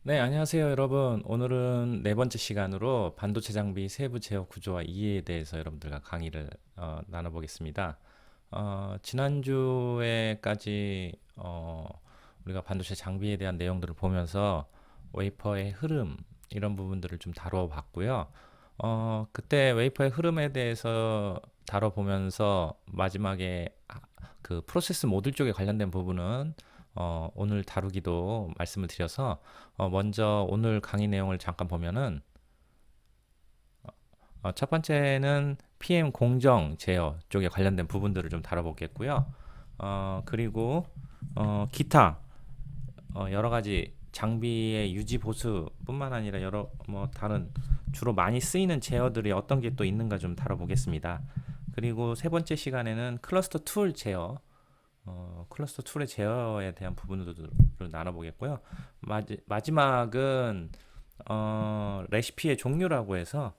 네, 안녕하세요, 여러분. 오늘은 네 번째 시간으로 반도체 장비 세부 제어 구조와 이해에 대해서 여러분들과 강의를 나눠보겠습니다. 지난주에까지 우리가 반도체 장비에 대한 내용들을 보면서 웨이퍼의 흐름 이런 부분들을 좀 다뤄봤고요. 그때 웨이퍼의 흐름에 대해서 다뤄보면서 마지막에 그 프로세스 모듈 쪽에 관련된 부분은 오늘 다루기도 말씀을 드려서 먼저 오늘 강의 내용을 잠깐 보면은 첫 번째는 PM 공정 제어 쪽에 관련된 부분들을 좀 다뤄보겠고요. 그리고 기타 여러 가지 장비의 유지 보수뿐만 아니라 여러 뭐 다른 주로 많이 쓰이는 제어들이 어떤 게 또 있는가 좀 다뤄보겠습니다. 그리고 세 번째 시간에는 클러스터 툴 제어 클러스터 툴의 제어에 대한 부분들을 나눠보겠고요. 마지막은 레시피의 종류라고 해서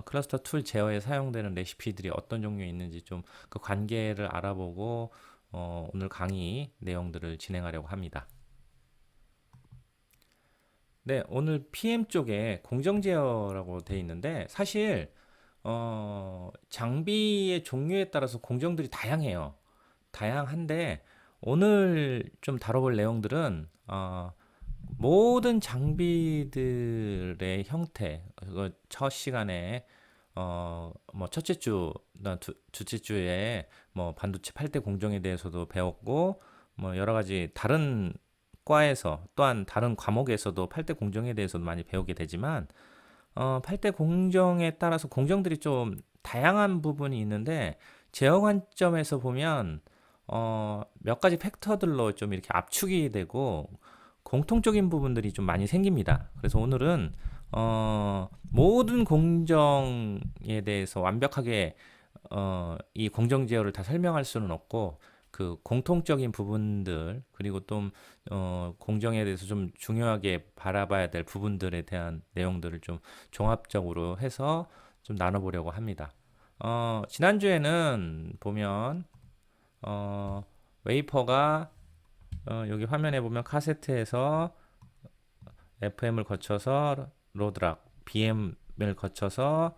클러스터 툴 제어에 사용되는 레시피들이 어떤 종류에 있는지 좀 그 관계를 알아보고 오늘 강의 내용들을 진행하려고 합니다. 네, 오늘 PM 쪽에 공정 제어라고 되어 있는데 사실 장비의 종류에 따라서 공정들이 다양해요. 다양한데 오늘 좀 다뤄볼 내용들은 모든 장비들의 형태, 그거 첫 시간에 뭐 첫째 주, 두째 주에 뭐 반도체 8대 공정에 대해서도 배웠고 뭐 여러 가지 다른 과에서 또한 다른 과목에서도 8대 공정에 대해서도 많이 배우게 되지만 8대 공정에 따라서 공정들이 좀 다양한 부분이 있는데 제어 관점에서 보면 몇 가지 팩터들로 좀 이렇게 압축이 되고 공통적인 부분들이 좀 많이 생깁니다. 그래서 오늘은 모든 공정에 대해서 완벽하게 이 공정 제어를 다 설명할 수는 없고 그 공통적인 부분들 그리고 또 공정에 대해서 좀 중요하게 바라봐야 될 부분들에 대한 내용들을 좀 종합적으로 해서 좀 나눠보려고 합니다. 지난주에는 보면 웨이퍼가 여기 화면에 보면 카세트에서 FM을 거쳐서 로드락, BM을 거쳐서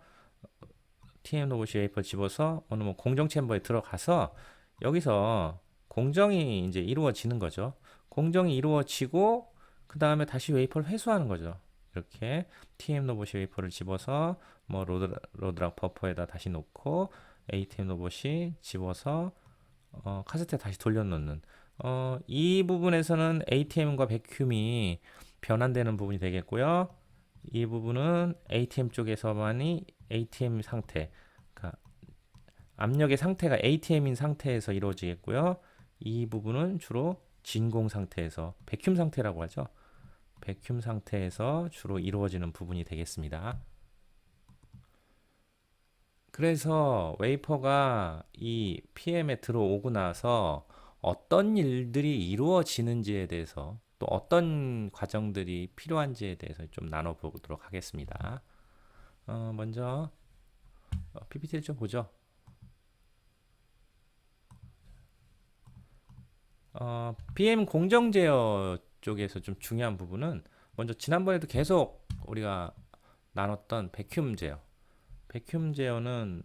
TM 로봇이 웨이퍼 집어서 어느 뭐 공정 챔버에 들어가서 여기서 공정이 이제 이루어지는 거죠. 공정이 이루어지고 그 다음에 다시 웨이퍼를 회수하는 거죠. 이렇게 TM 로봇이 웨이퍼를 집어서 뭐 로드락 버퍼에다 다시 놓고 ATM 로봇이 집어서 카세트에 다시 돌려놓는 이 부분에서는 ATM과 백큐음이 변환되는 부분이 되겠고요. 이 부분은 ATM 쪽에서만이 ATM 상태, 그러니까 압력의 상태가 ATM인 상태에서 이루어지겠고요. 이 부분은 주로 진공 상태에서 백큐음 상태라고 하죠. 백큐음 상태에서 주로 이루어지는 부분이 되겠습니다. 그래서 웨이퍼가 이 PM에 들어오고 나서 어떤 일들이 이루어지는지에 대해서 또 어떤 과정들이 필요한지에 대해서 좀 나눠보도록 하겠습니다. 먼저 PPT를 좀 보죠. PM 공정 제어 쪽에서 좀 중요한 부분은 먼저 지난번에도 계속 우리가 나눴던 백큐움 제어. 백큐움 제어는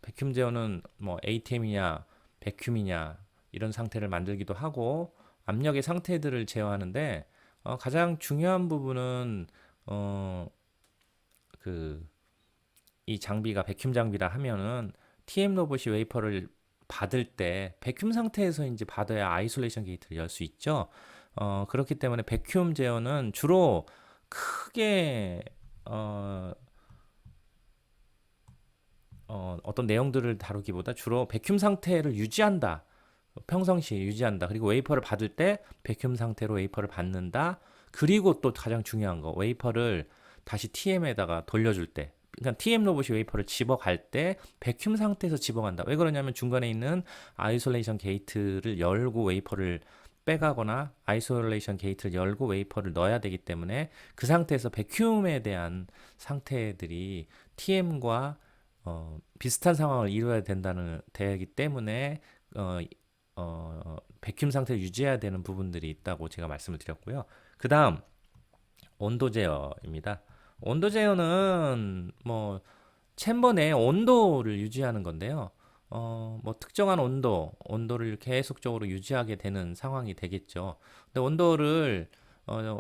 백큐um 제어는 뭐 ATM이냐, 백큐음이냐 이런 상태를 만들기도 하고 압력의 상태들을 제어하는데 가장 중요한 부분은 그 이 장비가 백큐um 장비라 하면은 TM 로봇이 웨이퍼를 받을 때 백큐um 상태에서 이제 받아야 아이솔레이션 게이트를 열 수 있죠. 그렇기 때문에 백큐um 제어는 주로 크게 어떤 내용들을 다루기보다 주로 백큐um 상태를 유지한다. 평상시에 유지한다. 그리고 웨이퍼를 받을 때 백큐um 상태로 웨이퍼를 받는다. 그리고 또 가장 중요한 거, 웨이퍼를 다시 TM에다가 돌려줄 때. 그러니까 TM 로봇이 웨이퍼를 집어갈 때 백큐um 상태에서 집어간다. 왜 그러냐면 중간에 있는 아이솔레이션 게이트를 열고 웨이퍼를 빼가거나 아이솔레이션 게이트를 열고 웨이퍼를 넣어야 되기 때문에 그 상태에서 백큐움에 대한 상태들이 TM과 비슷한 상황을 이루어야 되기 때문에 백큐um 상태를 유지해야 되는 부분들이 있다고 제가 말씀을 드렸고요. 그 다음 온도 제어입니다. 온도 제어는 뭐 챔버 내 온도를 유지하는 건데요. 뭐 특정한 온도를 계속적으로 유지하게 되는 상황이 되겠죠. 근데 온도를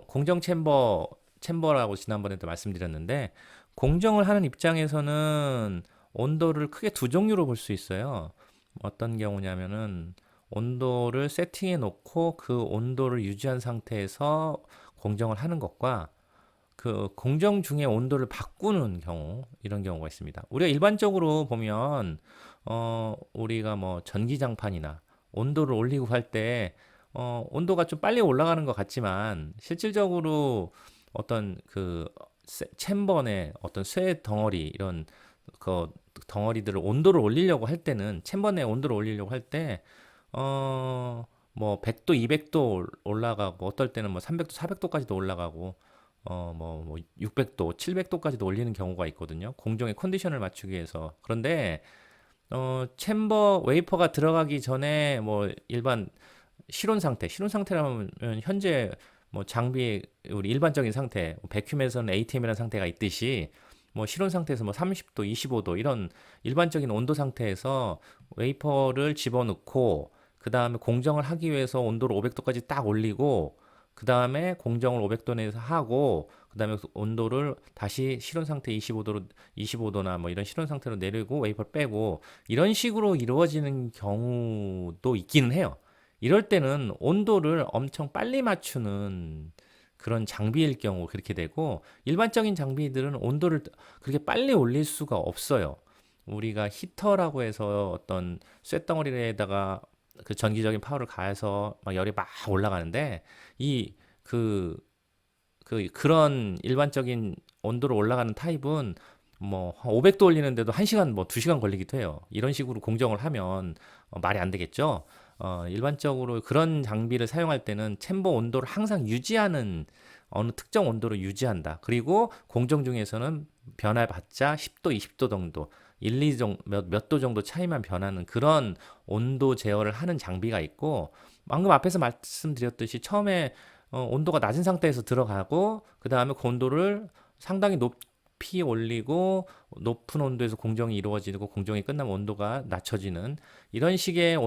공정 챔버라고 지난번에도 말씀드렸는데, 공정을 하는 입장에서는 온도를 크게 두 종류로 볼 수 있어요. 어떤 경우냐면은 온도를 세팅해 놓고 그 온도를 유지한 상태에서 공정을 하는 것과, 그 공정 중에 온도를 바꾸는 경우, 이런 경우가 있습니다. 우리가 일반적으로 보면 우리가 뭐 전기장판이나 온도를 올리고 할 때 온도가 좀 빨리 올라가는 것 같지만, 실질적으로 어떤 그 챔버 내 어떤 쇠 덩어리, 이런 그 덩어리들을 온도를 올리려고 할 때는, 챔버 내 온도를 올리려고 할 때 뭐 100도, 200도 올라가고, 어떨 때는 뭐 300도, 400도까지도 올라가고, 뭐 600도, 700도까지도 올리는 경우가 있거든요. 공정의 컨디션을 맞추기 위해서. 그런데 챔버 웨이퍼가 들어가기 전에 뭐 일반 실온 상태라면 현재 뭐 장비, 우리 일반적인 상태, 백큐에서는 ATM이라는 상태가 있듯이, 뭐 실온 상태에서 뭐 30도, 25도 이런 일반적인 온도 상태에서 웨이퍼를 집어넣고, 그 다음에 공정을 하기 위해서 온도를 500도까지 딱 올리고, 그 다음에 공정을 500도 내에서 하고, 그 다음에 온도를 다시 실온 상태 25도나 뭐 이런 실온 상태로 내리고 웨이퍼를 빼고, 이런 식으로 이루어지는 경우도 있기는 해요. 이럴 때는 온도를 엄청 빨리 맞추는 그런 장비일 경우 그렇게 되고, 일반적인 장비들은 온도를 그렇게 빨리 올릴 수가 없어요. 우리가 히터라고 해서 어떤 쇳덩어리에다가 그 전기적인 파워를 가해서 막 열이 막 올라가는데, 이 그 그런 일반적인 온도로 올라가는 타입은 뭐 500도 올리는데도 1시간 뭐 2시간 걸리기도 해요. 이런 식으로 공정을 하면 말이 안 되겠죠. 일반적으로 그런 장비를 사용할 때는 챔버 온도를 항상 유지하는, 어느 특정 온도로 유지한다. 그리고 공정 중에서는 변화봤자 10도, 20도 정도, 1, 2 정도, 몇 도 정도 차이만 변하는 그런 온도 제어를 하는 장비가 있고, 방금 앞에서 말씀드렸듯이 처음에 온도가 낮은 상태에서 들어가고, 그 다음에 그 온도를 상당히 높이 올리고, 높은 온도에서 공정이 이루어지고, 공정이 끝나면 온도가 낮춰지는, 이런 식의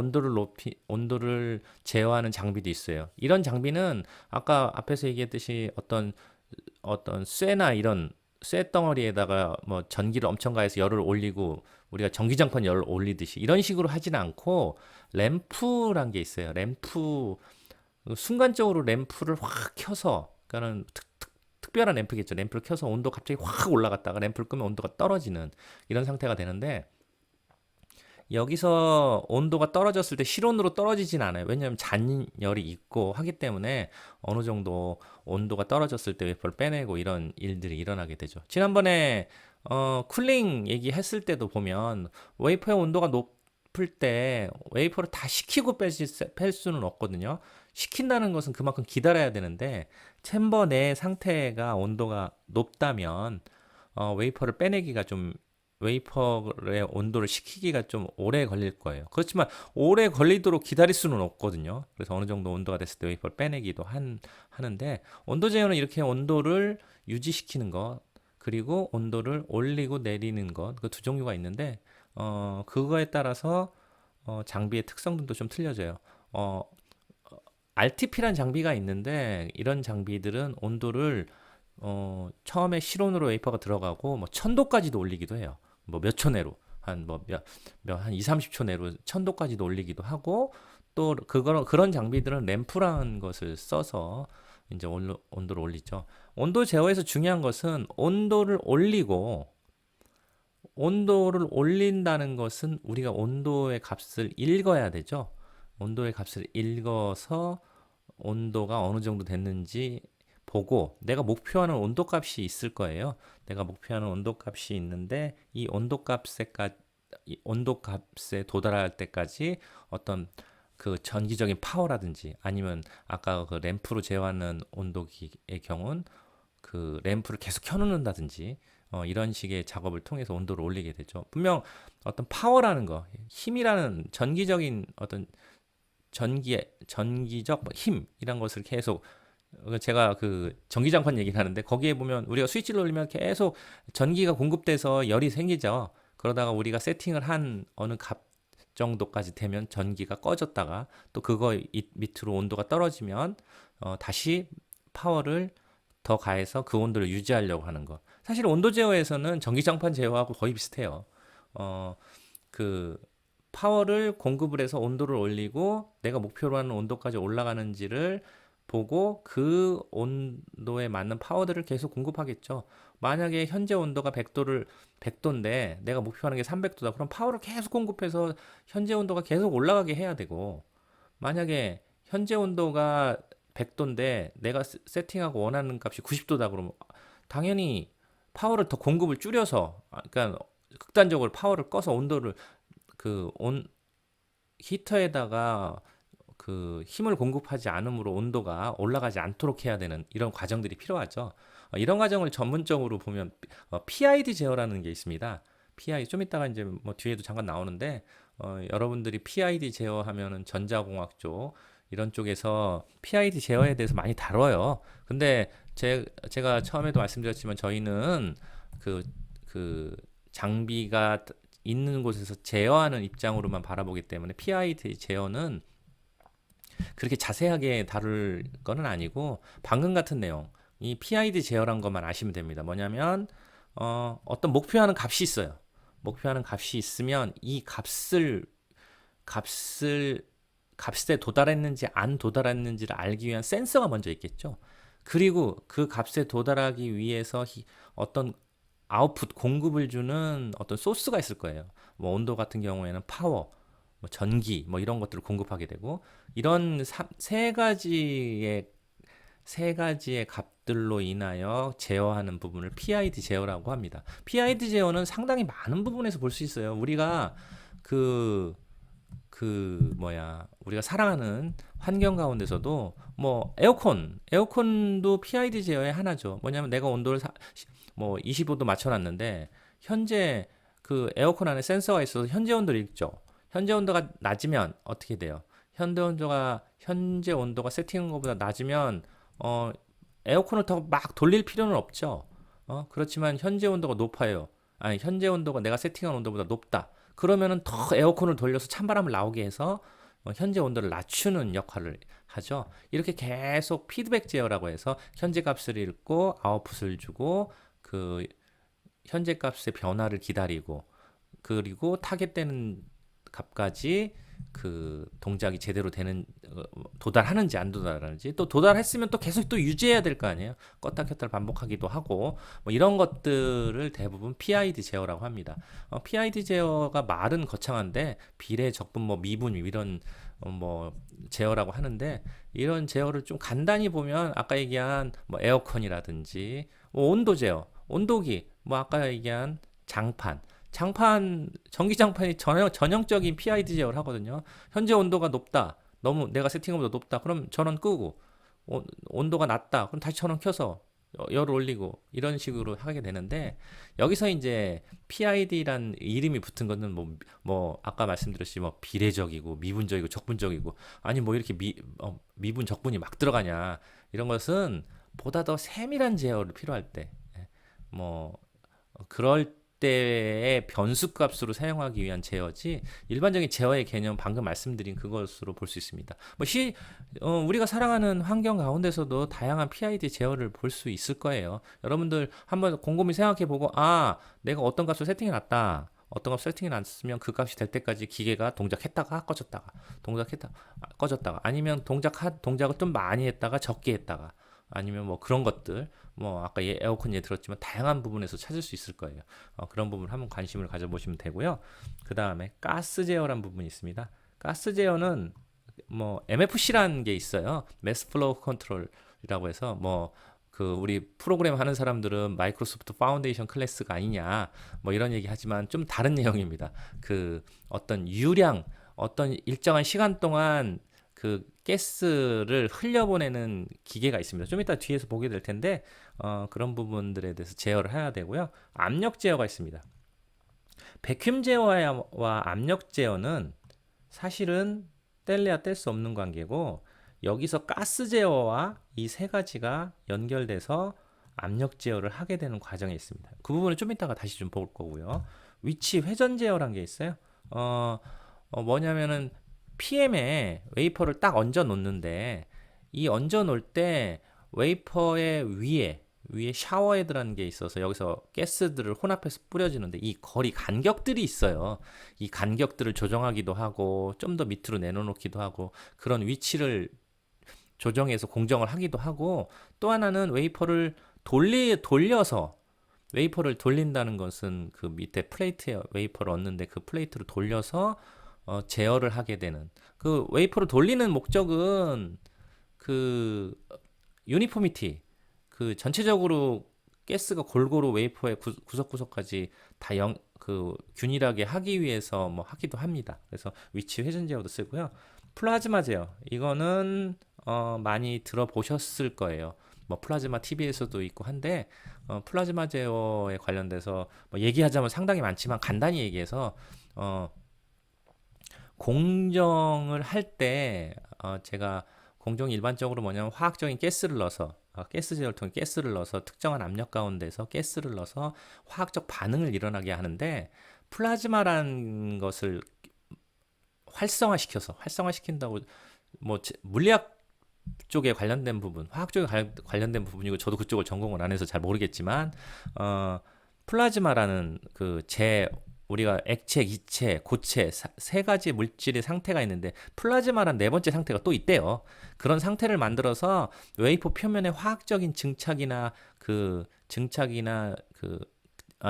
온도를 제어하는 장비도 있어요. 이런 장비는 아까 앞에서 얘기했듯이 어떤 쇠나 이런 쇠 덩어리에다가 뭐 전기를 엄청 가해서 열을 올리고, 우리가 전기장판 열을 올리듯이 이런 식으로 하지는 않고, 램프란 게 있어요. 순간적으로 램프를 확 켜서, 그러니까는 특별한 램프겠죠. 램프를 켜서 온도 갑자기 확 올라갔다가 램프를 끄면 온도가 떨어지는 이런 상태가 되는데, 여기서 온도가 떨어졌을 때 실온으로 떨어지진 않아요. 왜냐하면 잔열이 있고 하기 때문에 어느 정도 온도가 떨어졌을 때 웨퍼를 빼내고 이런 일들이 일어나게 되죠. 지난번에 쿨링 얘기했을 때도 보면, 웨이퍼의 온도가 높을 때 웨이퍼를 다 식히고 뺄 수는 없거든요. 식힌다는 것은 그만큼 기다려야 되는데, 챔버 내 상태가 온도가 높다면 웨이퍼를 빼내기가 좀, 웨이퍼의 온도를 식히기가 좀 오래 걸릴 거예요. 그렇지만 오래 걸리도록 기다릴 수는 없거든요. 그래서 어느 정도 온도가 됐을 때 웨이퍼를 빼내기도 하는데, 온도 제어는 이렇게 온도를 유지시키는 것, 그리고 온도를 올리고 내리는 것, 그 두 종류가 있는데, 그거에 따라서 장비의 특성들도 좀 틀려져요. RTP란 장비가 있는데, 이런 장비들은 온도를 처음에 실온으로 웨이퍼가 들어가고 뭐 1000도까지도 올리기도 해요. 뭐 몇 초 내로, 한 2, 30초 내로 1000도까지도 올리기도 하고, 또 그런 장비들은 램프라는 것을 써서 이제 온도를 올리죠. 온도 제어에서 중요한 것은 온도를 올린다는 것은 우리가 온도의 값을 읽어야 되죠. 온도의 값을 읽어서 온도가 어느 정도 됐는지 보고, 내가 목표하는 온도값이 있을 거예요. 내가 목표하는 온도값이 있는데, 이 온도값에 도달할 때까지 어떤 그 전기적인 파워라든지, 아니면 아까 그 램프로 제어하는 온도기의 경우는 그 램프를 계속 켜놓는다든지, 이런 식의 작업을 통해서 온도를 올리게 되죠. 분명 어떤 파워라는 거, 힘이라는 전기적인 어떤 전기적 힘, 이런 것을 계속 제가 그 전기장판 얘기를 하는데 거기에 보면 우리가 스위치를 올리면 계속 전기가 공급돼서 열이 생기죠. 그러다가 우리가 세팅을 한 어느 값 정도까지 되면 전기가 꺼졌다가 또 그거 밑으로 온도가 떨어지면 다시 파워를 더 가해서 그 온도를 유지하려고 하는 거. 사실 온도 제어에서는 전기장판 제어하고 거의 비슷해요. 어, 그 파워를 공급을 해서 온도를 올리고 내가 목표로 하는 온도까지 올라가는지를 보고 그 온도에 맞는 파워들을 계속 공급하겠죠. 만약에 현재 온도가 100도인데 내가 목표하는 게 300도다. 그럼 파워를 계속 공급해서 현재 온도가 계속 올라가게 해야 되고 만약에 현재 온도가 100도인데 내가 세팅하고 원하는 값이 90도다 그러면 당연히 파워를 더 공급을 줄여서 그러니까 극단적으로 파워를 꺼서 온도를 그 히터에다가 그 힘을 공급하지 않으므로 온도가 올라가지 않도록 해야 되는 이런 과정들이 필요하죠. 이런 과정을 전문적으로 보면 PID 제어라는 게 있습니다. PID 좀 이따가 이제 뭐 뒤에도 잠깐 나오는데 여러분들이 PID 제어하면은 전자공학 쪽 이런 쪽에서 PID 제어에 대해서 많이 다뤄요. 근데 제가 처음에도 말씀드렸지만 저희는 그, 그 장비가 있는 곳에서 제어하는 입장으로만 바라보기 때문에 PID 제어는 그렇게 자세하게 다룰 거는 아니고 방금 같은 내용 이 PID 제어란 것만 아시면 됩니다. 뭐냐면 어떤 목표하는 값이 있어요. 목표하는 값이 있으면 이 값을 값에 도달했는지 안 도달했는지를 알기 위한 센서가 먼저 있겠죠. 그리고 그 값에 도달하기 위해서 어떤 아웃풋 공급을 주는 어떤 소스가 있을 거예요. 뭐 온도 같은 경우에는 파워, 뭐 전기, 뭐 이런 것들을 공급하게 되고 이런 세 가지의 값들로 인하여 제어하는 부분을 PID 제어라고 합니다. PID 제어는 상당히 많은 부분에서 볼 수 있어요. 우리가 그 우리가 사랑하는 환경 가운데서도 뭐 에어컨도 PID 제어의 하나죠. 뭐냐면 내가 온도를 뭐 25도 맞춰놨는데 현재 그 에어컨 안에 센서가 있어서 현재 온도를 읽죠. 현재 온도가 낮으면 어떻게 돼요? 현재 온도가 세팅한 것보다 낮으면 에어컨을 더 막 돌릴 필요는 없죠. 그렇지만 현재 온도가 높아요. 아니 현재 온도가 내가 세팅한 온도보다 높다. 그러면은 더 에어컨을 돌려서 찬바람을 나오게 해서 현재 온도를 낮추는 역할을 하죠. 이렇게 계속 피드백 제어라고 해서 현재 값을 읽고 아웃풋을 주고 그 현재 값의 변화를 기다리고 그리고 타겟되는 값까지 그 동작이 제대로 되는 도달하는지 안 도달하는지 또 도달했으면 또 계속 또 유지해야 될 거 아니에요. 껐다 켰다 반복하기도 하고 뭐 이런 것들을 대부분 PID 제어라고 합니다. PID 제어가 말은 거창한데 비례, 적분, 뭐 미분 이런 뭐 제어라고 하는데 이런 제어를 좀 간단히 보면 아까 얘기한 뭐 에어컨이라든지 뭐 온도 제어, 온도기, 뭐 아까 얘기한 전기장판이 전형적인 PID 제어를 하거든요. 현재 온도가 높다. 너무 내가 세팅한 것보다 높다. 그럼 전원 끄고, 온도가 낮다. 그럼 다시 전원 켜서 열을 올리고, 이런 식으로 하게 되는데, 여기서 이제 PID란 이름이 붙은 거는 아까 말씀드렸듯이 뭐 비례적이고, 미분적이고, 적분적이고, 아니 뭐 이렇게 미분, 적분이 막 들어가냐. 이런 것은 보다 더 세밀한 제어를 필요할 때, 뭐, 그럴 때의 변수값으로 사용하기 위한 제어지 일반적인 제어의 개념 방금 말씀드린 그것으로 볼 수 있습니다. 우리가 살아가는 환경 가운데서도 다양한 PID 제어를 볼 수 있을 거예요. 여러분들 한번 곰곰이 생각해 보고 내가 어떤 값을 세팅해 놨다. 어떤 값 세팅해 놨으면 그 값이 될 때까지 기계가 동작했다가 꺼졌다가 아니면 동작을 좀 많이 했다가 적게 했다가 아니면 뭐 그런 것들 뭐 아까 에어컨 들었지만 다양한 부분에서 찾을 수 있을 거예요. 그런 부분 한번 관심을 가져보시면 되고요. 그 다음에 가스 제어란 부분이 있습니다. 가스 제어는 뭐 MFC라는 게 있어요. Mass Flow Control이라고 해서 우리 프로그램 하는 사람들은 마이크로소프트 파운데이션 클래스가 아니냐 뭐 이런 얘기 하지만 좀 다른 내용입니다. 어떤 어떤 일정한 시간 동안 그 가스를 흘려보내는 기계가 있습니다. 좀 이따 뒤에서 보게 될 텐데 그런 부분들에 대해서 제어를 해야 되고요. 압력 제어가 있습니다. 백큐ම් 제어와 압력 제어는 사실은 뗄래야 뗄 수 없는 관계고 여기서 가스 제어와 이 세 가지가 연결돼서 압력 제어를 하게 되는 과정이 있습니다. 그 부분은 좀 이따가 다시 좀 볼 거고요. 위치 회전 제어란 게 있어요. 뭐냐면은 PM에 웨이퍼를 딱 얹어 놓는데 이 얹어 놓을 때 웨이퍼의 위에 샤워헤드라는 게 있어서 여기서 가스들을 혼합해서 뿌려지는데 이 거리 간격들이 있어요. 이 간격들을 조정하기도 하고 좀 더 밑으로 내려놓기도 하고 그런 위치를 조정해서 공정을 하기도 하고 또 하나는 웨이퍼를 돌려서 웨이퍼를 돌린다는 것은 그 밑에 플레이트에 웨이퍼를 얻는데 그 플레이트로 돌려서 제어를 하게 되는 그 웨이퍼를 돌리는 목적은 그 유니포미티 그 전체적으로 가스가 골고루 웨이퍼의 구석구석까지 다 균일하게 하기 위해서 뭐 하기도 합니다. 그래서 위치 회전 제어도 쓰고요. 플라즈마 제어 이거는 많이 들어보셨을 거예요. 뭐 플라즈마 TV에서도 있고 한데 플라즈마 제어에 관련돼서 뭐 얘기하자면 상당히 많지만 간단히 얘기해서 공정을 할 때 제가 공정이 일반적으로 뭐냐면 화학적인 가스를 넣어서 가스 제어를 통해 가스를 넣어서 특정한 압력 가운데서 가스를 넣어서 화학적 반응을 일어나게 하는데 플라즈마라는 것을 활성화시킨다고 뭐 물리학 쪽에 관련된 부분, 화학 쪽에 관련된 부분이고 저도 그쪽을 전공을 안 해서 잘 모르겠지만 플라즈마라는 우리가 액체, 기체, 고체 세 가지 물질의 상태가 있는데 플라즈마란 네 번째 상태가 또 있대요. 그런 상태를 만들어서 웨이퍼 표면의 화학적인 증착이나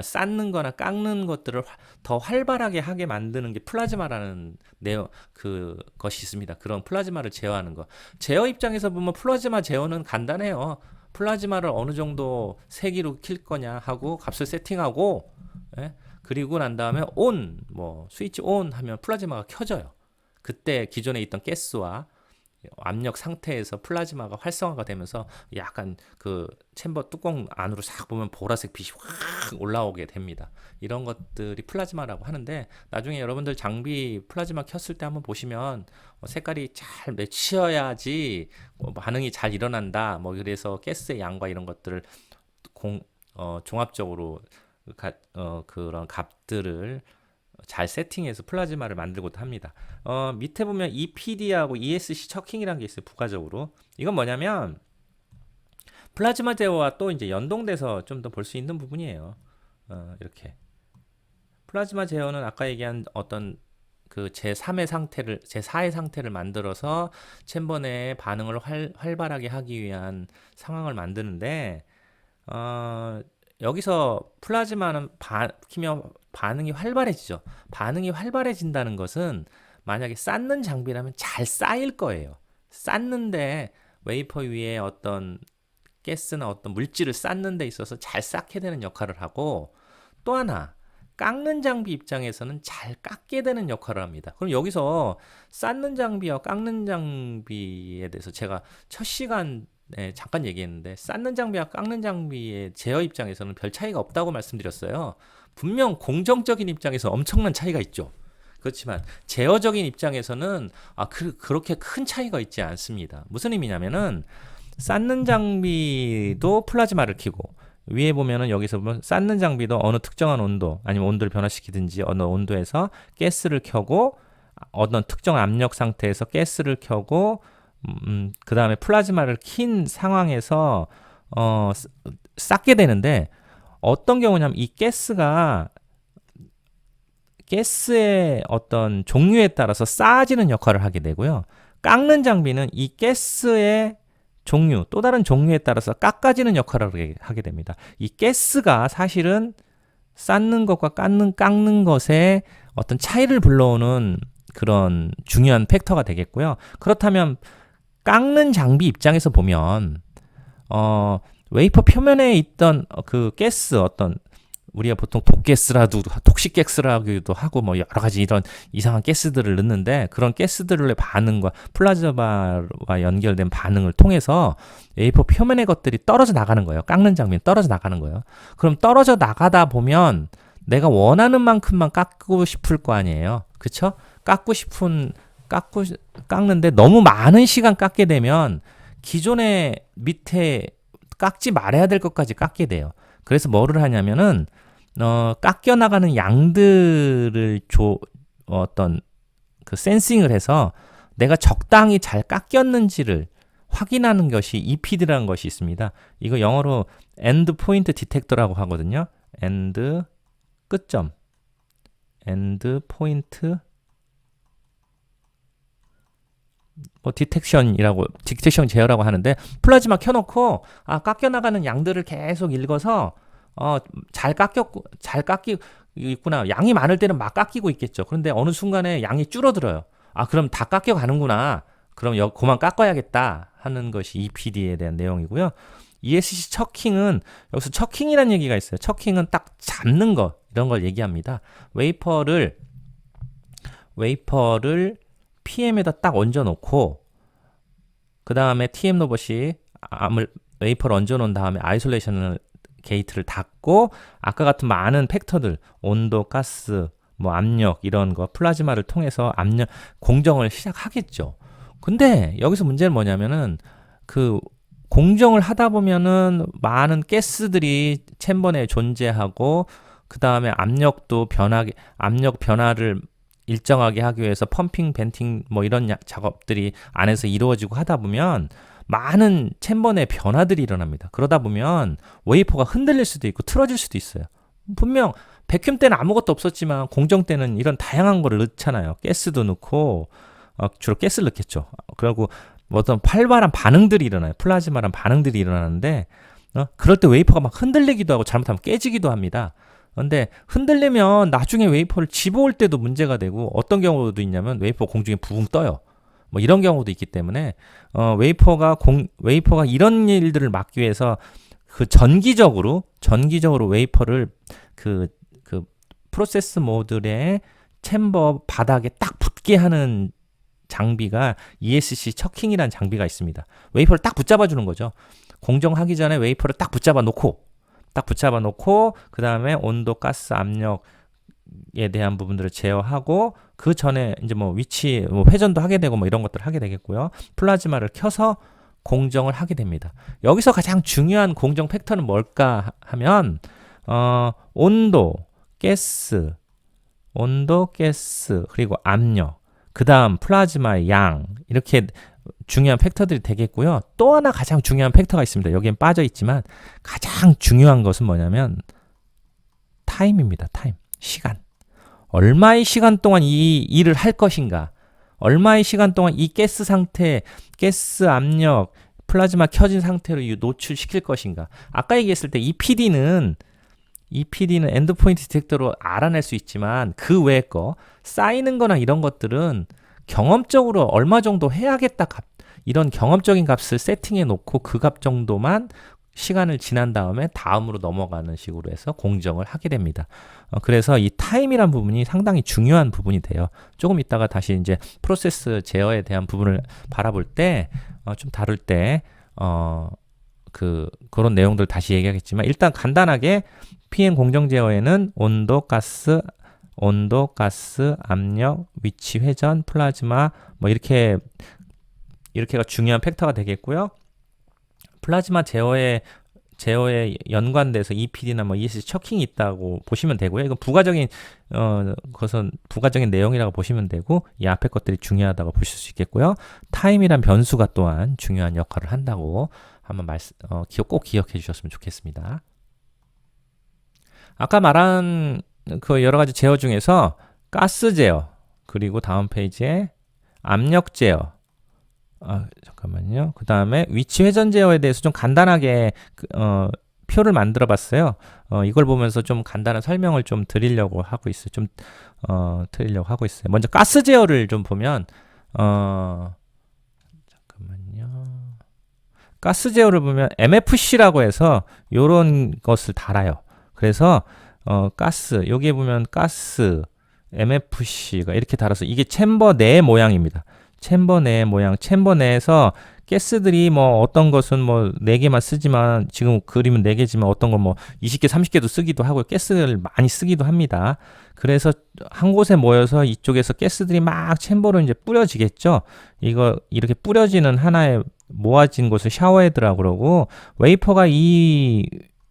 쌓는 거나 깎는 것들을 더 활발하게 하게 만드는 게 플라즈마라는 것이 있습니다. 그런 플라즈마를 제어하는 거. 제어 입장에서 보면 플라즈마 제어는 간단해요. 플라즈마를 어느 정도 세기로 킬 거냐 하고 값을 세팅하고 그리고 난 다음에 스위치 온 하면 플라즈마가 켜져요. 그때 기존에 있던 가스와 압력 상태에서 플라즈마가 활성화가 되면서 약간 그 챔버 뚜껑 안으로 싹 보면 보라색 빛이 확 올라오게 됩니다. 이런 것들이 플라즈마라고 하는데 나중에 여러분들 장비 플라즈마 켰을 때 한번 보시면 색깔이 잘 맺혀야지 반응이 잘 일어난다. 그래서 가스의 양과 이런 것들을 종합적으로 그런 값들을 잘 세팅해서 플라즈마를 만들고도 합니다. 밑에 보면 EPD하고 ESC 처킹이라는 게 있어요. 부가적으로. 이건 뭐냐면 플라즈마 제어와 또 이제 연동돼서 좀 더 볼 수 있는 부분이에요. 이렇게. 플라즈마 제어는 아까 얘기한 어떤 그 제4의 상태를 만들어서 챔버 내에 반응을 활발하게 하기 위한 상황을 만드는데 여기서 플라즈마는 키면 반응이 활발해지죠. 반응이 활발해진다는 것은 만약에 쌓는 장비라면 잘 쌓일 거예요. 쌓는데 웨이퍼 위에 어떤 가스나 어떤 물질을 쌓는 데 있어서 잘 쌓게 되는 역할을 하고 또 하나 깎는 장비 입장에서는 잘 깎게 되는 역할을 합니다. 그럼 여기서 쌓는 장비와 깎는 장비에 대해서 제가 첫 시간에 잠깐 얘기했는데 쌓는 장비와 깎는 장비의 제어 입장에서는 별 차이가 없다고 말씀드렸어요. 분명 공정적인 입장에서 엄청난 차이가 있죠. 그렇지만 제어적인 입장에서는 그렇게 큰 차이가 있지 않습니다. 무슨 의미냐면은 쌓는 장비도 플라즈마를 켜고 위에 보면은 여기서 보면 쌓는 장비도 어느 특정한 온도 아니면 온도를 변화시키든지 어느 온도에서 가스를 켜고 어떤 특정 압력 상태에서 가스를 켜고 그 다음에 플라즈마를 킨 상황에서 쌓게 되는데 어떤 경우냐면 이 가스의 어떤 종류에 따라서 쌓아지는 역할을 하게 되고요. 깎는 장비는 이 가스의 종류, 또 다른 종류에 따라서 깎아지는 역할을 하게 됩니다. 이 가스가 사실은 쌓는 것과 깎는 것의 어떤 차이를 불러오는 그런 중요한 팩터가 되겠고요. 그렇다면 깎는 장비 입장에서 보면 웨이퍼 표면에 있던 그 가스 어떤 우리가 보통 독식가스라기도 하고 뭐 여러 가지 이런 이상한 가스들을 넣는데 그런 가스들의 반응과 플라즈마와 연결된 반응을 통해서 웨이퍼 표면의 것들이 떨어져 나가는 거예요. 깎는 장비는 떨어져 나가는 거예요. 그럼 떨어져 나가다 보면 내가 원하는 만큼만 깎고 싶을 거 아니에요. 그쵸? 깎고 싶은 깎는데 너무 많은 시간 깎게 되면 기존의 밑에 깎지 말아야 될 것까지 깎게 돼요. 그래서 뭐를 하냐면은 깎여 나가는 양들을 어떤 그 센싱을 해서 내가 적당히 잘 깎였는지를 확인하는 것이 EPD라는 것이 있습니다. 이거 영어로 end point detector라고 하거든요. end 끝점 end point 디텍션 제어라고 하는데 플라즈마 켜놓고 깎여 나가는 양들을 계속 읽어서 잘 깎이고 있구나. 양이 많을 때는 막 깎이고 있겠죠. 그런데 어느 순간에 양이 줄어들어요. 그럼 다 깎여 가는구나. 그럼 그만 깎아야겠다 하는 것이 EPD에 대한 내용이고요. ESC 처킹은 여기서 처킹이라는 얘기가 있어요. 처킹은 딱 잡는 거 이런 걸 얘기합니다. 웨이퍼를 PM에다 딱 얹어놓고 그 다음에 TM 로봇이 웨이퍼를 얹어놓은 다음에 아이솔레이션 게이트를 닫고 아까 같은 많은 팩터들 온도, 가스, 압력 이런 거 플라즈마를 통해서 압력 공정을 시작하겠죠. 근데 여기서 문제는 뭐냐면은 그 공정을 하다 보면은 많은 가스들이 챔버 내에 존재하고 그 다음에 압력 변화를 일정하게 하기 위해서 펌핑, 벤팅 이런 작업들이 안에서 이루어지고 하다 보면 많은 챔버 내 변화들이 일어납니다. 그러다 보면 웨이퍼가 흔들릴 수도 있고 틀어질 수도 있어요. 분명 백큐ම් 때는 아무것도 없었지만 공정 때는 이런 다양한 거를 넣잖아요. 가스도 넣고 주로 가스를 넣겠죠. 그리고 어떤 활발한 반응들이 일어나요. 플라즈마란 반응들이 일어나는데 그럴 때 웨이퍼가 막 흔들리기도 하고 잘못하면 깨지기도 합니다. 근데 흔들리면 나중에 웨이퍼를 집어올 때도 문제가 되고 어떤 경우도 있냐면 웨이퍼 공중에 부붕 떠요. 이런 경우도 있기 때문에 웨이퍼가 이런 일들을 막기 위해서 그 전기적으로 웨이퍼를 그 프로세스 모듈의 챔버 바닥에 딱 붙게 하는 장비가 ESC 처킹이라는 장비가 있습니다. 웨이퍼를 딱 붙잡아 주는 거죠. 공정하기 전에 웨이퍼를 딱 붙잡아 놓고 그 다음에 온도, 가스, 압력에 대한 부분들을 제어하고 그 전에 이제 위치 회전도 하게 되고 이런 것들을 하게 되겠고요. 플라즈마를 켜서 공정을 하게 됩니다. 여기서 가장 중요한 공정 팩터는 뭘까 하면 온도, 가스 그리고 압력, 그 다음 플라즈마의 양 이렇게 중요한 팩터들이 되겠고요. 또 하나 가장 중요한 팩터가 있습니다. 여기엔 빠져 있지만 가장 중요한 것은 뭐냐면 타임입니다. 타임, 시간. 얼마의 시간 동안 이 일을 할 것인가, 얼마의 시간 동안 이 가스 상태, 가스 압력, 플라즈마 켜진 상태로 노출시킬 것인가. 아까 얘기했을 때 EPD는 엔드포인트 디텍터로 알아낼 수 있지만 그 외의 거 쌓이는 거나 이런 것들은 경험적으로 얼마 정도 해야겠다 이런 경험적인 값을 세팅해 놓고 그 값 정도만 시간을 지난 다음에 다음으로 넘어가는 식으로 해서 공정을 하게 됩니다. 그래서 이 타임이란 부분이 상당히 중요한 부분이 돼요. 조금 이따가 다시 이제 프로세스 제어에 대한 부분을 바라볼 때 좀 다룰 때 그런 내용들 다시 얘기하겠지만 일단 간단하게 PM 공정 제어에는 온도, 가스, 압력, 위치 회전, 플라즈마 이렇게가 중요한 팩터가 되겠고요. 플라즈마 제어에 연관돼서 EPD나 ESC 처킹이 있다고 보시면 되고요. 이건 부가적인 내용이라고 보시면 되고 이 앞에 것들이 중요하다고 보실 수 있겠고요. 타임이란 변수가 또한 중요한 역할을 한다고 한번 꼭 기억해 주셨으면 좋겠습니다. 아까 말한 그 여러 가지 제어 중에서 가스 제어, 그리고 다음 페이지에 압력 제어, 잠깐만요. 그 다음에 위치 회전 제어에 대해서 좀 간단하게 표를 만들어 봤어요. 이걸 보면서 좀 간단한 설명을 좀 드리려고 하고 있어요. 먼저 가스 제어를 좀 보면 잠깐만요. 가스 제어를 보면 MFC라고 해서 요런 것을 달아요. 그래서 가스, 여기에 보면 가스 MFC가 이렇게 달아서 이게 챔버 내 모양입니다. 챔버 내 모양, 챔버 내에서 가스들이 뭐 어떤 것은 뭐 4개만 쓰지만 지금 그림은 4개지만 어떤 건 뭐 20개, 30개도 쓰기도 하고 가스를 많이 쓰기도 합니다. 그래서 한 곳에 모여서 이쪽에서 가스들이 막 챔버로 이제 뿌려지겠죠. 이거 이렇게 뿌려지는 하나의 모아진 곳을 샤워헤드라고 그러고 웨이퍼가 이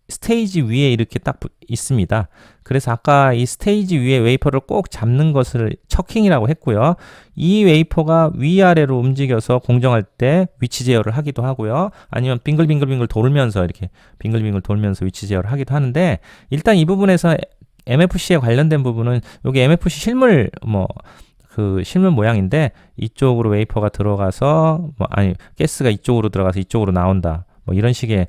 스테이지 위에 이렇게 딱 있습니다. 그래서 아까 이 스테이지 위에 웨이퍼를 꼭 잡는 것을 척킹이라고 했고요. 이 웨이퍼가 위아래로 움직여서 공정할 때 위치 제어를 하기도 하고요. 아니면 빙글빙글빙글 돌면서 이렇게 빙글빙글 돌면서 위치 제어를 하기도 하는데 일단 이 부분에서 MFC에 관련된 부분은 여기 MFC 실물 실물 모양인데 이쪽으로 웨이퍼가 들어가서 가스가 이쪽으로 들어가서 이쪽으로 나온다. 뭐 이런 식의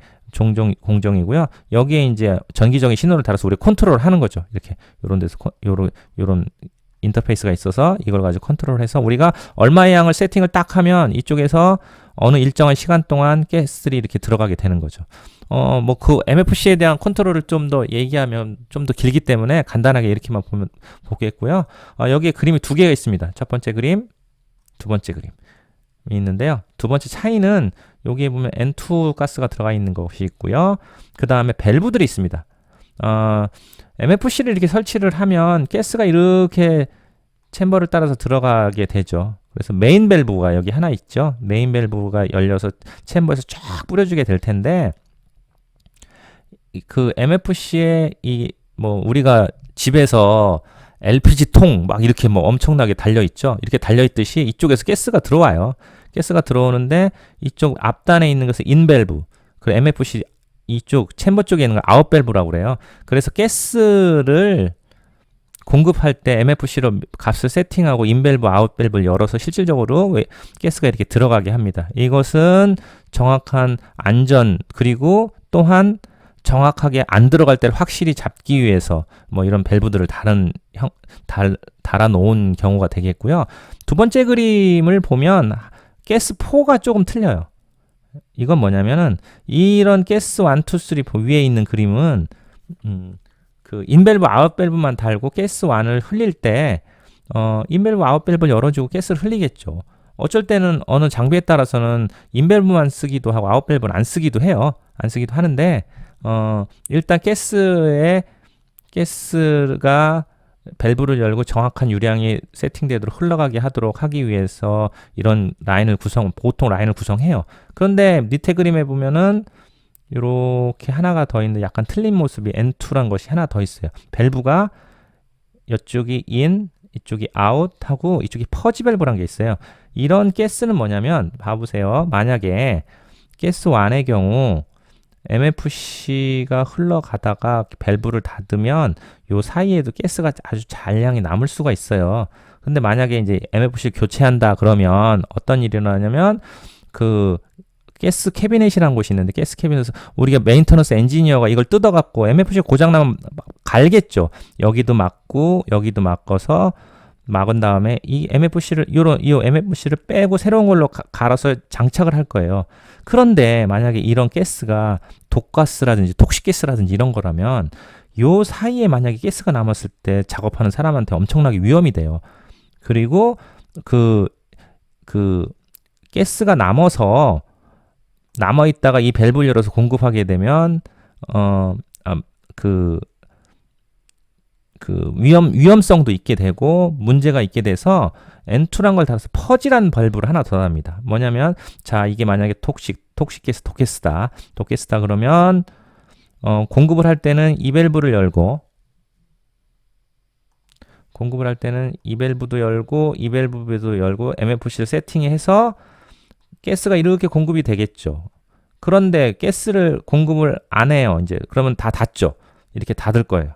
공정이고요. 여기에 이제 전기적인 신호를 달아서 우리 컨트롤 하는 거죠. 이렇게 요런 데서 요런 인터페이스가 있어서 이걸 가지고 컨트롤해서 우리가 얼마의 양을 세팅을 딱 하면 이쪽에서 어느 일정한 시간 동안 가스들이 이렇게 들어가게 되는 거죠. 뭐 그 MFC에 대한 컨트롤을 좀 더 얘기하면 좀 더 길기 때문에 간단하게 이렇게만 보겠고요. 여기에 그림이 2개가 있습니다. 첫 번째 그림, 두 번째 그림이 있는데요. 두 번째 차이는 여기에 보면 N2 가스가 들어가 있는 것이 있고요. 그 다음에 밸브들이 있습니다. MFC를 이렇게 설치를 하면 가스가 이렇게 챔버를 따라서 들어가게 되죠. 그래서 메인 밸브가 여기 하나 있죠. 메인 밸브가 열려서 챔버에서 쫙 뿌려주게 될 텐데 그 MFC에 우리가 집에서 LPG 통 막 이렇게 뭐 엄청나게 달려 있죠. 이렇게 달려 있듯이 이쪽에서 가스가 들어와요. 가스가 들어오는데 이쪽 앞단에 있는 것은 인밸브, 그 MFC 이쪽 챔버 쪽에 있는 걸 아웃밸브라고 그래요. 그래서 가스를 공급할 때 MFC로 값을 세팅하고 인밸브, 아웃밸브를 열어서 실질적으로 가스가 이렇게 들어가게 합니다. 이것은 정확한 안전 그리고 또한 정확하게 안 들어갈 때를 확실히 잡기 위해서 뭐 이런 밸브들을 달아 놓은 경우가 되겠고요. 두 번째 그림을 보면 가스4가 조금 틀려요. 이건 뭐냐면은 이런 가스 1, 2, 3, 4 위에 있는 그림은 그 인밸브, 아웃밸브만 달고 가스 1을 흘릴 때 인밸브, 아웃밸브를 열어주고 가스를 흘리겠죠. 어쩔 때는 어느 장비에 따라서는 인밸브만 쓰기도 하고 아웃밸브는 안 쓰기도 해요. 안 쓰기도 하는데 일단 가스가 밸브를 열고 정확한 유량이 세팅되도록 흘러가게 하기 위해서 이런 보통 라인을 구성해요. 그런데 밑에 그림에 보면은 이렇게 하나가 더 있는데 약간 틀린 모습이 N2란 것이 하나 더 있어요. 밸브가 이쪽이 in, 이쪽이 out 하고 이쪽이 퍼지 밸브란 게 있어요. 이런 가스는 뭐냐면 봐보세요. 만약에 가스 1의 경우 MFC가 흘러가다가 밸브를 닫으면 요 사이에도 가스가 아주 잔량이 남을 수가 있어요. 근데 만약에 이제 MFC를 교체한다 그러면 어떤 일이 일어나냐면 그 가스 캐비넷이라는 곳이 있는데 가스 캐비넷에서 우리가 메인터넌스 엔지니어가 이걸 뜯어갖고 MFC 고장나면 갈겠죠. 여기도 막고 여기도 막아서 막은 다음에 이 MFC를 이 MFC를 빼고 새로운 걸로 갈아서 장착을 할 거예요. 그런데 만약에 이런 가스가 독가스라든지 톡식가스라든지 이런 거라면 요 사이에 만약에 가스가 남았을 때 작업하는 사람한테 엄청나게 위험이 돼요. 그리고 그 가스가 남아 있다가 이 밸브를 열어서 공급하게 되면 위험성도 있게 되고 문제가 있게 돼서 N2란 걸 달아서 퍼지라는 밸브를 하나 더 답니다. 뭐냐면 자 이게 만약에 톡식가스, 독가스다 그러면 공급을 할 때는 이 밸브를 열고 이 밸브도 열고 MFC를 세팅해서 가스가 이렇게 공급이 되겠죠. 그런데 가스를 공급을 안 해요. 이제 그러면 다 닫죠. 이렇게 닫을 거예요.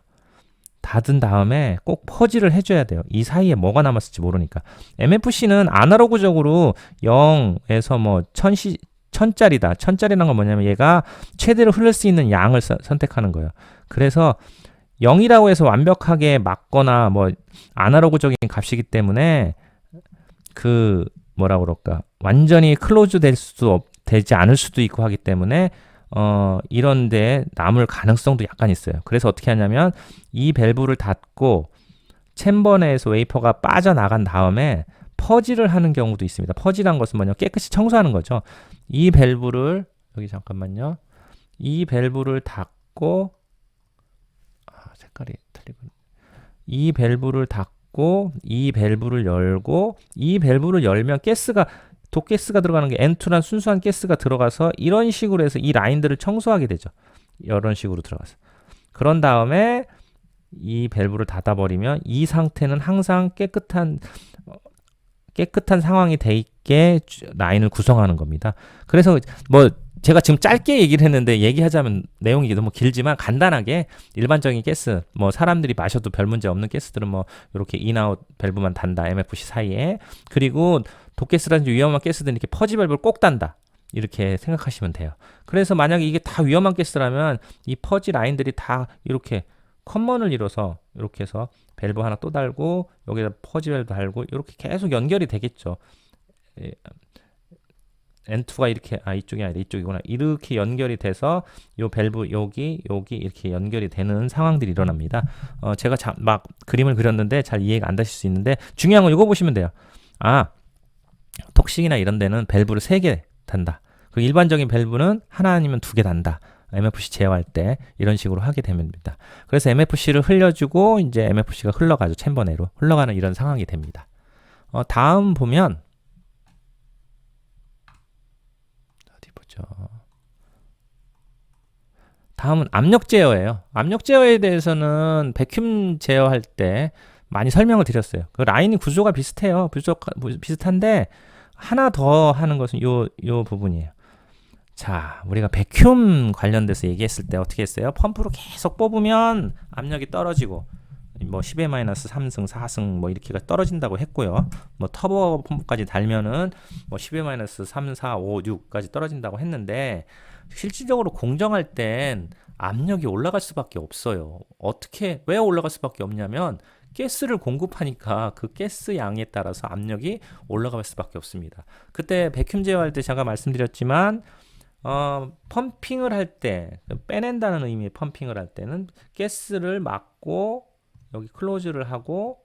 닫은 다음에 꼭 퍼지를 해줘야 돼요. 이 사이에 뭐가 남았을지 모르니까. MFC는 아날로그적으로 0에서 뭐 1000짜리다. 1000짜리라는 건 뭐냐면 얘가 최대로 흐를 수 있는 양을 선택하는 거예요. 그래서 0이라고 해서 완벽하게 막거나 뭐 아날로그적인 값이기 때문에 완전히 클로즈 되지 않을 수도 있고 하기 때문에 이런데 남을 가능성도 약간 있어요. 그래서 어떻게 하냐면 이 밸브를 닫고 챔버 내에서 웨이퍼가 빠져나간 다음에 퍼지를 하는 경우도 있습니다. 퍼지란 것은 뭐냐? 깨끗이 청소하는 거죠. 이 밸브를 여기 잠깐만요. 이 밸브를 닫고 색깔이 틀리고 이 밸브를 닫고 이 밸브를 열고 이 밸브를 열면 독가스가 들어가는 게 N2란 순수한 가스가 들어가서 이런 식으로 해서 이 라인들을 청소하게 되죠. 이런 식으로 들어가서. 그런 다음에 이 밸브를 닫아버리면 이 상태는 항상 깨끗한 상황이 돼 있게 라인을 구성하는 겁니다. 그래서 뭐 제가 지금 짧게 얘기를 했는데 얘기하자면 내용이 너무 길지만 간단하게 일반적인 가스, 뭐 사람들이 마셔도 별 문제 없는 가스들은 뭐 이렇게 인아웃 밸브만 단다, MFC 사이에. 그리고 독가스라든지 위험한 가스들은 이렇게 퍼지 밸브를 꼭 단다. 이렇게 생각하시면 돼요. 그래서 만약에 이게 다 위험한 가스라면 이 퍼지 라인들이 다 이렇게 컨먼을 이뤄서 이렇게 해서 밸브 하나 또 달고 여기다 퍼지 밸브 달고 이렇게 계속 연결이 되겠죠. N2가 이렇게 이쪽이 아니라 이쪽이구나. 이렇게 연결이 돼서 요 밸브 여기 이렇게 연결이 되는 상황들이 일어납니다. 제가 막 그림을 그렸는데 잘 이해가 안 되실 수 있는데 중요한 건 이거 보시면 돼요. 톡식이나 이런 데는 밸브를 3개 단다. 그 일반적인 밸브는 하나 아니면 2개 단다. MFC 제어할 때 이런 식으로 하게 됩니다. 그래서 MFC를 흘려주고 이제 MFC가 흘러가죠. 챔버 내로 흘러가는 이런 상황이 됩니다. 다음 보면 어디 보죠. 다음은 압력 제어예요. 압력 제어에 대해서는 배큐um 제어할 때 많이 설명을 드렸어요. 그 라인이 구조가 비슷해요. 비슷한데 하나 더 하는 것은 요 부분이에요. 자, 우리가 배큐um 관련돼서 얘기했을 때 어떻게 했어요? 펌프로 계속 뽑으면 압력이 떨어지고 뭐 10-3승, 4승 뭐 이렇게가 떨어진다고 했고요. 뭐 터보 펌프까지 달면은 뭐 10-3, 4, 5, 6까지 떨어진다고 했는데 실질적으로 공정할 땐 압력이 올라갈 수밖에 없어요. 왜 올라갈 수밖에 없냐면 가스를 공급하니까 그 가스 양에 따라서 압력이 올라갈 수밖에 없습니다. 그때 배큐um 제어할 때 제가 말씀드렸지만 펌핑을 할 때, 빼낸다는 의미의 펌핑을 할 때는 가스를 막고 여기 클로즈를 하고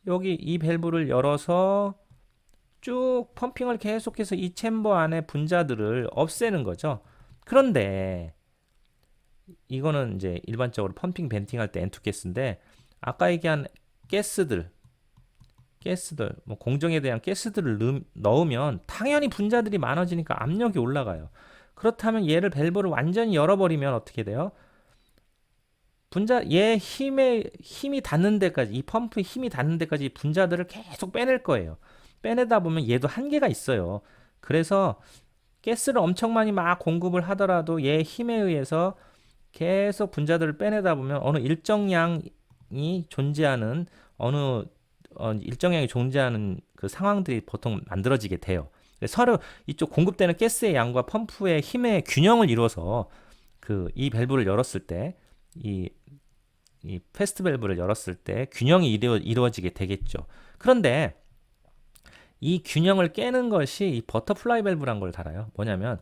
여기 이 밸브를 열어서 쭉 펌핑을 계속해서 이 챔버 안에 분자들을 없애는 거죠. 그런데 이거는 이제 일반적으로 펌핑 벤팅 할 때 N2 가스인데 아까 얘기한 가스들 뭐 공정에 대한 가스들을 넣으면 당연히 분자들이 많아지니까 압력이 올라가요. 그렇다면 얘를 밸브를 완전히 열어버리면 어떻게 돼요? 얘 힘이 닿는 데까지, 이 펌프의 힘이 닿는 데까지 분자들을 계속 빼낼 거예요. 빼내다 보면 얘도 한계가 있어요. 그래서 가스를 엄청 많이 막 공급을 하더라도 얘 힘에 의해서 계속 분자들을 빼내다 보면 어느 일정량이 존재하는 그 상황들이 보통 만들어지게 돼요. 서로 이쪽 공급되는 가스의 양과 펌프의 힘의 균형을 이루어서 이 밸브를 열었을 때 이 패스트 밸브를 열었을 때 균형이 이루어지게 되겠죠. 그런데 이 균형을 깨는 것이 이 버터플라이 밸브란 걸 달아요. 뭐냐면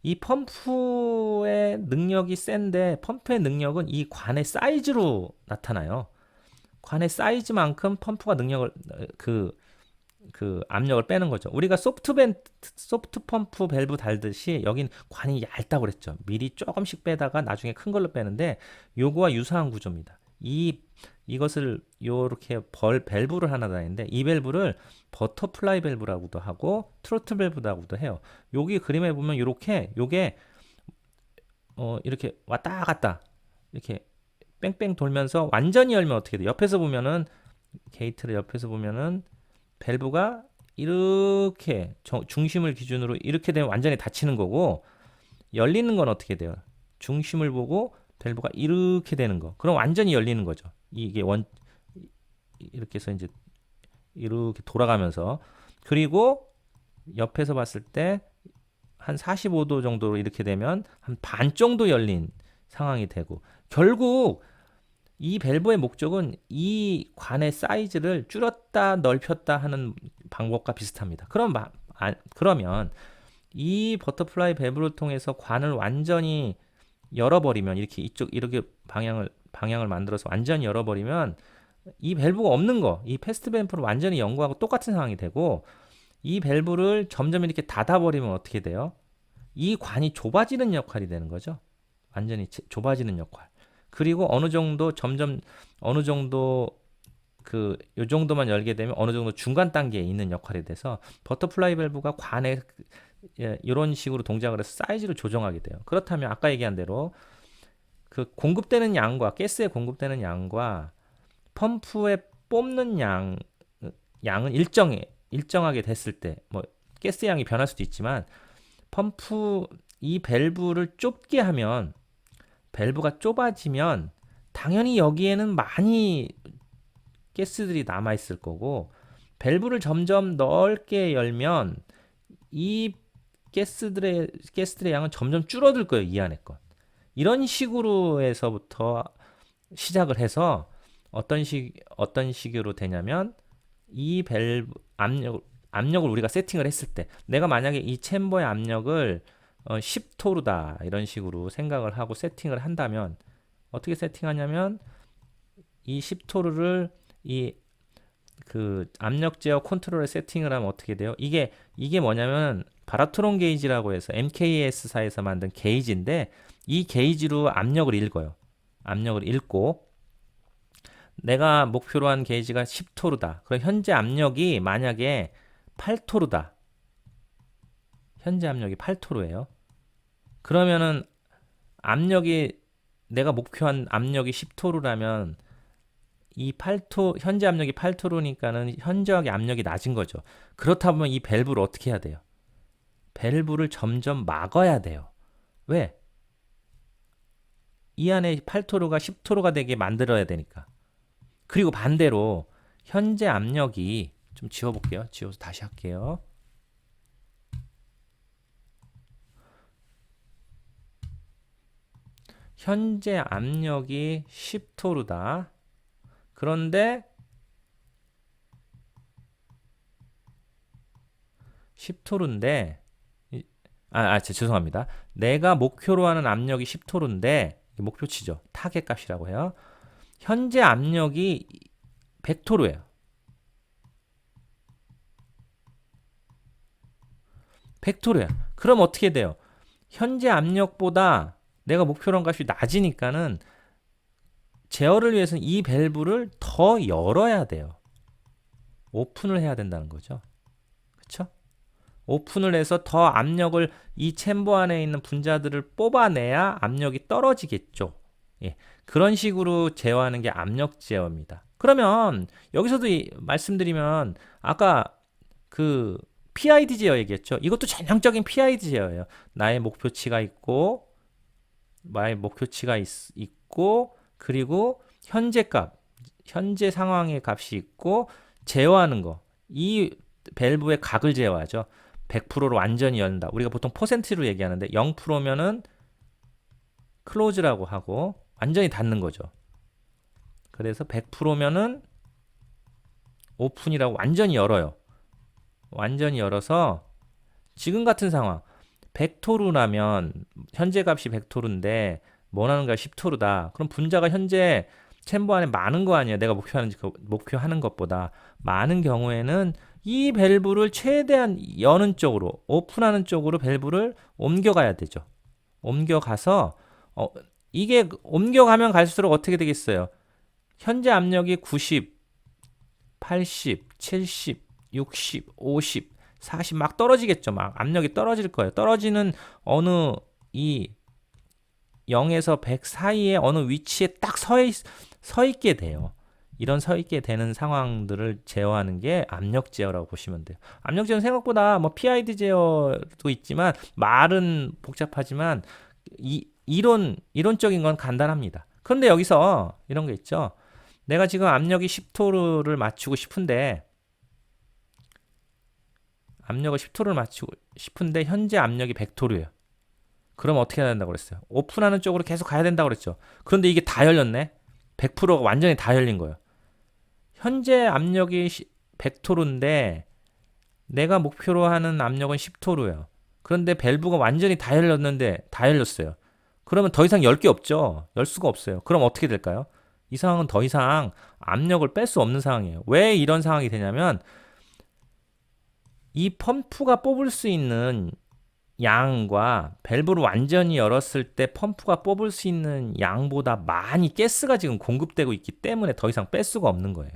이 펌프의 능력이 센데 펌프의 능력은 이 관의 사이즈로 나타나요. 관의 사이즈만큼 펌프가 능력을 압력을 빼는 거죠. 우리가 소프트 펌프 밸브 달듯이 여긴 관이 얇다고 그랬죠. 미리 조금씩 빼다가 나중에 큰 걸로 빼는데 요거와 유사한 구조입니다. 이것을 요렇게 밸브를 하나 다니는데 이 밸브를 버터플라이 밸브라고도 하고 트로틀 밸브라고도 해요. 여기 그림에 보면 요게 이렇게 왔다 갔다 이렇게 뺑뺑 돌면서 완전히 열면 어떻게 돼? 옆에서 보면은 게이트를 옆에서 보면은 밸브가 이렇게 중심을 기준으로 이렇게 되면 완전히 닫히는 거고 열리는 건 어떻게 돼요? 중심을 보고 밸브가 이렇게 되는 거. 그럼 완전히 열리는 거죠. 이게 이렇게 해서 이제 이렇게 돌아가면서 그리고 옆에서 봤을 때 한 45도 정도로 이렇게 되면 한 반 정도 열린 상황이 되고 결국 이 밸브의 목적은 이 관의 사이즈를 줄였다 넓혔다 하는 방법과 비슷합니다. 그러면 이 버터플라이 밸브를 통해서 관을 완전히 열어버리면 이렇게 방향을 만들어서 완전히 열어버리면 이 밸브가 없는 거, 이 패스트 밸브를 완전히 연구하고 똑같은 상황이 되고, 이 밸브를 점점 이렇게 닫아버리면 어떻게 돼요? 이 관이 좁아지는 역할이 되는 거죠. 완전히 좁아지는 역할. 그리고 어느 정도 점점 어느 정도 요 정도만 열게 되면 어느 정도 중간 단계에 있는 역할이 돼서 버터플라이 밸브가 관에 이런 식으로 동작을 해서 사이즈를 조정하게 돼요. 그렇다면 아까 얘기한 대로 공급되는 양과 가스에 공급되는 양과 펌프에 뽑는 양은 일정하게 됐을 때, 뭐 가스 양이 변할 수도 있지만 펌프 이 밸브를 좁게 하면 밸브가 좁아지면 당연히 여기에는 많이 가스들이 남아 있을 거고, 밸브를 점점 넓게 열면 이 가스들의 양은 점점 줄어들 거예요. 이 안에 건. 이런 식으로 해서부터 시작을 해서 어떤 식으로 되냐면, 이 밸브 압력을 우리가 세팅을 했을 때, 내가 만약에 이 챔버의 압력을 10토르다 이런 식으로 생각을 하고 세팅을 한다면 어떻게 세팅하냐면, 이 10토르를 이 압력 제어 컨트롤에 세팅을 하면 어떻게 돼요? 이게 뭐냐면 바라트론 게이지라고 해서 MKS사에서 만든 게이지인데, 이 게이지로 압력을 읽어요. 압력을 읽고, 내가 목표로 한 게이지가 10토르다. 그럼 현재 압력이 만약에 8토르다. 현재 압력이 8토르예요. 그러면은 내가 목표한 압력이 10토르라면 이 현재 압력이 8토르니까는 현저하게 압력이 낮은 거죠. 그렇다 보면 이 밸브를 어떻게 해야 돼요? 밸브를 점점 막아야 돼요. 왜? 이 안에 8토르가 10토르가 되게 만들어야 되니까. 그리고 반대로 현재 압력이, 좀 지워볼게요. 지워서 다시 할게요. 현재 압력이 10토르다. 그런데 10토르인데 죄송합니다. 내가 목표로 하는 압력이 10토르인데, 목표치죠. 타겟 값이라고 해요. 현재 압력이 100토르예요. 100토르야. 그럼 어떻게 돼요? 현재 압력보다 내가 목표로 한 값이 낮으니까는 제어를 위해서는 이 밸브를 더 열어야 돼요. 오픈을 해야 된다는 거죠. 그렇죠? 오픈을 해서 더 압력을, 이 챔버 안에 있는 분자들을 뽑아내야 압력이 떨어지겠죠. 예, 그런 식으로 제어하는 게 압력 제어입니다. 그러면 여기서도 말씀드리면, 아까 PID 제어 얘기했죠. 이것도 전형적인 PID 제어예요. 나의 목표치가 있고, 그리고 현재 상황의 값이 있고, 제어하는 거. 이 밸브의 각을 제어하죠. 100%로 완전히 연다. 우리가 보통 퍼센트로 얘기하는데 0%면은 클로즈라고 하고 완전히 닫는 거죠. 그래서 100%면은 오픈이라고 완전히 열어요. 완전히 열어서 지금 같은 상황 100토르라면 현재 값이 100토르인데 원하는 값이 10토르다. 그럼 분자가 현재 챔버 안에 많은 거 아니에요. 내가 목표하는 것보다 많은 경우에는 이 밸브를 최대한 여는 쪽으로, 오픈하는 쪽으로 밸브를 옮겨가야 되죠. 옮겨가서 이게 옮겨가면 갈수록 어떻게 되겠어요? 현재 압력이 90, 80, 70, 60, 50, 40 막 떨어지겠죠. 막 압력이 떨어질 거예요. 떨어지는 어느 이 0에서 100 사이에 어느 위치에 딱 서 있게 돼요. 이런 서 있게 되는 상황들을 제어하는 게 압력 제어라고 보시면 돼요. 압력 제어는 생각보다 뭐 PID 제어도 있지만 말은 복잡하지만 이론적인 건 간단합니다. 그런데 여기서 이런 게 있죠. 내가 지금 압력이 10토르를 맞추고 싶은데 현재 압력이 100토르예요. 그럼 어떻게 해야 된다고 그랬어요? 오픈하는 쪽으로 계속 가야 된다고 그랬죠. 그런데 이게 다 열렸네. 100%가 완전히 다 열린 거예요. 현재 압력이 100토르인데 내가 목표로 하는 압력은 10토르예요. 그런데 밸브가 완전히 다 열렸는데 다 열렸어요. 그러면 더 이상 열 게 없죠. 열 수가 없어요. 그럼 어떻게 될까요? 이 상황은 더 이상 압력을 뺄 수 없는 상황이에요. 왜 이런 상황이 되냐면 이 펌프가 뽑을 수 있는 양과 밸브를 완전히 열었을 때 펌프가 뽑을 수 있는 양보다 많이 가스가 지금 공급되고 있기 때문에 더 이상 뺄 수가 없는 거예요.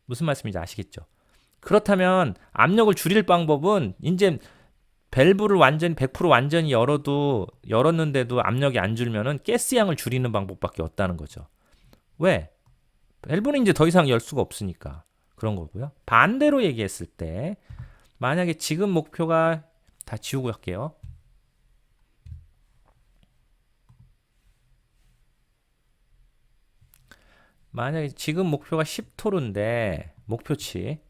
무슨 말씀인지 아시겠죠? 그렇다면 압력을 줄일 방법은 이제 밸브를 완전히 100% 완전히 열었는데도 압력이 안 줄면은 가스 양을 줄이는 방법밖에 없다는 거죠. 왜? 밸브는 이제 더 이상 열 수가 없으니까 그런 거고요. 반대로 얘기했을 때 만약에 지금 목표가 다 지우고 할게요. 만약에 지금 목표가 10토르인데 목표치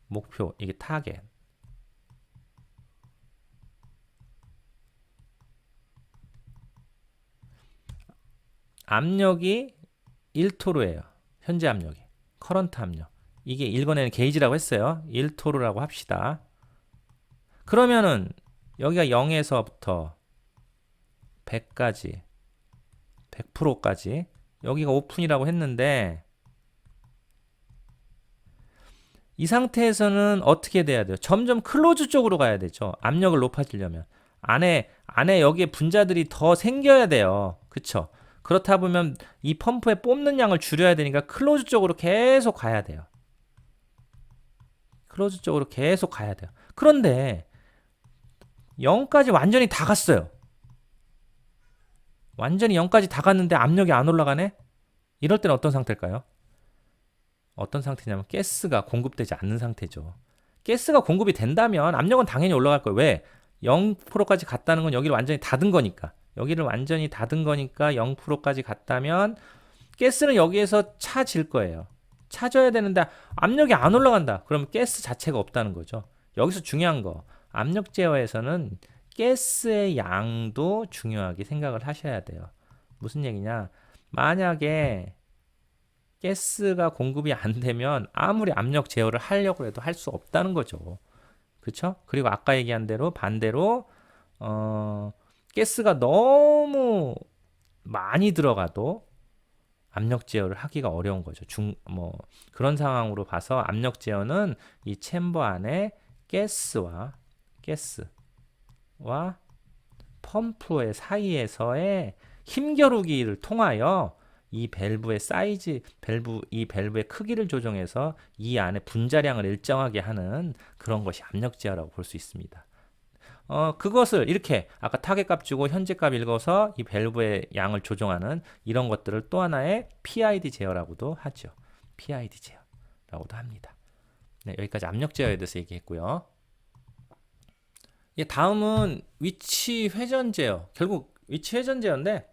목표 이게 타겟 압력이 1토르예요. 현재 압력이 커런트 압력 이게 읽어내는 게이지라고 했어요. 1토르라고 합시다. 그러면은 여기가 0에서부터 100까지 100%까지 여기가 오픈이라고 했는데 이 상태에서는 어떻게 돼야 돼요? 점점 클로즈 쪽으로 가야 되죠. 압력을 높아지려면 안에 여기에 분자들이 더 생겨야 돼요. 그쵸? 그렇다 보면 이 펌프에 뽑는 양을 줄여야 되니까 클로즈 쪽으로 계속 가야 돼요. 클로즈 쪽으로 계속 가야 돼요. 그런데 0까지 완전히 다 갔어요. 완전히 0까지 다 갔는데 압력이 안 올라가네? 이럴 때는 어떤 상태일까요? 어떤 상태냐면 가스가 공급되지 않는 상태죠. 가스가 공급이 된다면 압력은 당연히 올라갈 거예요. 왜? 0%까지 갔다는 건 여기를 완전히 닫은 거니까. 여기를 완전히 닫은 거니까 0%까지 갔다면 가스는 여기에서 차질 거예요. 차져야 되는데 압력이 안 올라간다. 그러면 가스 자체가 없다는 거죠. 여기서 중요한 거. 압력 제어에서는 가스의 양도 중요하게 생각을 하셔야 돼요. 무슨 얘기냐? 만약에 가스가 공급이 안 되면 아무리 압력 제어를 하려고 해도 할 수 없다는 거죠. 그렇죠? 그리고 아까 얘기한 대로 반대로 가스가 너무 많이 들어가도 압력 제어를 하기가 어려운 거죠. 그런 상황으로 봐서 압력 제어는 이 챔버 안에 가스와 펌프의 사이에서의 힘겨루기를 통하여 이 밸브의 사이즈, 이 밸브의 크기를 조정해서 이 안에 분자량을 일정하게 하는 그런 것이 압력 제어라고 볼 수 있습니다. 그것을 이렇게 아까 타겟값 주고 현재값 읽어서 이 밸브의 양을 조정하는 이런 것들을 또 하나의 PID 제어라고도 하죠. PID 제어라고도 합니다. 네, 여기까지 압력 제어에 대해서 얘기했고요. 다음은 위치 회전 제어. 결국 위치 회전 제어인데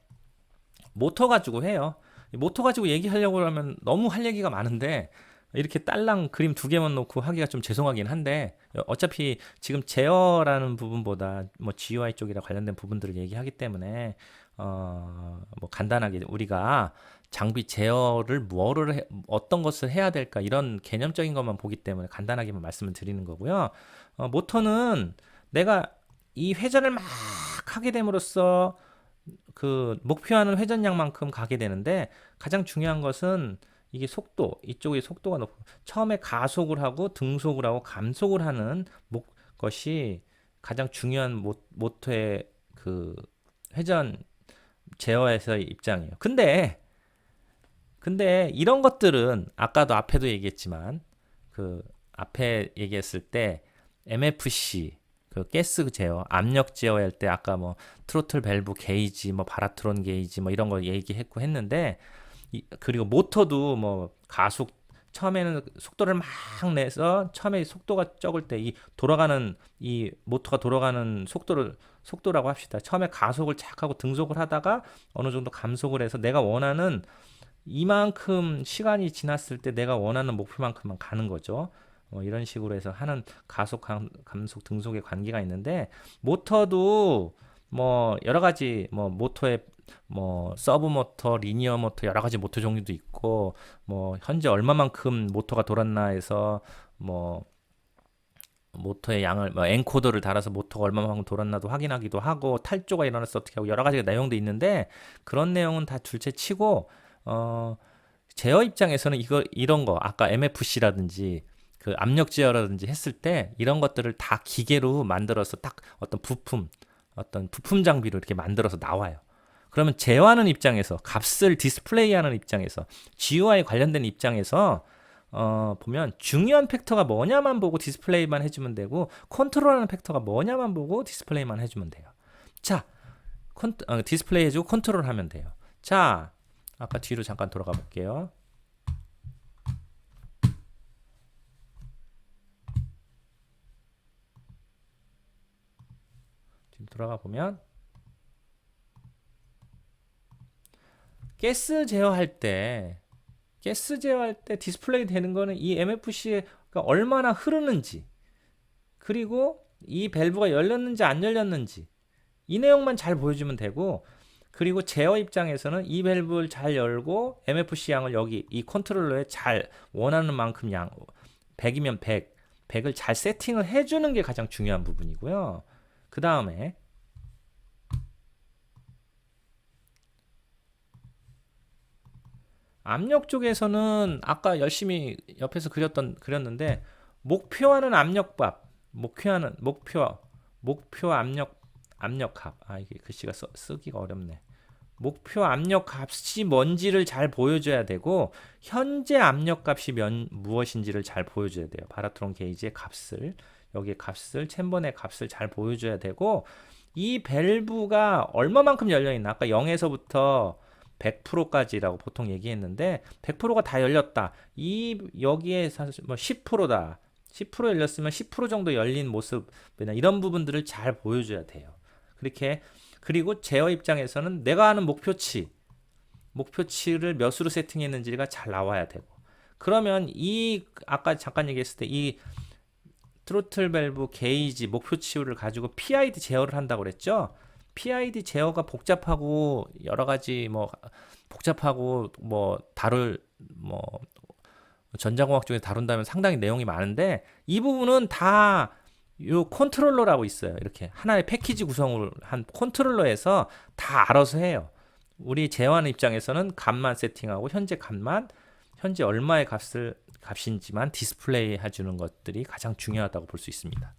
모터 가지고 해요. 모터 가지고 얘기하려고 하면 너무 할 얘기가 많은데 이렇게 딸랑 그림 2개만 놓고 하기가 좀 죄송하긴 한데 어차피 지금 제어라는 부분보다 뭐 GUI 쪽이랑 관련된 부분들을 얘기하기 때문에 뭐 간단하게 우리가 장비 제어를 어떤 것을 해야 될까 이런 개념적인 것만 보기 때문에 간단하게만 말씀을 드리는 거고요. 모터는 내가 이 회전을 막 하게 됨으로써 그 목표하는 회전량만큼 가게 되는데 가장 중요한 것은 이게 속도, 이쪽의 속도가 높고 처음에 가속을 하고 등속을 하고 감속을 하는 것이 가장 중요한 모터의 그 회전 제어에서의 입장이에요. 근데 이런 것들은 아까도 앞에도 얘기했지만 그 앞에 얘기했을 때 MFC 그 가스 제어, 압력 제어할 때 아까 뭐 트로틀 밸브 게이지, 뭐 바라트론 게이지 뭐 이런 거 얘기했고 했는데 그리고 모터도 뭐 가속 처음에는 속도를 막 내서 처음에 속도가 적을 때 이 모터가 돌아가는 속도라고 합시다. 처음에 가속을 착 하고 등속을 하다가 어느 정도 감속을 해서 내가 원하는 이만큼 시간이 지났을 때 내가 원하는 목표만큼만 가는 거죠. 이런 식으로 해서 하는 가속, 감속, 등속의 관계가 있는데 모터도 뭐 여러 가지 뭐 모터의 뭐 서브 모터, 리니어 모터 여러 가지 모터 종류도 있고 뭐 현재 얼마만큼 모터가 돌았나 해서 뭐 모터의 양을 뭐 엔코더를 달아서 모터가 얼마만큼 돌았나도 확인하기도 하고 탈조가 일어났을 때 어떻게 하고 여러 가지 내용도 있는데 그런 내용은 다 둘째 치고 어, 제어 입장에서는 이런 거 아까 MFC라든지 그 압력 제어라든지 했을 때 이런 것들을 다 기계로 만들어서 딱 어떤 부품 장비로 이렇게 만들어서 나와요. 그러면 제어하는 입장에서 값을 디스플레이하는 입장에서 GUI 관련된 입장에서 보면 중요한 팩터가 뭐냐만 보고 디스플레이만 해주면 되고 컨트롤하는 팩터가 뭐냐만 보고 디스플레이만 해주면 돼요. 자, 디스플레이 해주고 컨트롤 하면 돼요. 자, 아까 뒤로 잠깐 돌아가 볼게요. 지금 돌아가 보면 가스 제어할 때 디스플레이 되는 거는 이 MFC가 얼마나 흐르는지 그리고 이 밸브가 열렸는지 안 열렸는지 이 내용만 잘 보여주면 되고 그리고 제어 입장에서는 이 밸브를 잘 열고 MFC 양을 여기 이 컨트롤러에 잘 원하는 만큼 양 100이면 100을 잘 세팅을 해주는 게 가장 중요한 부분이고요. 그 다음에 압력 쪽에서는 아까 열심히 옆에서 그렸는데 목표하는 압력값, 목표 압력값. 아 이게 글씨가 쓰기가 어렵네. 목표 압력값이 뭔지를 잘 보여줘야 되고 현재 압력값이 무엇인지를 잘 보여줘야 돼요. 바라트론 게이지의 값을 여기에 값을 챔버의 값을 잘 보여줘야 되고 이 밸브가 얼마만큼 열려 있나 아까 0에서부터 100%까지라고 보통 얘기했는데 100%가 다 열렸다. 여기에 사실 뭐 10%다. 10% 열렸으면 10% 정도 열린 모습이나 이런 부분들을 잘 보여줘야 돼요. 그렇게 그리고 제어 입장에서는 내가 하는 목표치를 몇으로 세팅했는지가 잘 나와야 되고 그러면 이 아까 잠깐 얘기했을 때 이 트로틀 밸브 게이지 목표치를 가지고 PID 제어를 한다고 그랬죠. PID 제어가 복잡하고 여러 가지 뭐 복잡하고 뭐 다룰 뭐 전자공학 쪽에서 다룬다면 상당히 내용이 많은데 이 부분은 다 요 컨트롤러라고 있어요. 이렇게 하나의 패키지 구성을 한 컨트롤러에서 다 알아서 해요. 우리 제어하는 입장에서는 값만 세팅하고 현재 얼마의 값인지만 디스플레이 해주는 것들이 가장 중요하다고 볼 수 있습니다.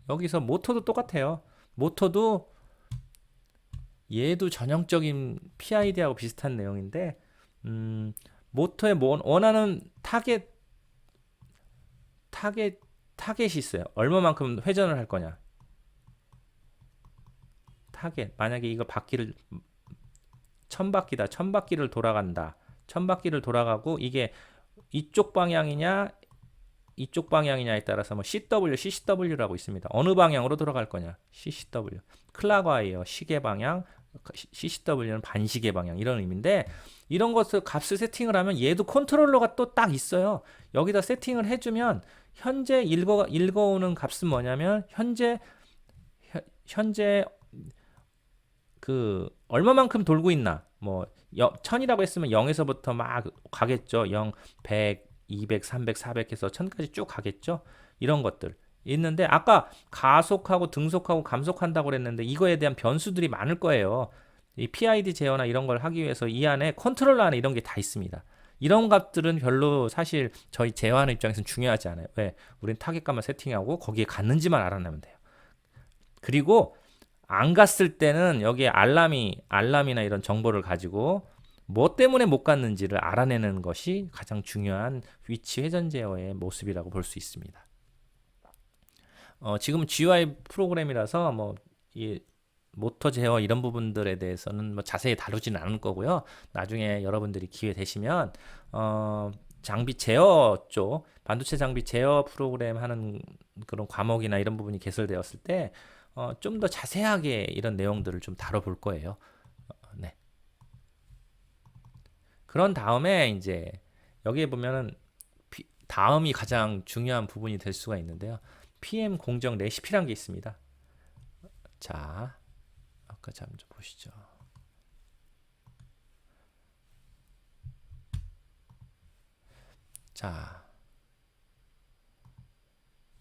여기서 모터도 똑같아요. 모터도 얘도 전형적인 PID하고 비슷한 내용인데 모터에 원하는 타겟이 있어요. 얼마만큼 회전을 할 거냐. 타겟 만약에 이거 바퀴를 1000바퀴다. 1000바퀴를 돌아간다. 1000바퀴를 돌아가고 이게 이쪽 방향이냐에 따라서 뭐 CW, CCW라고 있습니다. 어느 방향으로 돌아갈 거냐. CCW. 클락와이어 시계 방향, CCW는 반시계 방향 이런 의미인데 이런 것을 값을 세팅을 하면 얘도 컨트롤러가 또 딱 있어요. 여기다 세팅을 해주면 현재 읽어오는 값은 뭐냐면 현재 그 얼마만큼 돌고 있나 뭐 1000이라고 했으면 0에서부터 막 가겠죠. 0, 100, 200, 300, 400 해서 1000까지 쭉 가겠죠. 이런 것들 있는데 아까 가속하고 등속하고 감속한다고 그랬는데 이거에 대한 변수들이 많을 거예요. 이 PID 제어나 이런 걸 하기 위해서 이 안에 컨트롤러 안에 이런 게 다 있습니다. 이런 값들은 별로 사실 저희 제어하는 입장에서는 중요하지 않아요. 왜? 우린 타겟값만 세팅하고 거기에 갔는지만 알아내면 돼요. 그리고 안 갔을 때는 여기에 알람이나 이런 정보를 가지고 뭐 때문에 못 갔는지를 알아내는 것이 가장 중요한 위치 회전 제어의 모습이라고 볼 수 있습니다. 지금 GUI 프로그램이라서 뭐 이 모터 제어 이런 부분들에 대해서는 뭐 자세히 다루지는 않을 거고요. 나중에 여러분들이 기회 되시면 장비 제어 쪽 반도체 장비 제어 프로그램 하는 그런 과목이나 이런 부분이 개설되었을 때 좀 더 자세하게 이런 내용들을 좀 다뤄볼 거예요. 네. 그런 다음에 이제 여기에 보면은 다음이 가장 중요한 부분이 될 수가 있는데요. PM 공정 레시피란 게 있습니다. 자, 아까 좀 보시죠. 자,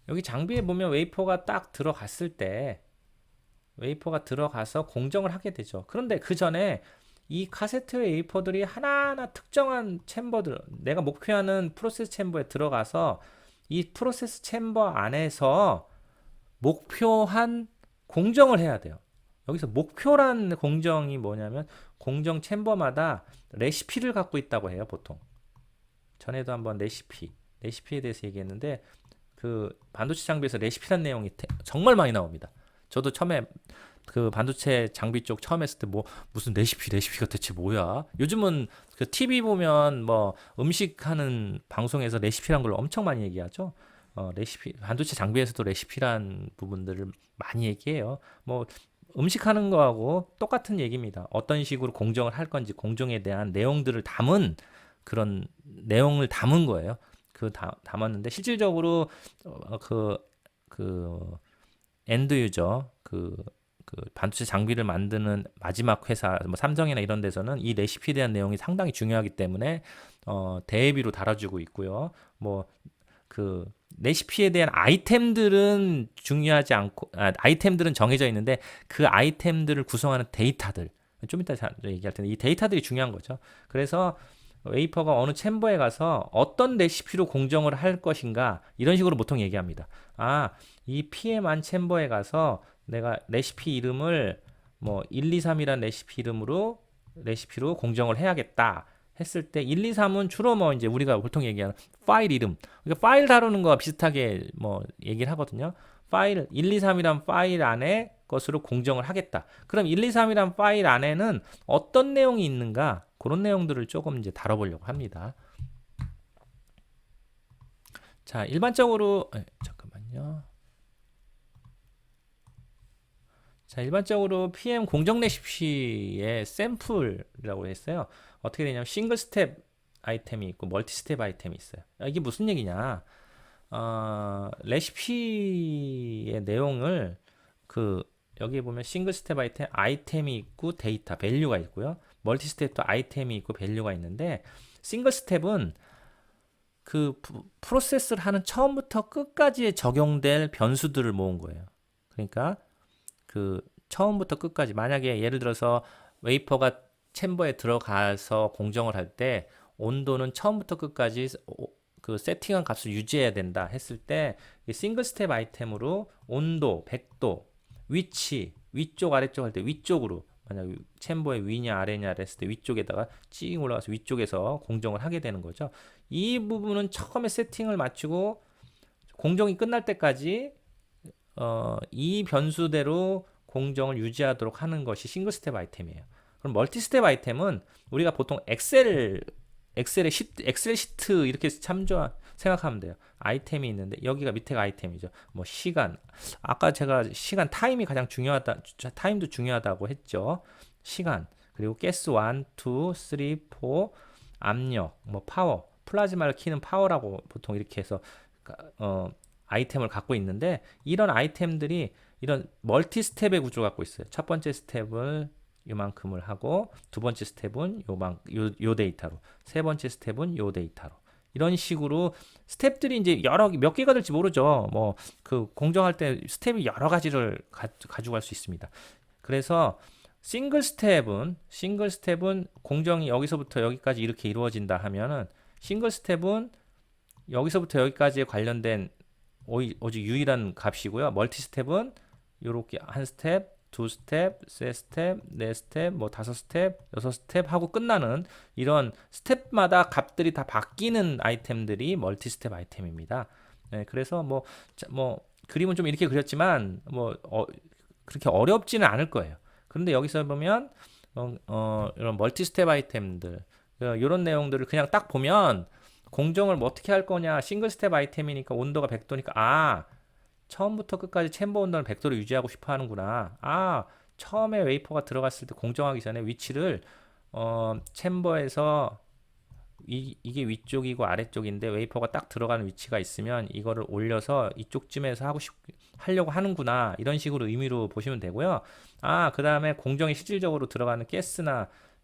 여기 장비에 보면 웨이퍼가 딱 들어갔을 때 웨이퍼가 들어가서 공정을 하게 되죠. 그런데 그 전에 이 카세트 웨이퍼들이 하나하나 특정한 챔버들, 내가 목표하는 프로세스 챔버에 들어가서 이 프로세스 챔버 안에서 목표한 공정을 해야 돼요. 여기서 목표란 공정이 뭐냐면 공정 챔버마다 레시피를 갖고 있다고 해요, 보통. 전에도 한번 레시피에 대해서 얘기했는데 그 반도체 장비에서 레시피란 내용이 정말 많이 나옵니다. 저도 처음에 그 반도체 장비 쪽 처음 했을 때 뭐 무슨 레시피가 대체 뭐야? 요즘은 그 TV 보면 뭐 음식하는 방송에서 레시피란 걸 엄청 많이 얘기하죠. 레시피 반도체 장비에서도 레시피란 부분들을 많이 얘기해요. 뭐 음식하는 거하고 똑같은 얘기입니다. 어떤 식으로 공정을 할 건지 공정에 대한 내용들을 담은 그런 내용을 담은 거예요. 담았는데 실질적으로 그 엔드 유저 그 반도체 장비를 만드는 마지막 회사 뭐 삼성이나 이런 데서는 이 레시피에 대한 내용이 상당히 중요하기 때문에 대회비로 달아주고 있고요. 뭐 그 레시피에 대한 아이템들은 중요하지 않고 아이템들은 정해져 있는데 그 아이템들을 구성하는 데이터들 좀 이따 얘기할 텐데 이 데이터들이 중요한 거죠. 그래서 웨이퍼가 어느 챔버에 가서 어떤 레시피로 공정을 할 것인가 이런 식으로 보통 얘기합니다. 이 PM1 챔버에 가서 내가 레시피 이름을 뭐 1, 2, 3이란 레시피로 공정을 해야겠다 했을 때 1, 2, 3은 주로 뭐 이제 우리가 보통 얘기하는 파일 이름, 그러니까 파일 다루는 거와 비슷하게 뭐 얘기를 하거든요. 파일 1, 2, 3이란 파일 안에 것으로 공정을 하겠다. 그럼 1, 2, 3이란 파일 안에는 어떤 내용이 있는가? 그런 내용들을 조금 이제 다뤄보려고 합니다. 자, 일반적으로 잠깐만요. 자, 일반적으로 PM 공정 레시피의 샘플이라고 했어요. 어떻게 되냐면 싱글 스텝 아이템이 있고 멀티 스텝 아이템이 있어요. 이게 무슨 얘기냐? 레시피의 내용을 여기 보면 싱글 스텝 아이템이 있고 데이터, 밸류가 있고요. 멀티 스텝도 아이템이 있고 밸류가 있는데 싱글 스텝은 그 프로세스를 하는 처음부터 끝까지에 적용될 변수들을 모은 거예요. 그러니까 그 처음부터 끝까지 만약에 예를 들어서 웨이퍼가 챔버에 들어가서 공정을 할 때 온도는 처음부터 끝까지 그 세팅한 값을 유지해야 된다 했을 때 싱글 스텝 아이템으로 온도, 100도, 위치, 위쪽 아래쪽 할 때 위쪽으로 만약 챔버의 위냐 아래냐 했을 때 위쪽에다가 찡 올라가서 위쪽에서 공정을 하게 되는 거죠. 이 부분은 처음에 세팅을 맞추고 공정이 끝날 때까지 이 변수대로 공정을 유지하도록 하는 것이 싱글 스텝 아이템이에요. 그럼 멀티 스텝 아이템은 우리가 보통 엑셀 시트 이렇게 생각하면 돼요. 아이템이 있는데 여기가 밑에가 아이템이죠. 뭐 시간, 아까 제가 시간 타임이 가장 중요하다, 타임도 중요하다고 했죠. 시간, 그리고 가스 1, 2, 3, 4, 압력, 뭐 파워, 플라즈마를 키는 파워라고 보통 이렇게 해서 아이템을 갖고 있는데 이런 아이템들이 이런 멀티 스텝의 구조를 갖고 있어요. 첫 번째 스텝을 요만큼을 하고 두 번째 스텝은 요 데이터로, 세 번째 스텝은 요 데이터로. 이런 식으로 스텝들이 이제 몇 개가 될지 모르죠. 뭐 그 공정할 때 스텝이 여러 가지를 가져갈 수 있습니다. 그래서 싱글 스텝은 공정이 여기서부터 여기까지 이렇게 이루어진다 하면은 싱글 스텝은 여기서부터 여기까지에 관련된 오직 유일한 값이고요. 멀티 스텝은 이렇게 한 스텝, 두 스텝, 세 스텝, 네 스텝, 뭐 다섯 스텝, 여섯 스텝 하고 끝나는 이런 스텝마다 값들이 다 바뀌는 아이템들이 멀티 스텝 아이템입니다. 네, 그래서 뭐 그림은 좀 이렇게 그렸지만 그렇게 어렵지는 않을 거예요. 그런데 여기서 보면 이런 멀티 스텝 아이템들 이런 내용들을 그냥 딱 보면 공정을 뭐 어떻게 할 거냐, 싱글 스텝 아이템이니까 온도가 100도니까 처음부터 끝까지 챔버 온도는 100도를 유지하고 싶어 하는구나. 처음에 웨이퍼가 들어갔을 때 공정하기 전에 위치를 챔버에서 이게 위쪽이고 아래쪽인데 웨이퍼가 딱 들어가는 위치가 있으면 이거를 올려서 이쪽쯤에서 하려고 하는구나. 이런 식으로 의미로 보시면 되고요. 그 다음에 공정이 실질적으로 들어가는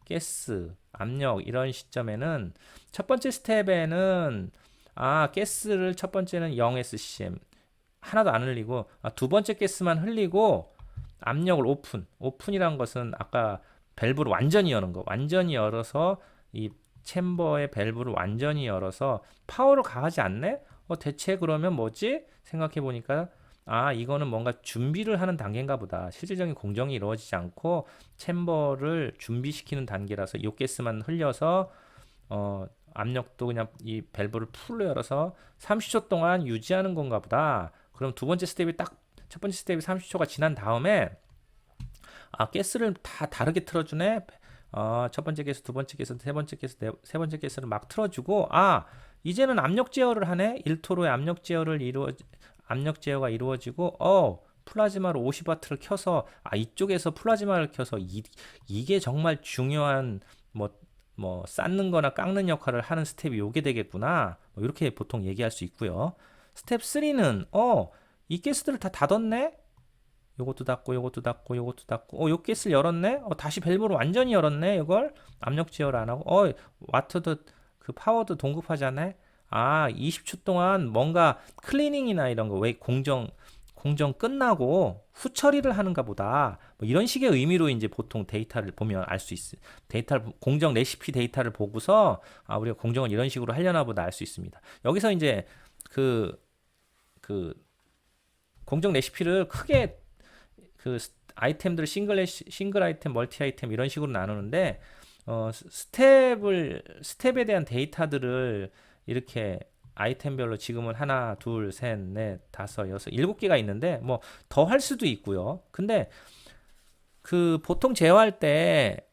가스, 압력 이런 시점에는 첫 번째 스텝에는 가스를 첫 번째는 0 SCM 하나도 안 흘리고 두 번째 가스만 흘리고 압력을 오픈이란 것은 아까 밸브를 완전히 여는 거, 완전히 열어서 이 챔버의 밸브를 완전히 열어서 파워를 가하지 않네? 대체 그러면 뭐지? 생각해 보니까 이거는 뭔가 준비를 하는 단계인가 보다. 실질적인 공정이 이루어지지 않고 챔버를 준비시키는 단계라서 이 가스만 흘려서 압력도 그냥 이 밸브를 풀로 열어서 30초 동안 유지하는 건가 보다. 그럼 두 번째 스텝이 첫 번째 스텝이 30초가 지난 다음에 가스를 다 다르게 틀어주네. 첫 번째 가스, 두 번째 가스, 세 번째 가스, 세 번째 가스를 막 틀어주고 이제는 압력 제어를 하네. 1토로의 압력 제어가 이루어지고 플라즈마로 50W를 켜서 이쪽에서 플라즈마를 켜서 이게 정말 중요한 쌓는 거나 깎는 역할을 하는 스텝이 요게 되겠구나. 이렇게 보통 얘기할 수 있고요. 스텝 3는 이 가스들을 다 닫았네. 요것도 닫고 요것도 닫고 요것도 닫고 요 가스를 열었네. 다시 밸브를 완전히 열었네. 이걸 압력 제어를 안 하고 와트도 그 파워도 동급하지 않네. 20초 동안 뭔가 클리닝이나 이런 거 왜 공정 끝나고 후처리를 하는가 보다. 이런 식의 의미로 이제 보통 데이터를 보면 알 수 있어요. 공정 레시피 데이터를 보고서 우리가 공정을 이런 식으로 하려나 보다 알 수 있습니다. 여기서 이제 그 공정 레시피를 크게 아이템들을 싱글 아이템, 멀티 아이템 이런 식으로 나누는데 스텝에 대한 데이터들을 이렇게 아이템별로 지금은 하나, 둘, 셋, 넷, 다섯, 여섯, 7개가 있는데 더 할 수도 있고요. 근데 보통 제어할 때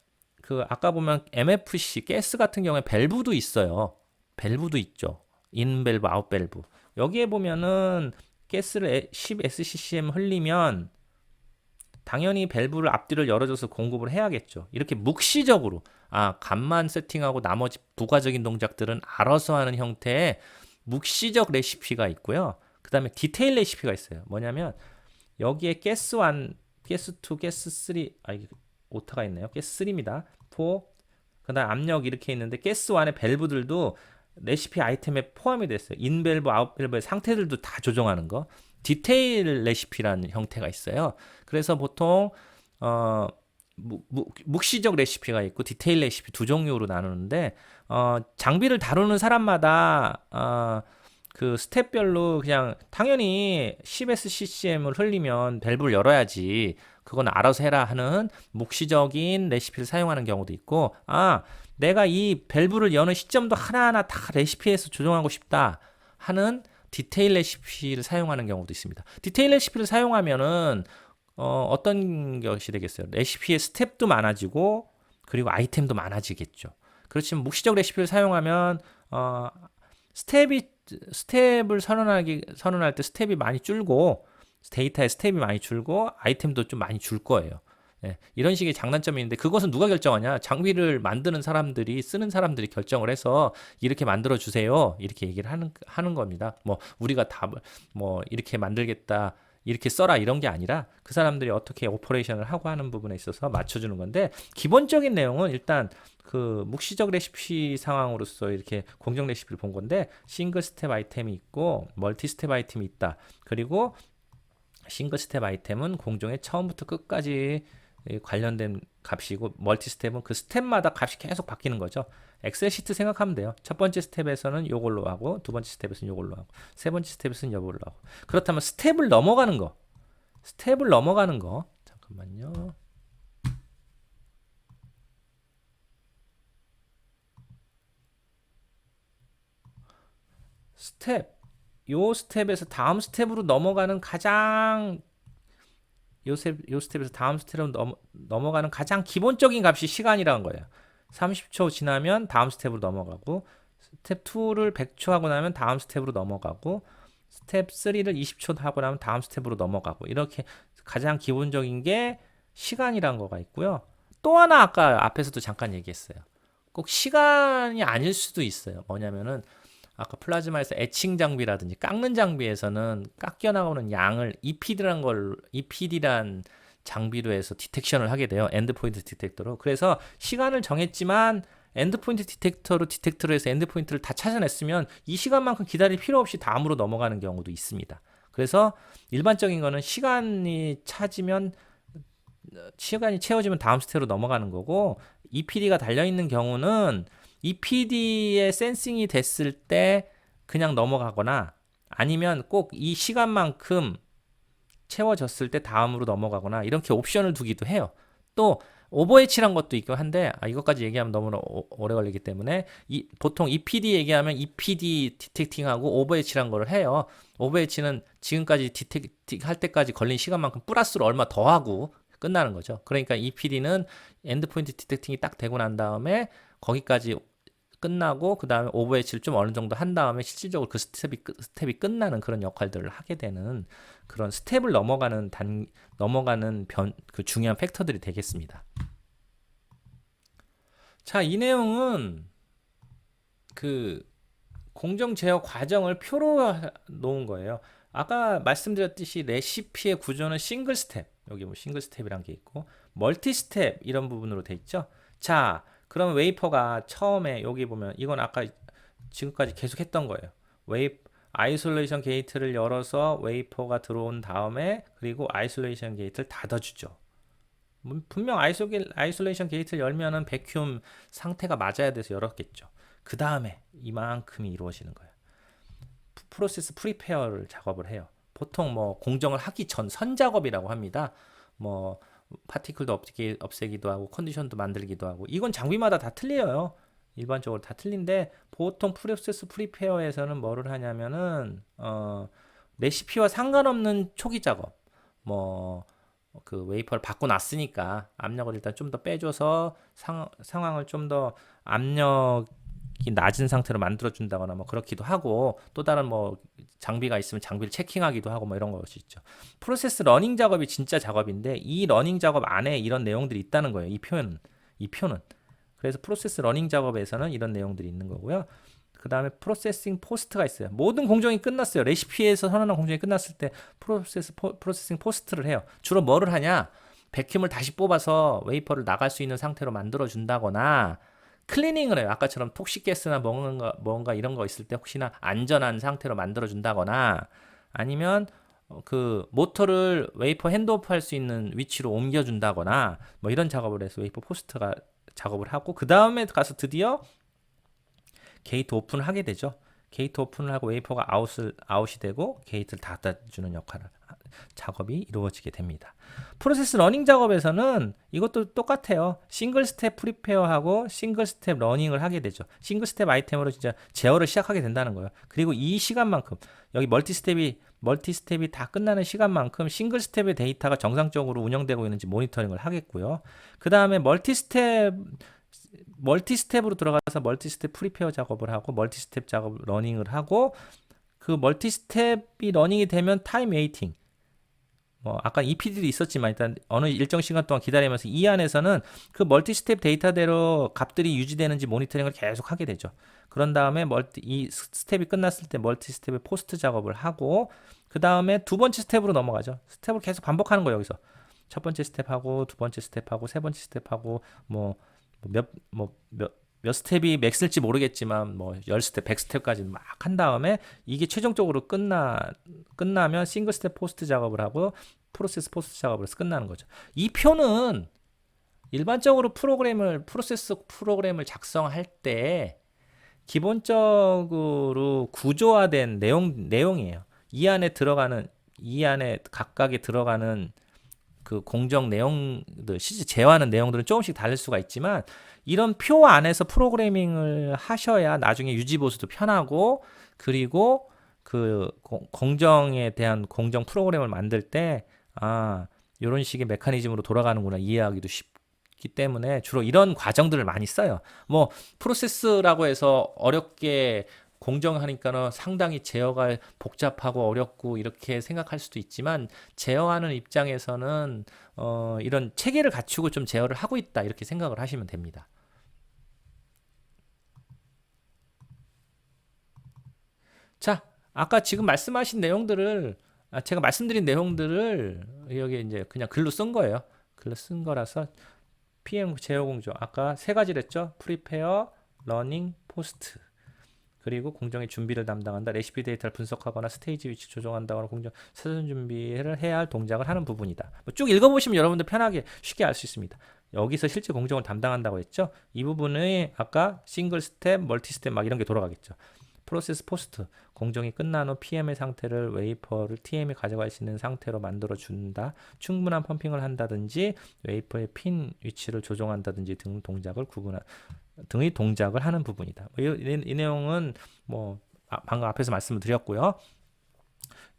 아까 보면 MFC 가스 같은 경우에 밸브도 있어요. 밸브도 있죠. 인 밸브, 아웃 밸브. 여기에 보면은 가스를 10 SCCM 흘리면 당연히 밸브를 앞뒤를 열어줘서 공급을 해야겠죠. 이렇게 묵시적으로 값만 세팅하고 나머지 부가적인 동작들은 알아서 하는 형태의 묵시적 레시피가 있고요. 그 다음에 디테일 레시피가 있어요. 뭐냐면 여기에 가스 1, 가스 2, 가스 3 이게 오타가 있네요. 가스 3입니다. 4, 그 다음 압력 이렇게 있는데 가스 1의 밸브들도 레시피 아이템에 포함이 됐어요. 인 밸브, 아웃 밸브의 상태들도 다 조정하는 거. 디테일 레시피라는 형태가 있어요. 그래서 보통 묵시적 레시피가 있고 디테일 레시피 두 종류로 나누는데 장비를 다루는 사람마다 그 스텝별로 그냥 당연히 10SCCM을 흘리면 밸브를 열어야지 그건 알아서 해라 하는 묵시적인 레시피를 사용하는 경우도 있고 내가 이 밸브를 여는 시점도 하나하나 다 레시피에서 조정하고 싶다 하는 디테일 레시피를 사용하는 경우도 있습니다. 디테일 레시피를 사용하면은 어떤 것이 되겠어요? 레시피의 스텝도 많아지고 그리고 아이템도 많아지겠죠. 그렇지만 묵시적 레시피를 사용하면 스텝을 선언할 때 스텝이 많이 줄고 데이터의 스텝이 많이 줄고 아이템도 좀 많이 줄 거예요. 이런 식의 장단점이 있는데 그것은 누가 결정하냐? 장비를 만드는 사람들이 쓰는 사람들이 결정을 해서 이렇게 만들어 주세요. 이렇게 얘기를 하는 겁니다. 우리가 답을 이렇게 만들겠다. 이렇게 써라 이런 게 아니라 그 사람들이 어떻게 오퍼레이션을 하고 하는 부분에 있어서 맞춰주는 건데 기본적인 내용은 일단 묵시적 레시피 상황으로서 이렇게 공정 레시피를 본 건데 싱글 스텝 아이템이 있고 멀티 스텝 아이템이 있다. 그리고 싱글 스텝 아이템은 공정의 처음부터 끝까지 관련된 값이고 멀티 스텝은 그 스텝마다 값이 계속 바뀌는 거죠. 엑셀 시트 생각하면 돼요. 첫 번째 스텝에서는 요걸로 하고 두 번째 스텝에서는 요걸로 하고 세 번째 스텝에서는 요걸로 하고 그렇다면 스텝을 넘어가는 거 잠깐만요. 요 스텝에서 다음 스텝으로 넘어가는 요 스텝에서 다음 스텝으로 넘어가는 가장 기본적인 값이 시간이라는 거예요. 30초 지나면 다음 스텝으로 넘어가고 스텝 2를 100초 하고 나면 다음 스텝으로 넘어가고 스텝 3를 20초 하고 나면 다음 스텝으로 넘어가고 이렇게 가장 기본적인 게 시간이라는 거가 있고요. 또 하나 아까 앞에서도 잠깐 얘기했어요. 꼭 시간이 아닐 수도 있어요. 뭐냐면은 아까 플라즈마에서 에칭 장비라든지 깎는 장비에서는 깎여 나오는 양을 EPD란 장비로 해서 디텍션을 하게 돼요. 엔드포인트 디텍터로. 그래서 시간을 정했지만 엔드포인트 디텍터로 해서 엔드포인트를 다 찾아냈으면 이 시간만큼 기다릴 필요 없이 다음으로 넘어가는 경우도 있습니다. 그래서 일반적인 거는 시간이 차지면 시간이 채워지면 다음 스텝으로 넘어가는 거고, EPD가 달려있는 경우는 EPD의 센싱이 됐을 때 그냥 넘어가거나, 아니면 꼭 이 시간만큼 채워졌을 때 다음으로 넘어가거나, 이렇게 옵션을 두기도 해요. 또 오버헤치란 것도 있고 한데, 이것까지 얘기하면 너무 오래 걸리기 때문에 보통 EPD 얘기하면 EPD 디텍팅하고 오버헤치란 거를 해요. 오버헤치는 지금까지 디텍팅 할 때까지 걸린 시간만큼 플러스로 얼마 더 하고 끝나는 거죠. 그러니까 EPD는 엔드포인트 디텍팅이 딱 되고 난 다음에 거기까지 끝나고, 그 다음에 오버헤치를 좀 어느 정도 한 다음에 실질적으로 그 스텝이 끝나는 그런 역할들을 하게 되는, 그런 스텝을 넘어가는 그 중요한 팩터들이 되겠습니다. 자, 이 내용은 그 공정 제어 과정을 표로 놓은 거예요. 아까 말씀드렸듯이 레시피의 구조는 싱글 스텝, 여기 뭐 싱글 스텝이란 게 있고 멀티 스텝 이런 부분으로 돼 있죠. 자, 그럼 웨이퍼가 처음에 여기 보면 이건 아까 지금까지 계속 했던 거예요. 아이솔레이션 게이트를 열어서 웨이퍼가 들어온 다음에, 그리고 아이솔레이션 게이트를 닫아주죠. 분명 아이솔레이션 게이트를 열면은 백큐움 상태가 맞아야 돼서 열었겠죠. 그 다음에 이만큼이 이루어지는 거예요. 프로세스 프리페어를 작업을 해요. 보통 뭐 공정을 하기 전 선작업이라고 합니다. 뭐 파티클도 없애기도 하고 컨디션도 만들기도 하고, 이건 장비마다 다 틀려요. 일반적으로 다 틀린데, 보통 프로세스 프리페어에서는 뭐를 하냐면은 레시피와 상관없는 초기 작업, 뭐 그 웨이퍼를 받고 났으니까 압력을 일단 좀 더 빼줘서 상황을 좀 더 압력이 낮은 상태로 만들어 준다거나 뭐 그렇기도 하고, 또 다른 뭐 장비가 있으면 장비를 체킹하기도 하고 뭐 이런 것이 있죠. 프로세스 러닝 작업이 진짜 작업인데, 이 러닝 작업 안에 이런 내용들이 있다는 거예요. 이 표는. 그래서 프로세스 러닝 작업에서는 이런 내용들이 있는 거고요. 그 다음에 프로세싱 포스트가 있어요. 모든 공정이 끝났어요. 레시피에서 선언한 공정이 끝났을 때 프로세싱 포스트를 해요. 주로 뭐를 하냐? 백큐움을 다시 뽑아서 웨이퍼를 나갈 수 있는 상태로 만들어 준다거나, 클리닝을 해요. 아까처럼 톡식가스나 뭔가 이런 거 있을 때 혹시나 안전한 상태로 만들어 준다거나, 아니면 그 모터를 웨이퍼 핸드오프 할 수 있는 위치로 옮겨 준다거나, 뭐 이런 작업을 해서 웨이퍼 포스트가 작업을 하고, 그 다음에 가서 드디어 게이트 오픈을 하게 되죠. 게이트 오픈을 하고 웨이퍼가 아웃이 되고 게이트를 닫아주는 작업이 이루어지게 됩니다. 프로세스 러닝 작업에서는 이것도 똑같아요. 싱글 스텝 프리페어하고 싱글 스텝 러닝을 하게 되죠. 싱글 스텝 아이템으로 진짜 제어를 시작하게 된다는 거예요. 그리고 이 시간만큼, 여기 멀티 스텝이 다 끝나는 시간만큼 싱글 스텝의 데이터가 정상적으로 운영되고 있는지 모니터링을 하겠고요. 그 다음에 멀티 스텝으로 들어가서 멀티 스텝 프리페어 작업을 하고, 멀티 스텝 작업 러닝을 하고, 그 멀티 스텝이 러닝이 되면 타임 웨이팅, 뭐 아까 EPD도 있었지만 일단 어느 일정 시간 동안 기다리면서 이 안에서는 그 멀티 스텝 데이터대로 값들이 유지되는지 모니터링을 계속 하게 되죠. 그런 다음에 이 스텝이 끝났을 때 멀티 스텝의 포스트 작업을 하고, 그 다음에 두 번째 스텝으로 넘어가죠. 스텝을 계속 반복하는 거예요. 여기서 첫 번째 스텝하고 두 번째 스텝하고 세 번째 스텝하고 몇 스텝이 맥스일지 모르겠지만 뭐 10스텝, 100스텝까지 막 한 다음에 이게 최종적으로 끝나면 싱글 스텝 포스트 작업을 하고 프로세스 포스트 작업을 해서 끝나는 거죠. 이 표는 일반적으로 프로세스 프로그램을 작성할 때 기본적으로 구조화된 내용이에요. 이 안에 각각에 들어가는 그 공정 내용들, 실제 제어하는 내용들은 조금씩 다를 수가 있지만, 이런 표 안에서 프로그래밍을 하셔야 나중에 유지보수도 편하고, 그리고 그 공정에 대한 공정 프로그램을 만들 때 이런 식의 메커니즘으로 돌아가는구나 이해하기도 쉽기 때문에 주로 이런 과정들을 많이 써요. 뭐 프로세스라고 해서 어렵게 공정하니까는 상당히 제어가 복잡하고 어렵고 이렇게 생각할 수도 있지만, 제어하는 입장에서는 이런 체계를 갖추고 좀 제어를 하고 있다 이렇게 생각을 하시면 됩니다. 자, 아까 지금 제가 말씀드린 내용들을 여기 이제 그냥 글로 쓴 거예요. 글로 쓴 거라서 PM 제어 공조 아까 세 가지를 했죠. 프리페어, 러닝, 포스트. 그리고 공정의 준비를 담당한다. 레시피 데이터를 분석하거나 스테이지 위치 조정한다거나 공정 사전 준비를 해야 할 동작을 하는 부분이다. 쭉 읽어보시면 여러분들 편하게 쉽게 알 수 있습니다. 여기서 실제 공정을 담당한다고 했죠. 이 부분이 아까 싱글 스텝, 멀티 스텝 막 이런 게 돌아가겠죠. 프로세스 포스트, 공정이 끝난 후 PM의 상태를 웨이퍼를 TM이 가져갈 수 있는 상태로 만들어 준다. 충분한 펌핑을 한다든지 웨이퍼의 핀 위치를 조정한다든지 등 동작을 등의 동작을 하는 부분이다. 이 내용은 뭐 방금 앞에서 말씀을 드렸고요.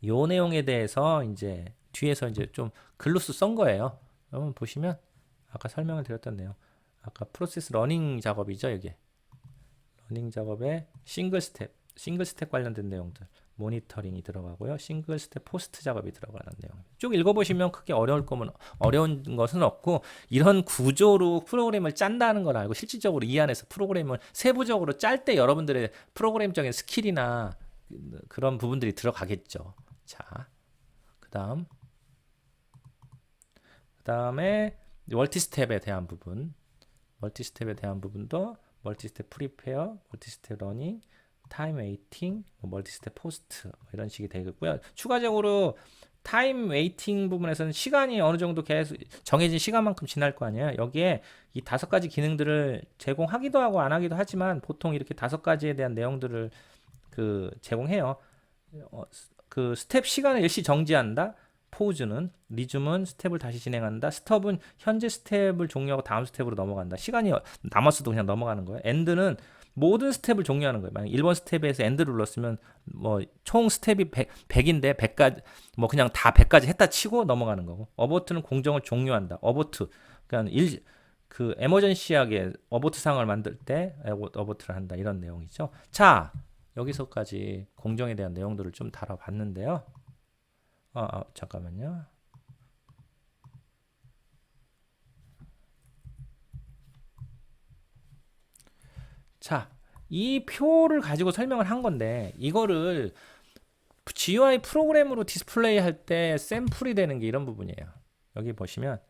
이 내용에 대해서 이제 뒤에서 이제 좀 글로스 쓴 거예요. 여러분 보시면 아까 설명을 드렸던 내용. 아까 프로세스 러닝 작업이죠, 이게. 러닝 작업에 싱글 스텝 관련된 내용들, 모니터링이 들어가고요. 싱글 스텝 포스트 작업이 들어가는 내용. 쭉 읽어보시면 크게 어려운 것은 없고, 이런 구조로 프로그램을 짠다는 걸 알고 실질적으로 이 안에서 프로그램을 세부적으로 짤 때 여러분들의 프로그램적인 스킬이나 그런 부분들이 들어가겠죠. 자, 그 다음에 멀티스텝에 대한 부분도 멀티스텝 프리페어, 멀티스텝 러닝, 타임 웨이팅, 멀티스텝 포스트 이런 식이 되겠고요. 추가적으로 타임 웨이팅 부분에서는 시간이 어느 정도 계속 정해진 시간만큼 지날 거 아니에요. 여기에 이 5가지 기능들을 제공하기도 하고 안 하기도 하지만 보통 이렇게 5가지에 대한 내용들을 제공해요. 그 스텝 시간을 일시 정지한다. 포즈는 리즘은 스텝을 다시 진행한다. 스톱은 현재 스텝을 종료하고 다음 스텝으로 넘어간다. 시간이 남았어도 그냥 넘어가는 거예요. 엔드는 모든 스텝을 종료하는 거예요. 만약 1번 스텝에서 엔드를 눌렀으면 뭐 총 스텝이 100인데 100까지 뭐 그냥 다 100까지 했다 치고 넘어가는 거고. 어버트는 공정을 종료한다. 어버트 그러니까 에머전시하게 어버트 상황을 만들 때 어버트를 한다. 이런 내용이죠. 자, 여기서까지 공정에 대한 내용들을 좀 다뤄봤는데요. 잠깐만요. 자, 이 표를 가지고 설명을 한 건데 이거를 GUI 프로그램으로 디스플레이 할 때 샘플이 되는 게 이런 부분이에요. 여기 보시면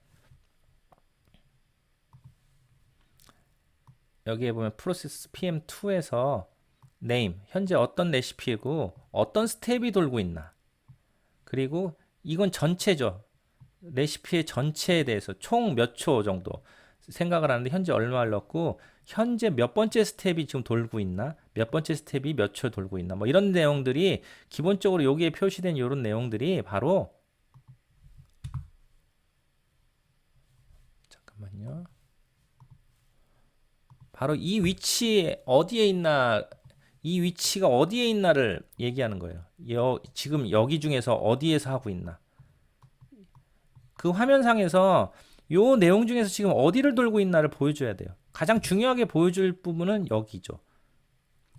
여기에 보면 프로세스 PM2에서 네임, 현재 어떤 레시피이고 어떤 스텝이 돌고 있나. 그리고 이건 전체죠. 레시피의 전체에 대해서 총 몇 초 정도 생각을 하는데 현재 얼마를 넣고 현재 몇 번째 스텝이 지금 돌고 있나, 몇 번째 스텝이 몇 초 돌고 있나, 뭐 이런 내용들이 기본적으로 여기에 표시된 이런 내용들이 바로 잠깐만요. 바로 이 위치에 어디에 있나, 이 위치가 어디에 있나를 얘기하는 거예요. 지금 여기 중에서 어디에서 하고 있나. 그 화면상에서 요 내용 중에서 지금 어디를 돌고 있나를 보여줘야 돼요. 가장 중요하게 보여줄 부분은 여기죠.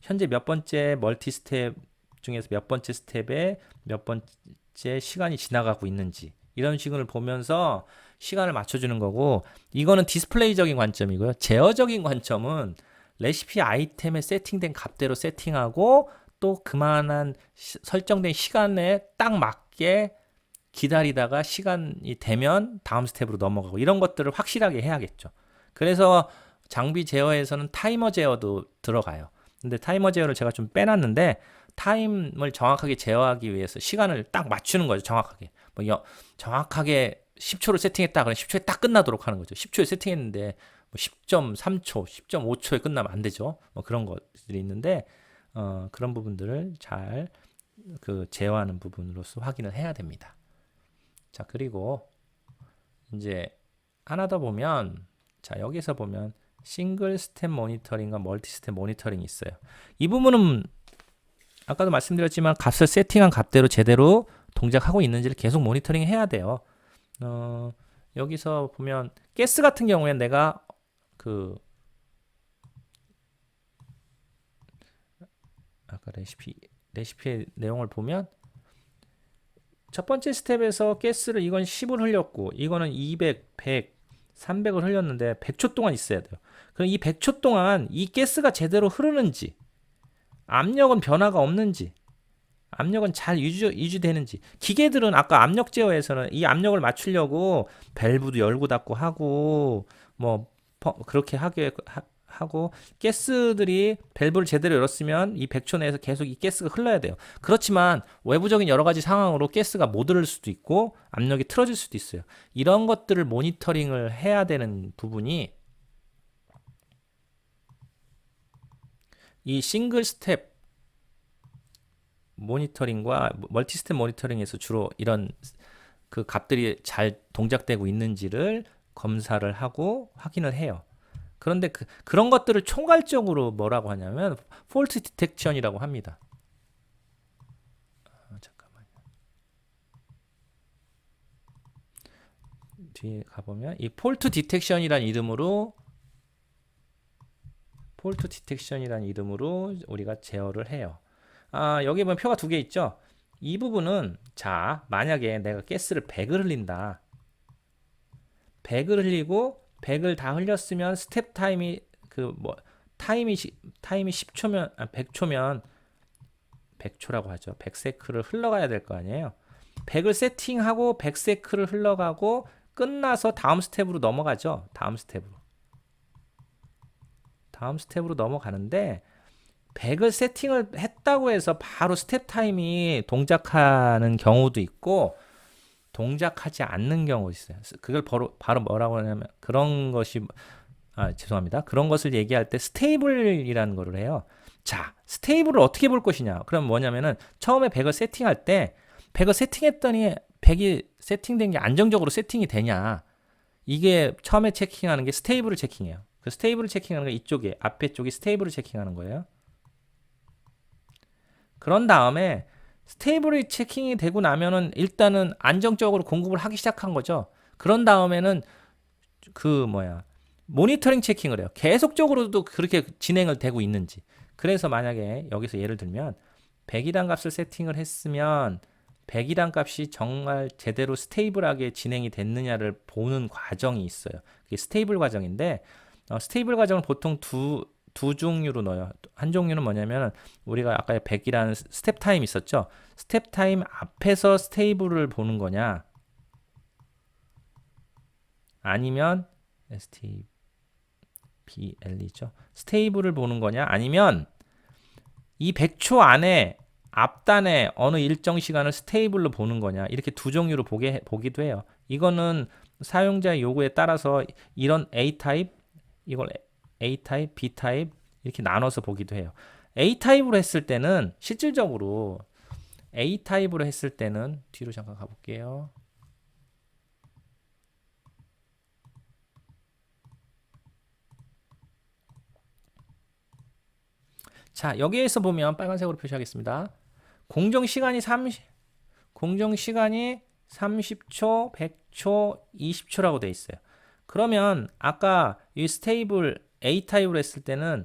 현재 몇 번째 멀티 스텝 중에서 몇 번째 스텝에 몇 번째 시간이 지나가고 있는지 이런 식을 보면서 시간을 맞춰주는 거고, 이거는 디스플레이적인 관점이고요. 제어적인 관점은 레시피 아이템에 세팅된 값대로 세팅하고 또 그만한 설정된 시간에 딱 맞게 기다리다가 시간이 되면 다음 스텝으로 넘어가고 이런 것들을 확실하게 해야겠죠. 그래서 장비 제어에서는 타이머 제어도 들어가요. 근데 타이머 제어를 제가 좀 빼놨는데 타임을 정확하게 제어하기 위해서 시간을 딱 맞추는 거죠. 정확하게. 정확하게 10초를 세팅했다 그러면 10초에 딱 끝나도록 하는 거죠. 10초에 세팅했는데 10.3초, 10.5초에 끝나면 안 되죠. 그런 것들이 있는데 그런 부분들을 잘 제어하는 부분으로서 확인을 해야 됩니다. 자, 그리고 이제 하나 더 보면, 자, 여기서 보면 싱글 스텝 모니터링과 멀티 스텝 모니터링이 있어요. 이 부분은 아까도 말씀드렸지만 값을 세팅한 값대로 제대로 동작하고 있는지를 계속 모니터링 해야 돼요. 여기서 보면 가스 같은 경우에 내가 아까 레시피의 내용을 보면 첫 번째 스텝에서 가스를 이건 10을 흘렸고 이거는 200, 100, 300을 흘렸는데 100초 동안 있어야 돼요. 그럼 이 100초 동안 이 가스가 제대로 흐르는지, 압력은 변화가 없는지, 압력은 잘 유지되는지. 기계들은 아까 압력 제어에서는 이 압력을 맞추려고 밸브도 열고 닫고 하고 뭐 그렇게 하고 가스들이 밸브를 제대로 열었으면 이 100초 내에서 계속 이 가스가 흘러야 돼요. 그렇지만 외부적인 여러 가지 상황으로 가스가 못 흐를 수도 있고 압력이 틀어질 수도 있어요. 이런 것들을 모니터링을 해야 되는 부분이 이 싱글 스텝 모니터링과 멀티 스텝 모니터링에서 주로 이런 그 값들이 잘 동작되고 있는지를 검사를 하고 확인을 해요. 그런데 그런 것들을 총괄적으로 뭐라고 하냐면 폴트 디텍션이라고 합니다. 잠깐만요. 뒤에 가보면 이 폴트 디텍션이라는 이름으로 우리가 제어를 해요. 여기 보면 표가 두 개 있죠. 이 부분은 자 만약에 내가 가스를 100을 흘린다. 100을 흘리고 100을 다 흘렸으면 스텝 타임이 타임이 10초면 100초면 100초라고 하죠. 100세크를 흘러가야 될 거 아니에요. 100을 세팅하고 100세크를 흘러가고 끝나서 다음 스텝으로 넘어가죠. 다음 스텝으로 넘어가는데 100을 세팅을 했다고 해서 바로 스텝 타임이 동작하는 경우도 있고 동작하지 않는 경우가 있어요. 그걸 바로 뭐라고 하냐면 그런 것이 죄송합니다. 그런 것을 얘기할 때 스테이블이라는 거를 해요. 자, 스테이블을 어떻게 볼 것이냐? 그럼 뭐냐면은 처음에 100을 세팅할 때 100을 세팅했더니 100이 세팅된 게 안정적으로 세팅이 되냐? 이게 처음에 체킹하는 게 스테이블을 체킹해요. 그 스테이블을 체킹하는 거 이쪽에 앞에 쪽이 스테이블을 체킹하는 거예요. 그런 다음에 스테이블이 체킹이 되고 나면은 일단은 안정적으로 공급을 하기 시작한 거죠. 그런 다음에는 모니터링 체킹을 해요. 계속적으로도 그렇게 진행을 되고 있는지. 그래서 만약에 여기서 예를 들면 100이란 값을 세팅을 했으면 100이란 값이 정말 제대로 스테이블하게 진행이 됐느냐를 보는 과정이 있어요. 그게 스테이블 과정인데 스테이블 과정을 보통 두 종류로 넣어요. 한 종류는 뭐냐면 우리가 아까 100이라는 스텝 타임 있었죠. 스텝 타임 앞에서 스테이블을 보는 거냐 아니면 STBL이죠. 스테이블을 보는 거냐 아니면 이 100초 안에 앞단에 어느 일정 시간을 스테이블로 보는 거냐 이렇게 두 종류로 보기도 해요. 이거는 사용자의 요구에 따라서 이런 A 타입 이걸 A 타입, B 타입 이렇게 나눠서 보기도 해요. A 타입으로 했을 때는 실질적으로 A 타입으로 했을 때는 뒤로 잠깐 가볼게요. 자, 여기에서 보면 빨간색으로 표시하겠습니다. 공정 시간이 30초, 100초, 20초라고 돼 있어요. 그러면 아까 이 스테이블 A 타입으로 했을 때는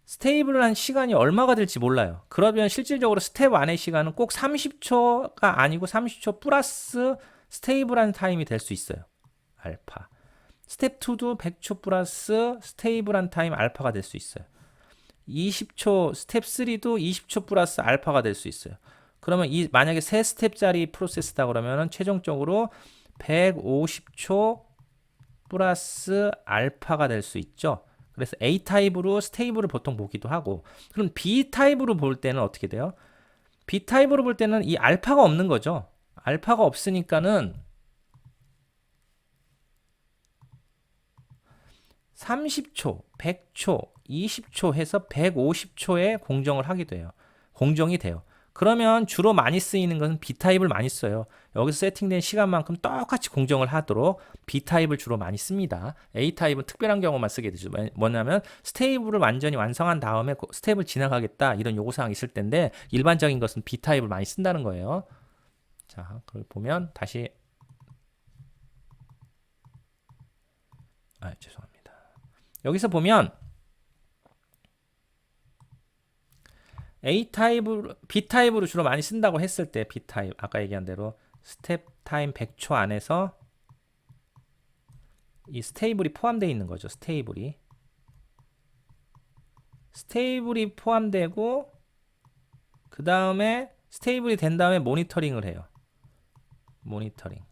스테이블한 시간이 얼마가 될지 몰라요. 그러면 실질적으로 스텝 안의 시간은 꼭 30초가 아니고 30초 플러스 스테이블한 타임이 될 수 있어요. 알파. 스텝 2도 100초 플러스 스테이블한 타임 알파가 될 수 있어요. 20초 스텝 3도 20초 플러스 알파가 될 수 있어요. 그러면 만약에 3스텝짜리 프로세스다 그러면은 최종적으로 150초 플러스 알파가 될 수 있죠. 그래서 A 타입으로 스테이블을 보통 보기도 하고 그럼 B 타입으로 볼 때는 어떻게 돼요? B 타입으로 볼 때는 이 알파가 없는 거죠. 알파가 없으니까는 30초, 100초, 20초 해서 150초에 공정이 돼요. 그러면 주로 많이 쓰이는 것은 B타입을 많이 써요. 여기서 세팅된 시간만큼 똑같이 공정을 하도록 B타입을 주로 많이 씁니다. A타입은 특별한 경우만 쓰게 되죠. 뭐냐면 스테이블을 완전히 완성한 다음에 스텝을 지나가겠다 이런 요구사항이 있을 텐데 일반적인 것은 B타입을 많이 쓴다는 거예요. 자, 그걸 보면 다시 죄송합니다. 여기서 보면 A타입으로, B타입으로 주로 많이 쓴다고 했을 때 B타입, 아까 얘기한 대로 스텝 타임 100초 안에서 이 스테이블이 포함되어 있는 거죠. 스테이블이 포함되고 그 다음에 스테이블이 된 다음에 모니터링을 해요. 모니터링.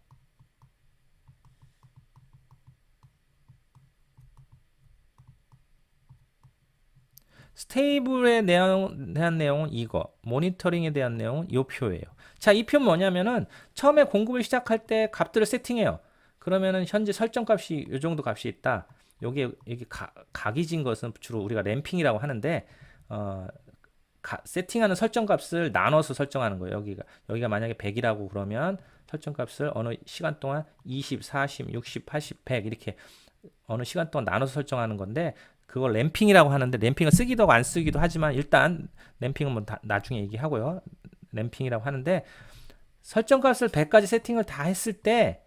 스테이블에 대한 내용은 이거, 모니터링에 대한 내용은 이 표예요. 자, 이 표는 뭐냐면은 처음에 공급을 시작할 때 값들을 세팅해요. 그러면은 현재 설정 값이 이 정도 값이 있다. 여기 각이진 것은 주로 우리가 램핑이라고 하는데 세팅하는 설정 값을 나눠서 설정하는 거예요. 여기가 만약에 100이라고 그러면 설정 값을 어느 시간 동안 20, 40, 60, 80, 100 이렇게 어느 시간 동안 나눠서 설정하는 건데 그걸 램핑이라고 하는데 램핑은 쓰기도 하고 안 쓰기도 하지만 일단 램핑은 뭐 나중에 얘기하고요. 램핑이라고 하는데 설정 값을 100까지 세팅을 다 했을 때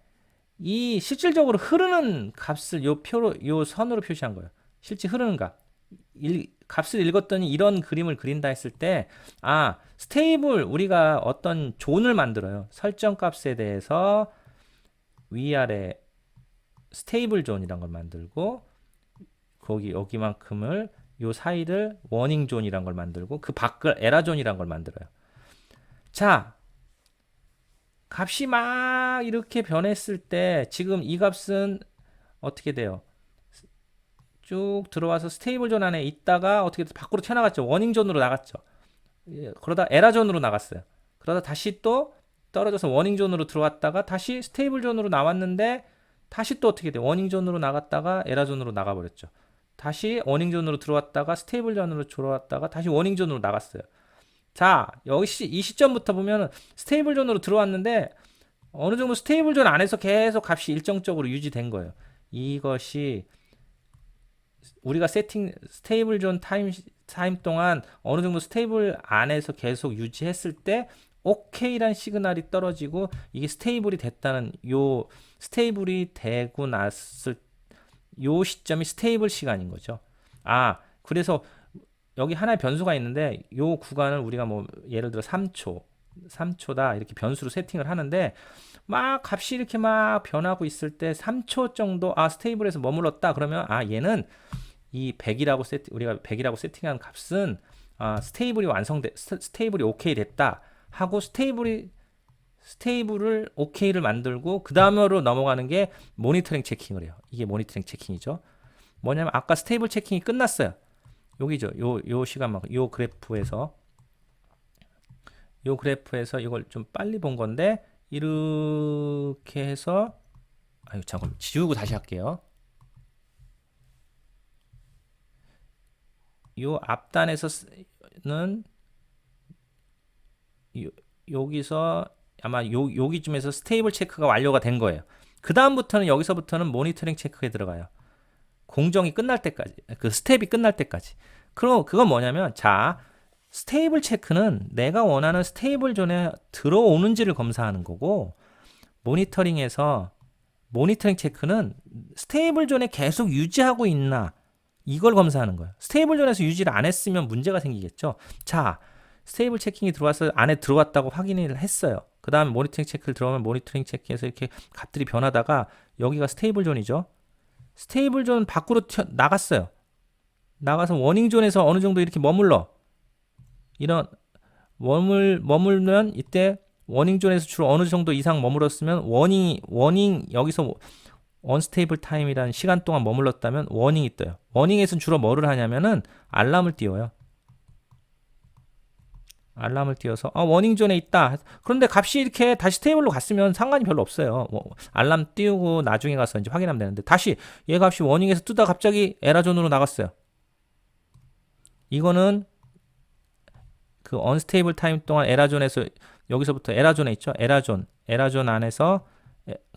이 실질적으로 흐르는 값을 요 선으로 표시한 거예요. 실제 흐르는 값. 값을 읽었더니 이런 그림을 그린다 했을 때 스테이블 우리가 어떤 존을 만들어요. 설정 값에 대해서 위아래 스테이블 존이란 걸 만들고 여기만큼을 요 사이를 워닝 존이란 걸 만들고 그 밖을 에러 존이란 걸 만들어요. 자, 값이 막 이렇게 변했을 때 지금 이 값은 어떻게 돼요? 쭉 들어와서 스테이블 존 안에 있다가 어떻게 밖으로 튀어나갔죠. 워닝 존으로 나갔죠. 그러다 에러 존으로 나갔어요. 그러다 다시 또 떨어져서 워닝 존으로 들어왔다가 다시 스테이블 존으로 나왔는데 다시 또 어떻게 돼요? 워닝 존으로 나갔다가 에러 존으로 나가버렸죠. 다시 워닝 존으로 들어왔다가 스테이블 존으로 들어왔다가 다시 워닝 존으로 나갔어요. 자, 여기 이 시점부터 보면 스테이블 존으로 들어왔는데 어느 정도 스테이블 존 안에서 계속 값이 일정적으로 유지된 거예요. 이것이 우리가 스테이블 존 타임 동안 어느 정도 스테이블 안에서 계속 유지했을 때 OK란 시그널이 떨어지고 이게 스테이블이 됐다는 요 스테이블이 되고 났을 요 시점이 스테이블 시간인 거죠. 그래서 여기 하나의 변수가 있는데 요 구간을 우리가 뭐 예를 들어 3초다 이렇게 변수로 세팅을 하는데 막 값이 이렇게 막 변하고 있을 때 3초 정도 스테이블에서 머물렀다 그러면 얘는 이 100이라고 우리가 100이라고 세팅한 값은 스테이블이 오케이 됐다 하고 스테이블을 오케이를 만들고 그 다음으로 넘어가는 게 모니터링 체킹을 해요. 이게 모니터링 체킹이죠. 뭐냐면 아까 스테이블 체킹이 끝났어요. 여기죠. 요 시간만큼 요 그래프에서 이걸 좀 빨리 본 건데 이렇게 해서 잠깐 지우고 다시 할게요. 요 앞단에서는 여기서 아마 여기쯤에서 스테이블 체크가 완료가 된 거예요. 그 다음부터는 여기서부터는 모니터링 체크에 들어가요. 공정이 끝날 때까지, 그 스텝이 끝날 때까지. 그럼 그건 뭐냐면 스테이블 체크는 내가 원하는 스테이블 존에 들어오는지를 검사하는 거고 모니터링 체크는 스테이블 존에 계속 유지하고 있나 이걸 검사하는 거예요. 스테이블 존에서 유지를 안 했으면 문제가 생기겠죠. 스테이블 체킹이 들어와서 안에 들어왔다고 확인을 했어요. 그 다음에 모니터링 체크를 들어오면 모니터링 체크에서 이렇게 값들이 변하다가 여기가 스테이블 존이죠. 스테이블 존 밖으로 나갔어요. 나가서 워닝 존에서 어느 정도 이렇게 이런 머물면 이때 워닝 존에서 주로 어느 정도 이상 머물렀으면 워닝 여기서 언스테이블 타임이라는 시간 동안 머물렀다면 워닝이 떠요. 워닝에서는 주로 뭐를 하냐면은 알람을 띄워요. 알람을 띄워서 워닝 존에 있다. 그런데 값이 이렇게 다시 스테이블로 갔으면 상관이 별로 없어요. 알람 띄우고 나중에 가서 이제 확인하면 되는데 다시 얘 값이 워닝에서 뜨다 갑자기 에러 존으로 나갔어요. 이거는 그 언스테이블 타임 동안 에러 존에서 여기서부터 에러 존에 있죠. 에러 존 안에서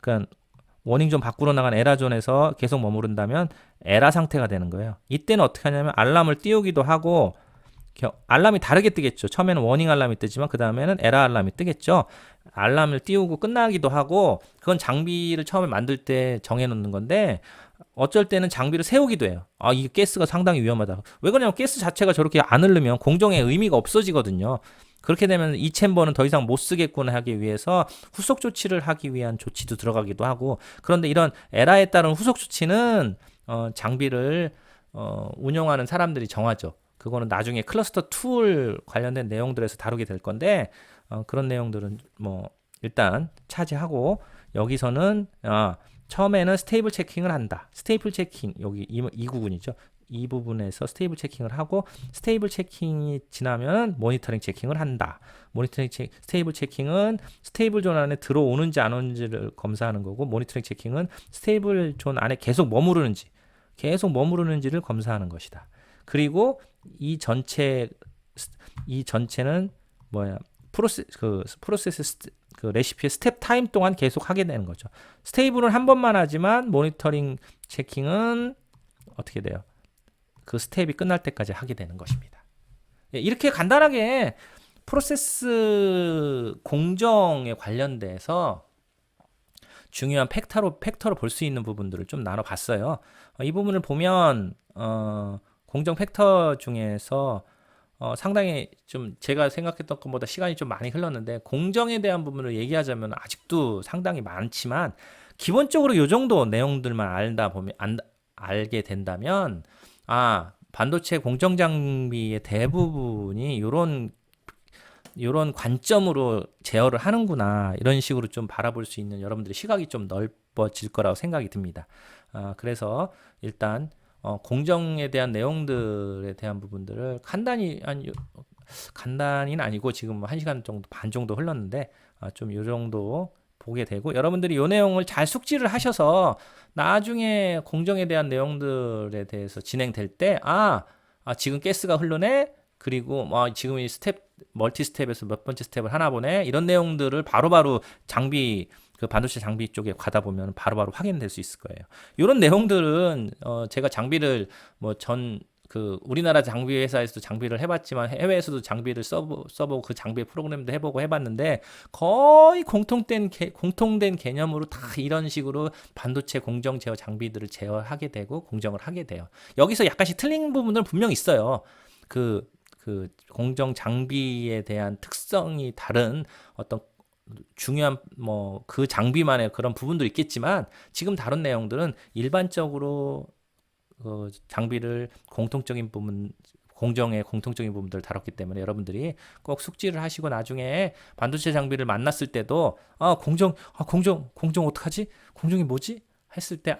그러니까 워닝 존 밖으로 나간 에러 존에서 계속 머무른다면 에러 상태가 되는 거예요. 이때는 어떻게 하냐면 알람을 띄우기도 하고 알람이 다르게 뜨겠죠. 처음에는 워닝 알람이 뜨지만 그 다음에는 에러 알람이 뜨겠죠. 알람을 띄우고 끝나기도 하고 그건 장비를 처음에 만들 때 정해놓는 건데 어쩔 때는 장비를 세우기도 해요. 이 가스가 상당히 위험하다. 왜 그러냐면 가스 자체가 저렇게 안 흐르면 공정의 의미가 없어지거든요. 그렇게 되면 이 챔버는 더 이상 못 쓰겠구나 하기 위해서 후속 조치를 하기 위한 조치도 들어가기도 하고 그런데 이런 에러에 따른 후속 조치는 장비를 운영하는 사람들이 정하죠. 그거는 나중에 클러스터 툴 관련된 내용들에서 다루게 될 건데 그런 내용들은 뭐 일단 차지하고 여기서는 처음에는 스테이블 체킹을 한다. 스테이블 체킹 여기 이 구분이죠. 이 부분에서 스테이블 체킹을 하고 스테이블 체킹이 지나면 모니터링 체킹을 한다. 스테이블 체킹은 스테이블 존 안에 들어오는지 안 오는지를 검사하는 거고 모니터링 체킹은 스테이블 존 안에 계속 머무르는지를 검사하는 것이다. 그리고 이 전체는 뭐야? 프로세스 그 레시피의 스텝 타임 동안 계속 하게 되는 거죠. 스테이블은 한 번만 하지만 모니터링 체킹은 어떻게 돼요? 그 스텝이 끝날 때까지 하게 되는 것입니다. 이렇게 간단하게 프로세스 공정에 관련돼서 중요한 팩터로 볼 수 있는 부분들을 좀 나눠봤어요. 이 부분을 보면 공정 팩터 중에서 상당히 좀 제가 생각했던 것보다 시간이 좀 많이 흘렀는데 공정에 대한 부분을 얘기하자면 아직도 상당히 많지만 기본적으로 이 정도 내용들만 알게 된다면 반도체 공정 장비의 대부분이 이런 관점으로 제어를 하는구나 이런 식으로 좀 바라볼 수 있는 여러분들의 시각이 좀 넓어질 거라고 생각이 듭니다. 그래서 일단 공정에 대한 내용들에 대한 부분들을 간단히는 아니고 지금 1시간 정도 반 정도 흘렀는데 좀 이 정도 보게 되고 여러분들이 이 내용을 잘 숙지를 하셔서 나중에 공정에 대한 내용들에 대해서 진행될 때 지금 가스가 흐르네 그리고 지금 이 멀티 스텝에서 몇 번째 스텝을 하나 보네 이런 내용들을 바로바로 그 반도체 장비 쪽에 가다 보면 바로바로 확인될 수 있을 거예요. 이런 내용들은 제가 장비를 우리나라 장비 회사에서도 장비를 해봤지만 해외에서도 장비를 써보고 그 장비의 프로그램도 해보고 해봤는데 거의 공통된 개념으로 다 이런 식으로 반도체 공정 제어 장비들을 제어하게 되고 공정을 하게 돼요. 여기서 약간씩 틀린 부분들은 분명 있어요. 그 공정 장비에 대한 특성이 다른 어떤 중요한 그 장비만의 그런 부분도 있겠지만 지금 다룬 내용들은 일반적으로 장비를 공정의 공통적인 부분들을 다뤘기 때문에 여러분들이 꼭 숙지를 하시고 나중에 반도체 장비를 만났을 때도 공정 어떡하지? 공정이 뭐지? 했을 때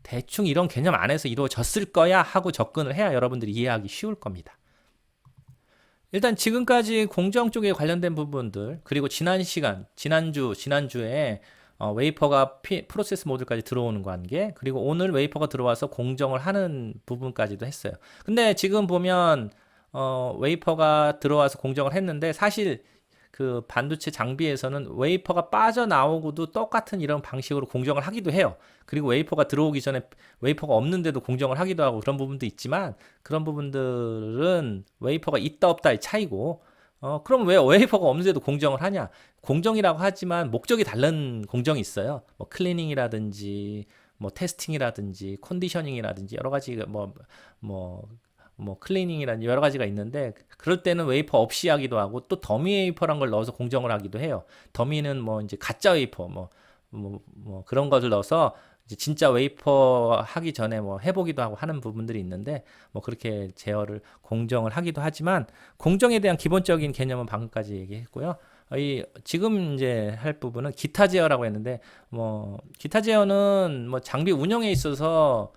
대충 이런 개념 안에서 이루어졌을 거야 하고 접근을 해야 여러분들이 이해하기 쉬울 겁니다. 일단 지금까지 공정 쪽에 관련된 부분들 그리고 지난주에 웨이퍼가 프로세스 모듈까지 들어오는 관계 그리고 오늘 웨이퍼가 들어와서 공정을 하는 부분까지도 했어요. 근데 지금 보면 웨이퍼가 들어와서 공정을 했는데 사실 그 반도체 장비에서는 웨이퍼가 빠져나오고도 똑같은 이런 방식으로 공정을 하기도 해요. 그리고 웨이퍼가 들어오기 전에 웨이퍼가 없는데도 공정을 하기도 하고 그런 부분도 있지만 그런 부분들은 웨이퍼가 있다 없다의 차이고 그럼 왜 웨이퍼가 없는데도 공정을 하냐? 공정이라고 하지만 목적이 다른 공정이 있어요. 뭐 클리닝이라든지 뭐 테스팅이라든지 컨디셔닝이라든지 여러 가지 클리닝이라든지 여러 가지가 있는데 그럴 때는 웨이퍼 없이 하기도 하고 또 더미 웨이퍼란 걸 넣어서 공정을 하기도 해요. 더미는 이제 가짜 웨이퍼 그런 것을 넣어서 이제 진짜 웨이퍼 하기 전에 해보기도 하고 하는 부분들이 있는데 그렇게 제어를 공정을 하기도 하지만 공정에 대한 기본적인 개념은 방금까지 얘기했고요. 지금 이제 할 부분은 기타 제어라고 했는데 기타 제어는 장비 운영에 있어서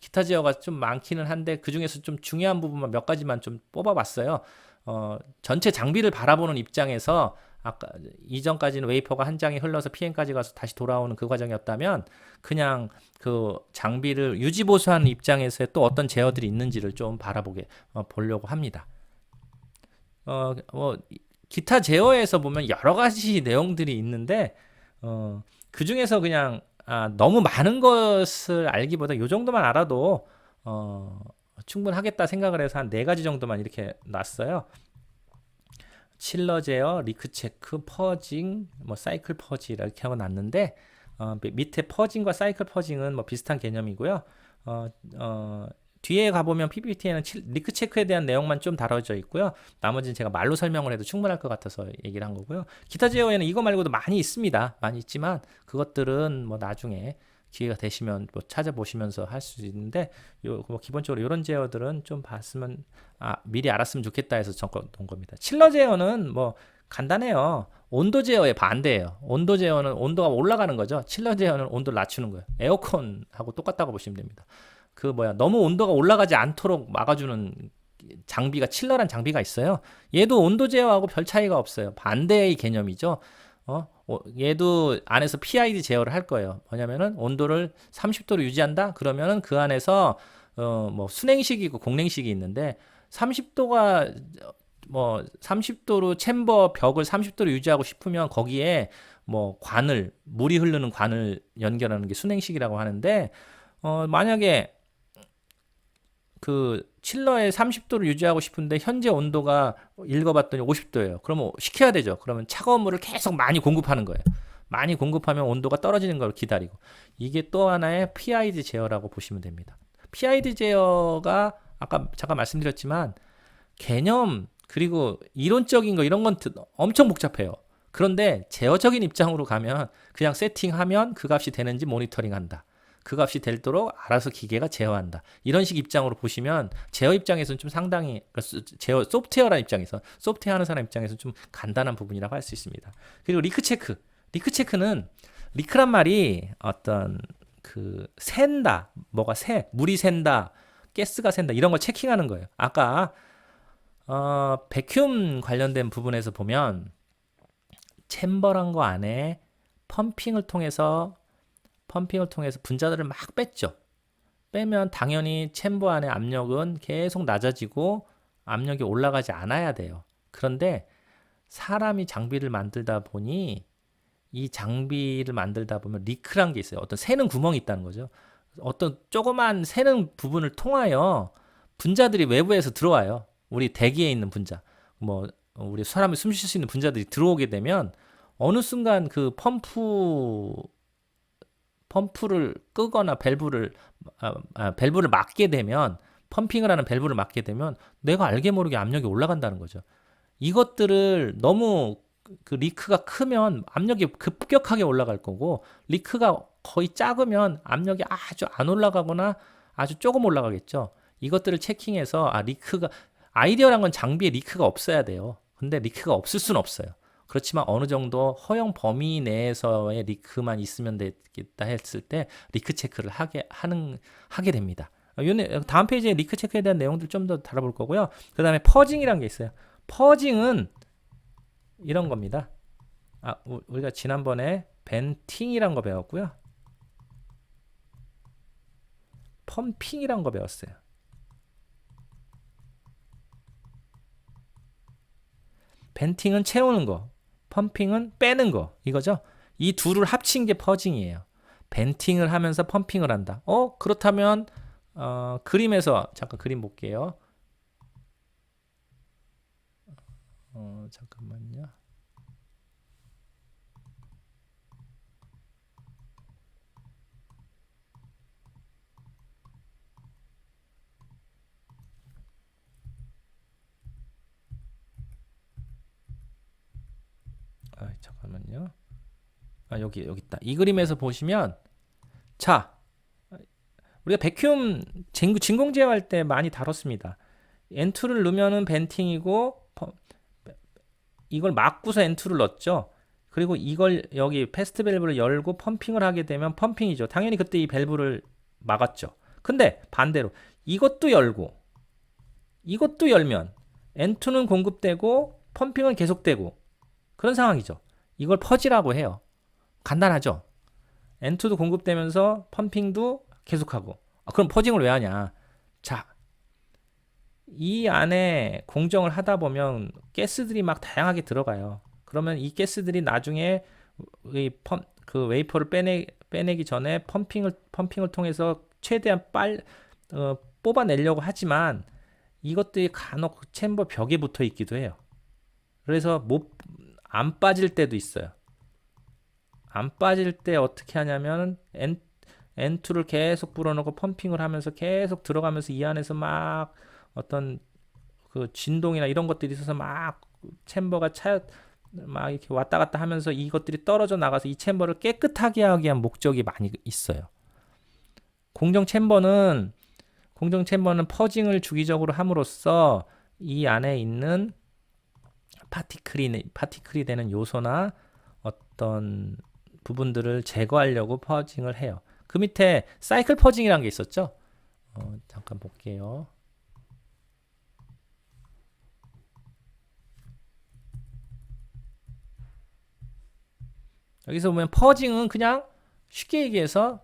기타 제어가 좀 많기는 한데 그 중에서 좀 중요한 부분만 몇 가지만 좀 뽑아봤어요. 전체 장비를 바라보는 입장에서 아까 이전까지는 웨이퍼가 한 장이 흘러서 PN까지 가서 다시 돌아오는 그 과정이었다면 그냥 그 장비를 유지 보수하는 입장에서의 또 어떤 제어들이 있는지를 좀 보려고 합니다. 기타 제어에서 보면 여러 가지 내용들이 있는데 그 중에서 그냥 너무 많은 것을 알기보다 이 정도만 알아도 충분하겠다 생각을 해서 한 4가지 정도만 이렇게 놨어요. 칠러 제어, 리크 체크, 퍼징, 사이클 퍼지 이렇게 하고 놨는데 밑에 퍼징과 사이클 퍼징은 비슷한 개념이고요. 뒤에 가보면 PPT에는 리크 체크에 대한 내용만 좀 다뤄져 있고요. 나머지는 제가 말로 설명을 해도 충분할 것 같아서 얘기를 한 거고요. 기타 제어에는 이거 말고도 많이 있습니다. 많이 있지만 그것들은 나중에 기회가 되시면 찾아보시면서 할 수 있는데 기본적으로 이런 제어들은 좀 봤으면 미리 알았으면 좋겠다 해서 적어놓은 겁니다. 칠러 제어는 간단해요. 온도 제어의 반대예요. 온도 제어는 온도가 올라가는 거죠. 칠러 제어는 온도를 낮추는 거예요. 에어컨하고 똑같다고 보시면 됩니다. 너무 온도가 올라가지 않도록 막아주는 장비가 칠러란 장비가 있어요. 얘도 온도 제어하고 별 차이가 없어요. 반대의 개념이죠. 얘도 안에서 PID 제어를 할 거예요. 뭐냐면은 온도를 30도로 유지한다? 그러면은 그 안에서 뭐 순행식이고 공냉식이 있는데 30도가 30도로 챔버 벽을 30도로 유지하고 싶으면 거기에 뭐 물이 흐르는 관을 연결하는 게 순행식이라고 하는데 만약에 그 칠러에 30도를 유지하고 싶은데 현재 온도가 읽어봤더니 50도예요. 그러면 식혀야 되죠. 그러면 차가운 물을 계속 많이 공급하는 거예요. 많이 공급하면 온도가 떨어지는 걸 기다리고. 이게 또 하나의 PID 제어라고 보시면 됩니다. PID 제어가 아까 잠깐 말씀드렸지만 개념 그리고 이론적인 거 이런 건 엄청 복잡해요. 그런데 제어적인 입장으로 가면 그냥 세팅하면 그 값이 되는지 모니터링한다. 그 값이 되도록 알아서 기계가 제어한다. 이런 식 입장으로 보시면 제어 입장에서는 좀 상당히 제어 소프트웨어라는 입장에서 소프트웨어 하는 사람 입장에서는 좀 간단한 부분이라고 할 수 있습니다. 그리고 리크 체크는 리크란 말이 어떤 샌다, 물이 샌다, 가스가 샌다 이런 걸 체킹하는 거예요. 아까 백큐움 관련된 부분에서 보면 챔버란 거 안에 펌핑을 통해서 분자들을 막 뺐죠. 빼면 당연히 챔버 안의 압력은 계속 낮아지고 압력이 올라가지 않아야 돼요. 그런데 사람이 장비를 만들다 보니 이 장비를 만들다 보면 리크란 게 있어요. 어떤 새는 구멍이 있다는 거죠. 어떤 조그만 새는 부분을 통하여 분자들이 외부에서 들어와요. 우리 대기에 있는 분자, 우리 사람이 숨 쉴 수 있는 분자들이 들어오게 되면 어느 순간 그 펌프를 끄거나 밸브를 막게 되면 펌핑을 하는 밸브를 막게 되면 내가 알게 모르게 압력이 올라간다는 거죠. 이것들을 너무 리크가 크면 압력이 급격하게 올라갈 거고 리크가 거의 작으면 압력이 아주 안 올라가거나 아주 조금 올라가겠죠. 이것들을 체킹해서 아이디어란 건 장비에 리크가 없어야 돼요. 근데 리크가 없을 수는 없어요. 그렇지만 어느 정도 허용 범위 내에서의 리크만 있으면 되겠다 했을 때 리크 체크를 하게 됩니다. 다음 페이지에 리크 체크에 대한 내용들 좀 더 다뤄볼 거고요. 그 다음에 퍼징이라는 게 있어요. 퍼징은 이런 겁니다. 우리가 지난번에 벤팅이란 거 배웠고요. 펌핑이란 거 배웠어요. 벤팅은 채우는 거, 펌핑은 빼는 거, 이거죠. 이 둘을 합친 게 퍼징이에요. 벤팅을 하면서 펌핑을 한다. 그렇다면 그림에서 잠깐 그림 볼게요. 잠깐만요. 잠깐만요. 여기 있다. 이 그림에서 보시면 자, 우리가 백큐움 진공 제어할 때 많이 다뤘습니다. N2를 넣으면은 벤팅이고 이걸 막고서 N2를 넣었죠. 그리고 이걸 여기 패스트 밸브를 열고 펌핑을 하게 되면 펌핑이죠. 당연히 그때 이 밸브를 막았죠. 근데 반대로 이것도 열고 이것도 열면 N2는 공급되고 펌핑은 계속되고 그런 상황이죠. 이걸 퍼지라고 해요. 간단하죠. N2도 공급되면서 펌핑도 계속하고. 그럼 퍼징을 왜 하냐? 자, 이 안에 공정을 하다 보면 가스들이 막 다양하게 들어가요. 그러면 이 가스들이 나중에 그 웨이퍼를 빼내기 전에 펌핑을 통해서 최대한 뽑아내려고 하지만 이것들이 간혹 챔버 벽에 붙어 있기도 해요. 그래서 안 빠질 때도 있어요. 안 빠질 때 어떻게 하냐면 N2를 계속 불어넣고 펌핑을 하면서 계속 들어가면서 이 안에서 막 어떤 진동이나 이런 것들이 있어서 막 챔버가 막 이렇게 왔다 갔다 하면서 이것들이 떨어져 나가서 이 챔버를 깨끗하게 하기 위한 목적이 많이 있어요. 공정 챔버는 퍼징을 주기적으로 함으로써 이 안에 있는 파티클이 되는 요소나 어떤 부분들을 제거하려고 퍼징을 해요. 그 밑에 사이클 퍼징이라는 게 있었죠. 잠깐 볼게요. 여기서 보면 퍼징은 그냥 쉽게 얘기해서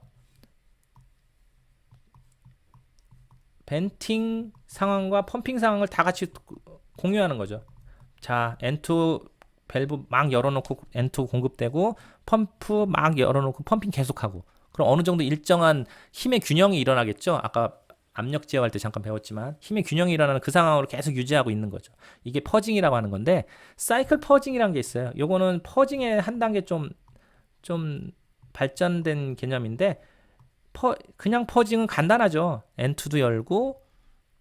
벤팅 상황과 펌핑 상황을 다 같이 공유하는 거죠. 자, N2 밸브 막 열어놓고 N2 공급되고 펌프 막 열어놓고 펌핑 계속하고, 그럼 어느 정도 일정한 힘의 균형이 일어나겠죠. 아까 압력 제어할 때 잠깐 배웠지만 힘의 균형이 일어나는 그 상황으로 계속 유지하고 있는 거죠. 이게 퍼징이라고 하는 건데, 사이클 퍼징이라는 게 있어요. 요거는 퍼징의 한 단계 좀 발전된 개념인데, 그냥 퍼징은 간단하죠. N2도 열고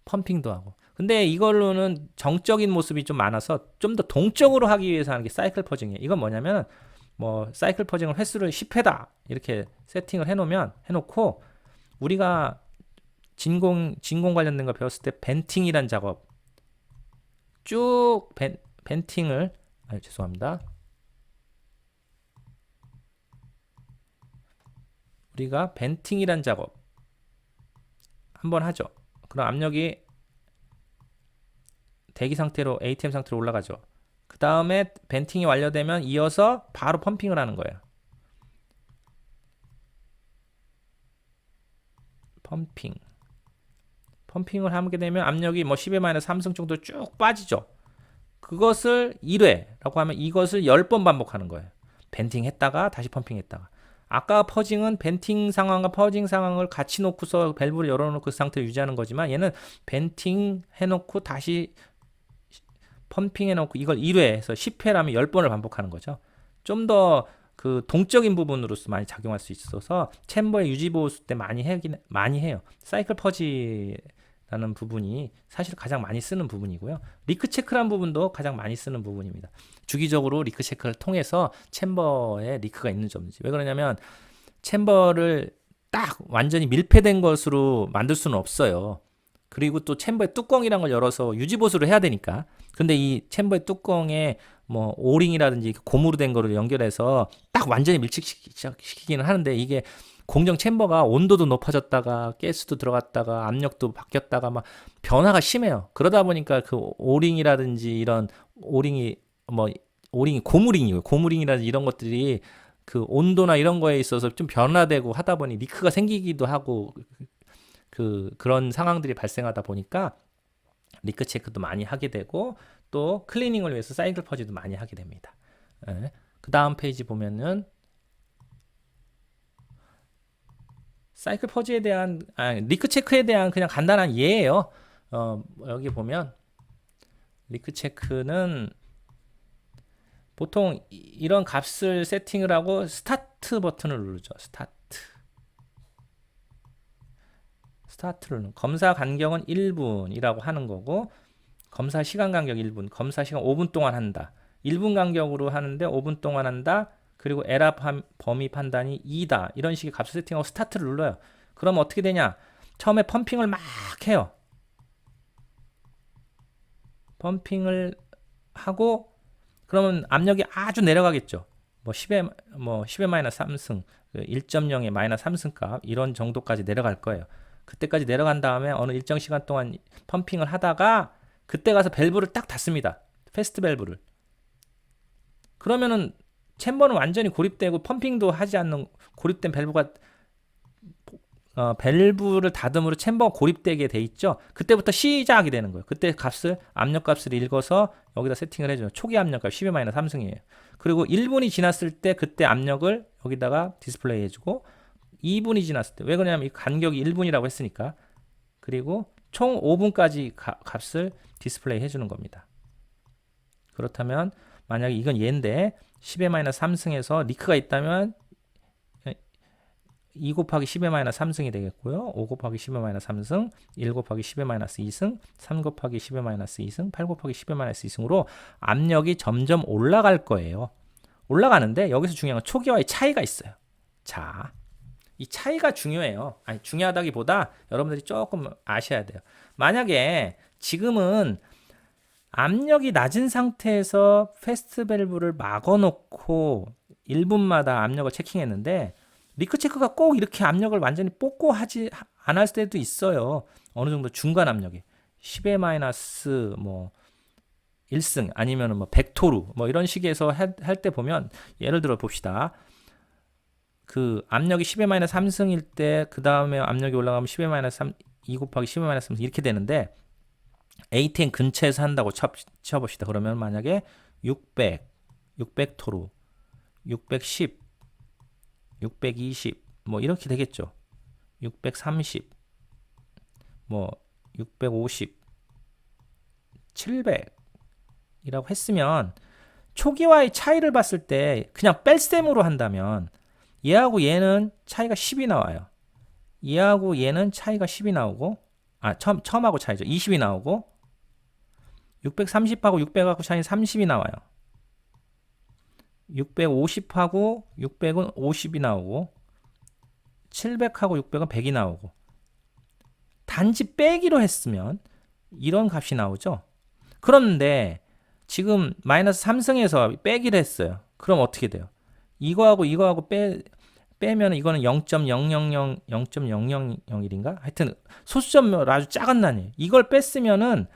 펌핑도 하고. 근데 이걸로는 정적인 모습이 좀 많아서 좀 더 동적으로 하기 위해서 하는 게 사이클 퍼징이에요. 이건 뭐냐면 뭐 사이클 퍼징을 횟수를 10회다 이렇게 세팅을 해놓고 우리가 진공 관련된 거 배웠을 때 벤팅이란 작업 쭉 벤팅을 죄송합니다. 우리가 벤팅이란 작업 한번 하죠. 그럼 압력이 대기 상태로 ATM 상태로 올라가죠. 그 다음에 벤팅이 완료되면 이어서 바로 펌핑을 하는 거예요. 펌핑을 하게 되면 압력이 뭐 10의 마이너스 3승 정도 쭉 빠지죠. 그것을 1회라고 하면 이것을 10번 반복하는 거예요. 벤팅 했다가 다시 펌핑 했다가. 아까 퍼징은 벤팅 상황과 퍼징 상황을 같이 놓고서 밸브를 열어놓고 그 상태를 유지하는 거지만, 얘는 벤팅 해놓고 다시 펌핑 해놓고 이걸 1회에서 10회라면 10번을 반복하는 거죠. 좀 더 그 동적인 부분으로서 많이 작용할 수 있어서 챔버의 유지보호 때 많이 해요. 사이클 퍼지라는 부분이 사실 가장 많이 쓰는 부분이고요. 리크 체크라는 부분도 가장 많이 쓰는 부분입니다. 주기적으로 리크 체크를 통해서 챔버에 리크가 있는지 없는지. 왜 그러냐면 챔버를 딱 완전히 밀폐된 것으로 만들 수는 없어요. 그리고 또 챔버의 뚜껑이란 걸 열어서 유지보수를 해야 되니까. 근데 이 챔버의 뚜껑에 뭐 오링이라든지 고무로 된 거를 연결해서 딱 완전히 밀착시키기는 하는데, 이게 공정 챔버가 온도도 높아졌다가 가스도 들어갔다가 압력도 바뀌었다가 막 변화가 심해요. 그러다 보니까 그 오링이라든지 이런 오링이 고무링이에요. 고무링이라든지 이런 것들이 그 온도나 이런 거에 있어서 좀 변화되고 하다 보니 리크가 생기기도 하고, 그런 상황들이 발생하다 보니까 리크 체크도 많이 하게 되고, 또 클리닝을 위해서 사이클 퍼지도 많이 하게 됩니다. 그 다음 페이지 보면은 사이클 퍼지에 대한 리크 체크에 대한 그냥 간단한 예예요. 여기 보면 리크 체크는 보통 이런 값을 세팅을 하고 스타트 버튼을 누르죠. 스타트를 검사 간격은 1분이라고 하는 거고, 검사 시간 간격 1분, 검사 시간 5분 동안 한다. 1분 간격으로 하는데 5분 동안 한다. 그리고 에라 범위 판단이 2다. 이런 식의 값을 세팅하고 스타트를 눌러요. 그럼 어떻게 되냐? 처음에 펌핑을 막 해요. 펌핑을 하고 그러면 압력이 아주 내려가겠죠. 뭐 10의 마이너스 3승, 1.0의 마이너스 3승 값 이런 정도까지 내려갈 거예요. 그때까지 내려간 다음에 어느 일정 시간 동안 펌핑을 하다가 그때 가서 밸브를 딱 닫습니다. 패스트 밸브를. 그러면은 챔버는 완전히 고립되고 펌핑도 하지 않는 고립된 밸브가 밸브를 닫음으로 챔버가 고립되게 돼 있죠. 그때부터 시작이 되는 거예요. 그때 압력 값을 읽어서 여기다 세팅을 해줘요. 초기 압력값 10의 마이너스 3승이에요. 그리고 1분이 지났을 때 그때 압력을 여기다가 디스플레이 해주고, 2분이 지났을 때, 왜 그러냐면 이 간격이 1분이라고 했으니까, 그리고 총 5분까지 값을 디스플레이 해주는 겁니다. 그렇다면 만약에 이건 얘인데 10의 마이너스 3승에서 리크가 있다면 2 곱하기 10의 마이너스 3승이 되겠고요. 5 곱하기 10의 마이너스 3승, 1 곱하기 10의 마이너스 2승, 3 곱하기 10의 마이너스 2승, 8 곱하기 10의 마이너스 2승으로 압력이 점점 올라갈 거예요. 올라가는데 여기서 중요한 건 초기와의 차이가 있어요. 자, 이 차이가 중요해요. 아니, 중요하다기보다 여러분들이 조금 아셔야 돼요. 만약에 지금은 압력이 낮은 상태에서 패스트 밸브를 막아놓고 1분마다 압력을 체킹했는데 리크 체크가 꼭 이렇게 압력을 완전히 뽑고 하지 안 할 때도 있어요. 어느 정도 중간 압력이 10의 마이너스 뭐 1승 아니면 뭐 100토루 뭐 이런 식에서 할 때 보면 예를 들어 봅시다. 그 압력이 10의 마이너스 3승일 때 그 다음에 압력이 올라가면 10의 마이너스 3 2 곱하기 10의 마이너스 3승 이렇게 되는데 A10 근처에서 한다고 쳐봅시다. 그러면 만약에 600, 600토루, 610, 620, 뭐 이렇게 되겠죠. 630, 뭐 650, 700이라고 했으면 초기와의 차이를 봤을 때 그냥 뺄셈으로 한다면 얘하고 얘는 차이가 10이 나와요. 얘하고 얘는 차이가 10이 나오고 처음하고 차이죠. 20이 나오고 630하고 600하고 차이는 30이 나와요. 650하고 600은 50이 나오고 700하고 600은 100이 나오고 단지 빼기로 했으면 이런 값이 나오죠. 그런데 지금 마이너스 3승에서 빼기를 했어요. 그럼 어떻게 돼요? 이거하고 빼면 이거는 0.000, 0.0001인가? 하여튼 소수점 아주 작은 단위. 이걸 뺐으면은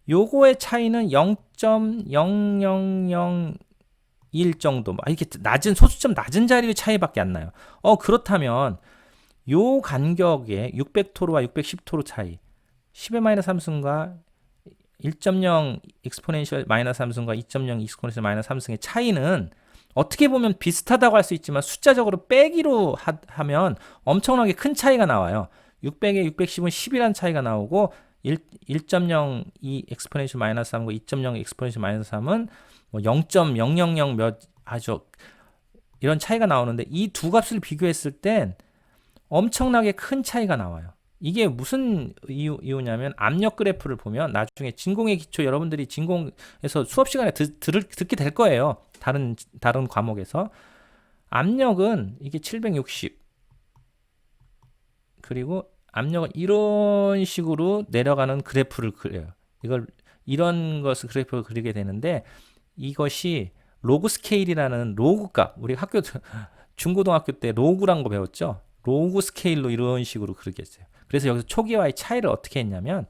요거의 차이는 0.0001 정도. 이렇게 낮은 소수점 낮은 자리의 차이밖에 안 나요. 그렇다면 요 간격의 600토르와 610토르 차이, 10의 마이너스 3승과 1.0 익스포넨셜 마이너스 3승과 2.0 익스포넨셜 마이너스 3승의 차이는 어떻게 보면 비슷하다고 할 수 있지만 숫자적으로 빼기로 하면 엄청나게 큰 차이가 나와요. 600에 610은 10이라는 차이가 나오고 1.02 엑스포넨셜 마이너스 3과 2.0 엑스포넨셜 마이너스 3은 뭐 0.000 몇 아주 이런 차이가 나오는데 이 두 값을 비교했을 땐 엄청나게 큰 차이가 나와요. 이게 무슨 이유냐면 압력 그래프를 보면 나중에 진공의 기초 여러분들이 진공에서 수업 시간에 듣게 될 거예요. 다른 과목에서 압력은 이게 760 그리고 압력은 이런 식으로 내려가는 그래프를 그려요. 이런 것을 그래프를 그리게 되는데 이것이 로그 스케일이라는 로그 값 우리 중고등학교 때 로그란 거 배웠죠. 로그 스케일로 이런 식으로 그리겠어요. 그래서 여기서 초기와의 차이를 어떻게 했냐면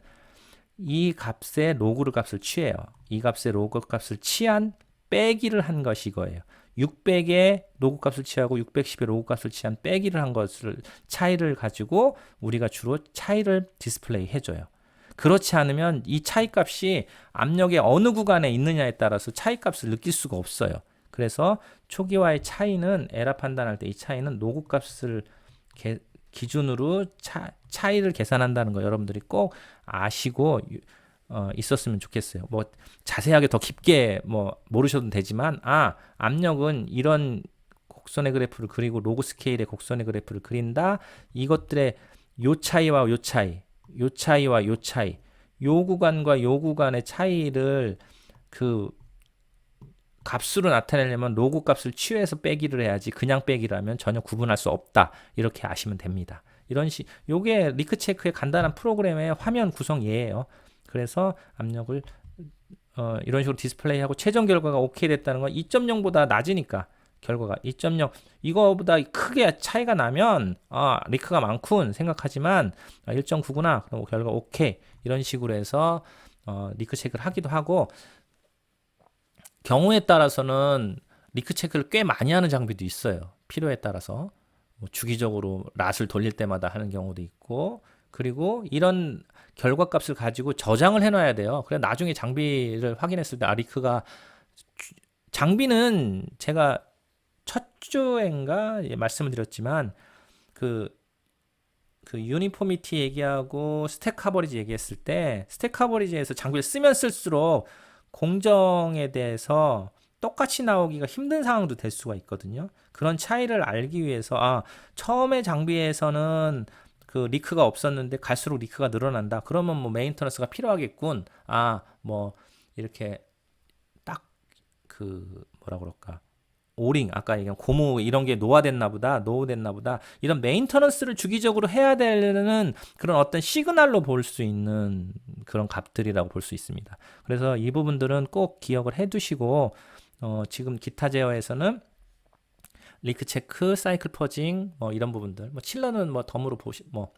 이 값의 로그 값을 취해요. 이 값의 로그 값을 취한 빼기를 한 것이 이거예요. 600의 로그 값을 취하고 610의 로그 값을 취한 빼기를 한 것을 차이를 가지고 우리가 주로 차이를 디스플레이 해줘요. 그렇지 않으면 이 차이 값이 압력의 어느 구간에 있느냐에 따라서 차이 값을 느낄 수가 없어요. 그래서 초기와의 차이는 에라 판단할 때 이 차이는 로그 값을 기준으로 차이를 계산한다는 거 여러분들이 꼭 아시고 있었으면 좋겠어요. 뭐 자세하게 더 깊게 뭐 모르셔도 되지만 압력은 이런 곡선의 그래프를 그리고 로그 스케일의 곡선의 그래프를 그린다. 이것들의 요 차이와 요 차이, 요 차이와 요 차이, 요 구간과 요 구간의 차이를 그 값으로 나타내려면 로그 값을 취해서 빼기를 해야지 그냥 빼기라면 전혀 구분할 수 없다. 이렇게 아시면 됩니다. 요게 리크 체크의 간단한 프로그램의 화면 구성 예예요. 그래서 압력을 이런 식으로 디스플레이하고 최종 결과가 오케이 됐다는 건 2.0보다 낮으니까 결과가 2.0 이거보다 크게 차이가 나면 리크가 많군 생각하지만 1.9구나 그럼 결과 오케이 이런 식으로 해서 리크 체크를 하기도 하고 경우에 따라서는 리크 체크를 꽤 많이 하는 장비도 있어요. 필요에 따라서 뭐 주기적으로 랏을 돌릴 때마다 하는 경우도 있고 그리고 이런 결과값을 가지고 저장을 해놔야 돼요. 그래 나중에 장비를 확인했을 때 리크가 장비는 제가 첫 주인가 말씀을 드렸지만 그 유니포미티 얘기하고 스택 커버리지 얘기했을 때 스택 커버리지에서 장비를 쓰면 쓸수록 공정에 대해서 똑같이 나오기가 힘든 상황도 될 수가 있거든요. 그런 차이를 알기 위해서 처음에 장비에서는 그 리크가 없었는데 갈수록 리크가 늘어난다. 그러면 뭐 메인터넌스가 필요하겠군. 뭐 이렇게 딱 그 뭐라 그럴까 오링 아까 얘기한 고무 이런 게 노후됐나 보다 이런 메인터넌스를 주기적으로 해야 되는 그런 어떤 시그널로 볼 수 있는 그런 값들이라고 볼 수 있습니다. 그래서 이 부분들은 꼭 기억을 해 두시고 지금 기타 제어에서는 리크 체크, 사이클 퍼징 뭐 이런 부분들 뭐 칠러는 뭐 덤으로 뭐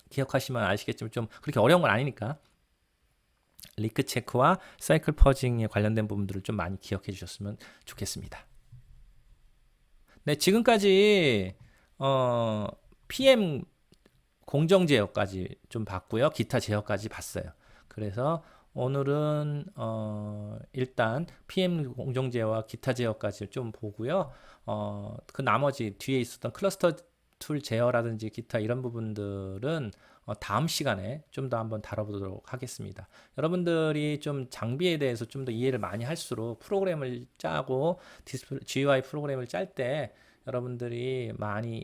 기억하시면 아시겠지만 좀 그렇게 어려운 건 아니니까 리크 체크와 사이클 퍼징에 관련된 부분들을 좀 많이 기억해 주셨으면 좋겠습니다. 네, 지금까지 PM 공정 제어까지 좀 봤고요. 기타 제어까지 봤어요. 그래서 오늘은 일단 PM 공정 제어와 기타 제어까지 좀 보고요. 그 나머지 뒤에 있었던 클러스터 툴 제어라든지 기타 이런 부분들은 다음 시간에 좀 더 한번 다뤄보도록 하겠습니다. 여러분들이 좀 장비에 대해서 좀 더 이해를 많이 할수록 프로그램을 짜고 GUI 프로그램을 짤 때 여러분들이 많이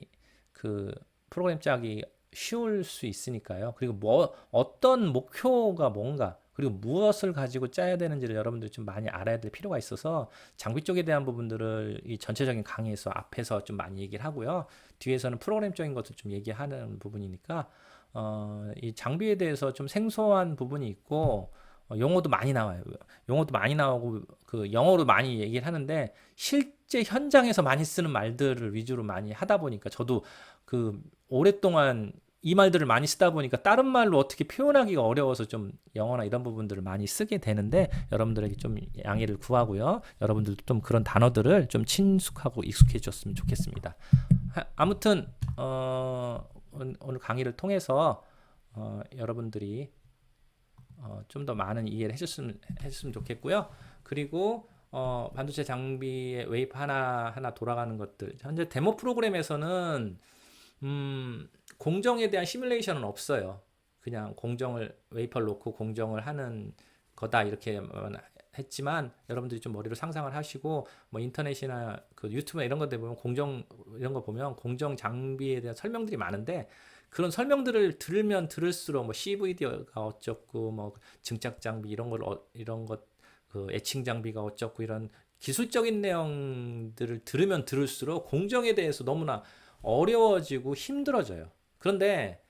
그 프로그램 짜기 쉬울 수 있으니까요. 그리고 뭐 어떤 목표가 뭔가 그리고 무엇을 가지고 짜야 되는지를 여러분들이 좀 많이 알아야 될 필요가 있어서 장비 쪽에 대한 부분들을 이 전체적인 강의에서 앞에서 좀 많이 얘기를 하고요. 뒤에서는 프로그램적인 것을 좀 얘기하는 부분이니까 이 장비에 대해서 좀 생소한 부분이 있고 용어도 많이 나와요. 용어도 많이 나오고 그 영어로 많이 얘기를 하는데 실제 현장에서 많이 쓰는 말들을 위주로 많이 하다 보니까 저도 그 오랫동안 이 말들을 많이 쓰다 보니까 다른 말로 어떻게 표현하기가 어려워서 좀 영어나 이런 부분들을 많이 쓰게 되는데 여러분들에게 좀 양해를 구하고요. 여러분들도 좀 그런 단어들을 좀 친숙하고 익숙해졌으면 좋겠습니다. 아무튼 오늘 강의를 통해서 여러분들이 좀 더 많은 이해를 해줬으면 좋겠고요. 그리고 반도체 장비의 웨이프 하나 돌아가는 것들 현재 데모 프로그램에서는 공정에 대한 시뮬레이션은 없어요. 그냥 공정을 웨이퍼를 놓고 공정을 하는 거다 이렇게 했지만 여러분들이 좀 머리로 상상을 하시고 뭐 인터넷이나 그 유튜브나 이런 것들 보면 공정 이런 거 보면 공정 장비에 대한 설명들이 많은데 그런 설명들을 들으면 들을수록 뭐 CVD가 어쩌고 뭐 증착 장비 이런 것 그 애칭 장비가 어쩌고 이런 기술적인 내용들을 들으면 들을수록 공정에 대해서 너무나 어려워지고 힘들어져요. 그런데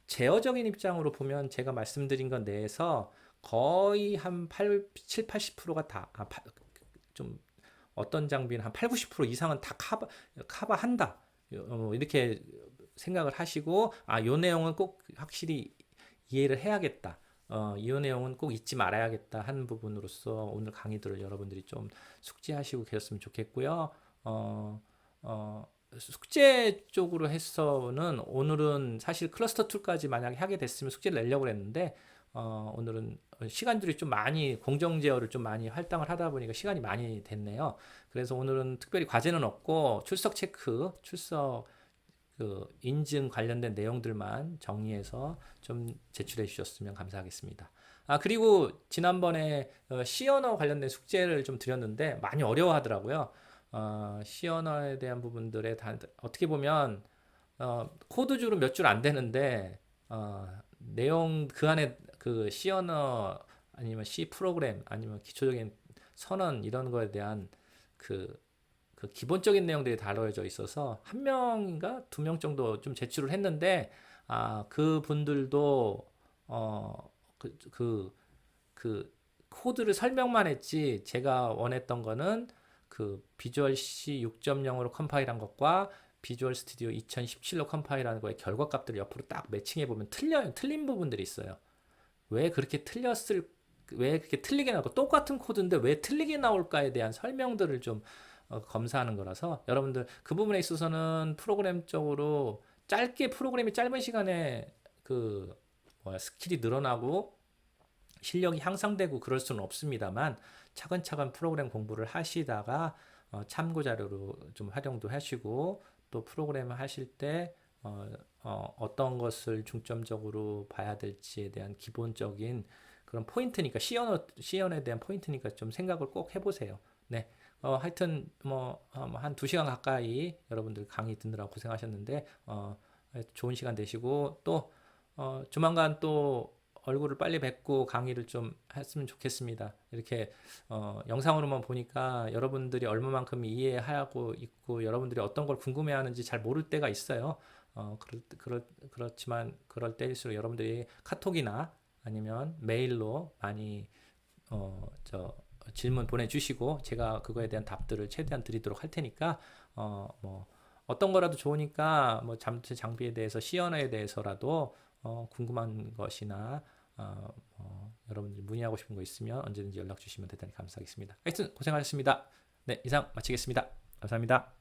제어적인 입장으로 보면 제가 말씀드린 것 내에서 거의 한 7, 80%가 다, 좀 어떤 장비는 한 8, 90% 이상은 다 커버한다. 이렇게 생각을 하시고, 요 내용은 꼭 확실히 이해를 해야겠다. 이 내용은 꼭 잊지 말아야겠다 하는 부분으로서 오늘 강의들을 여러분들이 좀 숙지하시고 계셨으면 좋겠고요. 숙제 쪽으로 해서는 오늘은 사실 클러스터 툴까지 만약에 하게 됐으면 숙제를 내려고 했는데 오늘은 시간들이 좀 많이 공정 제어를 좀 많이 할당을 하다 보니까 시간이 많이 됐네요. 그래서 오늘은 특별히 과제는 없고 출석 체크, 출석 그 인증 관련된 내용들만 정리해서 좀 제출해 주셨으면 감사하겠습니다. 그리고 지난번에 C 언어 관련된 숙제를 좀 드렸는데 많이 어려워하더라고요. C 언어에 대한 부분들에 어떻게 보면 코드줄은 몇 줄 안 되는데 내용 그 안에 그 C 언어 아니면 C 프로그램 아니면 기초적인 선언 이런 거에 대한 그 기본적인 내용들이 다뤄져 있어서 한 명인가 두 명 정도 좀 제출을 했는데 그 분들도 그 코드를 설명만 했지 제가 원했던 거는 그 비주얼 C 6.0으로 컴파일한 것과 비주얼 스튜디오 2017로 컴파일하는 거의 결과값들을 옆으로 딱 매칭해 보면 틀린 부분들이 있어요. 왜 그렇게 틀리게 나오고 똑같은 코드인데 왜 틀리게 나올까에 대한 설명들을 좀 검사하는 거라서 여러분들 그 부분에 있어서는 프로그램적으로 프로그램이 짧은 시간에 스킬이 늘어나고 실력이 향상되고 그럴 수는 없습니다만 차근차근 프로그램 공부를 하시다가 참고 자료로 좀 활용도 하시고 또 프로그램을 하실 때 어떤 것을 중점적으로 봐야 될지에 대한 기본적인 그런 포인트니까 C언어에 대한 포인트니까 좀 생각을 꼭 해보세요. 네. 하여튼 한 2시간 가까이 여러분들 강의 듣느라 고생하셨는데 좋은 시간 되시고 또 조만간 또 얼굴을 빨리 뵙고 강의를 좀 했으면 좋겠습니다. 이렇게 영상으로만 보니까 여러분들이 얼마만큼 이해하고 있고 여러분들이 어떤 걸 궁금해하는지 잘 모를 때가 있어요. 그렇지만 그럴 때일수록 여러분들이 카톡이나 아니면 메일로 많이 저 질문 보내주시고 제가 그거에 대한 답들을 최대한 드리도록 할 테니까 뭐 어떤 거라도 좋으니까 뭐 잠재 장비에 대해서 시연에 대해서라도 궁금한 것이나 여러분들이 문의하고 싶은 거 있으면 언제든지 연락 주시면 대단히 감사하겠습니다. 하여튼 고생하셨습니다. 네, 이상 마치겠습니다. 감사합니다.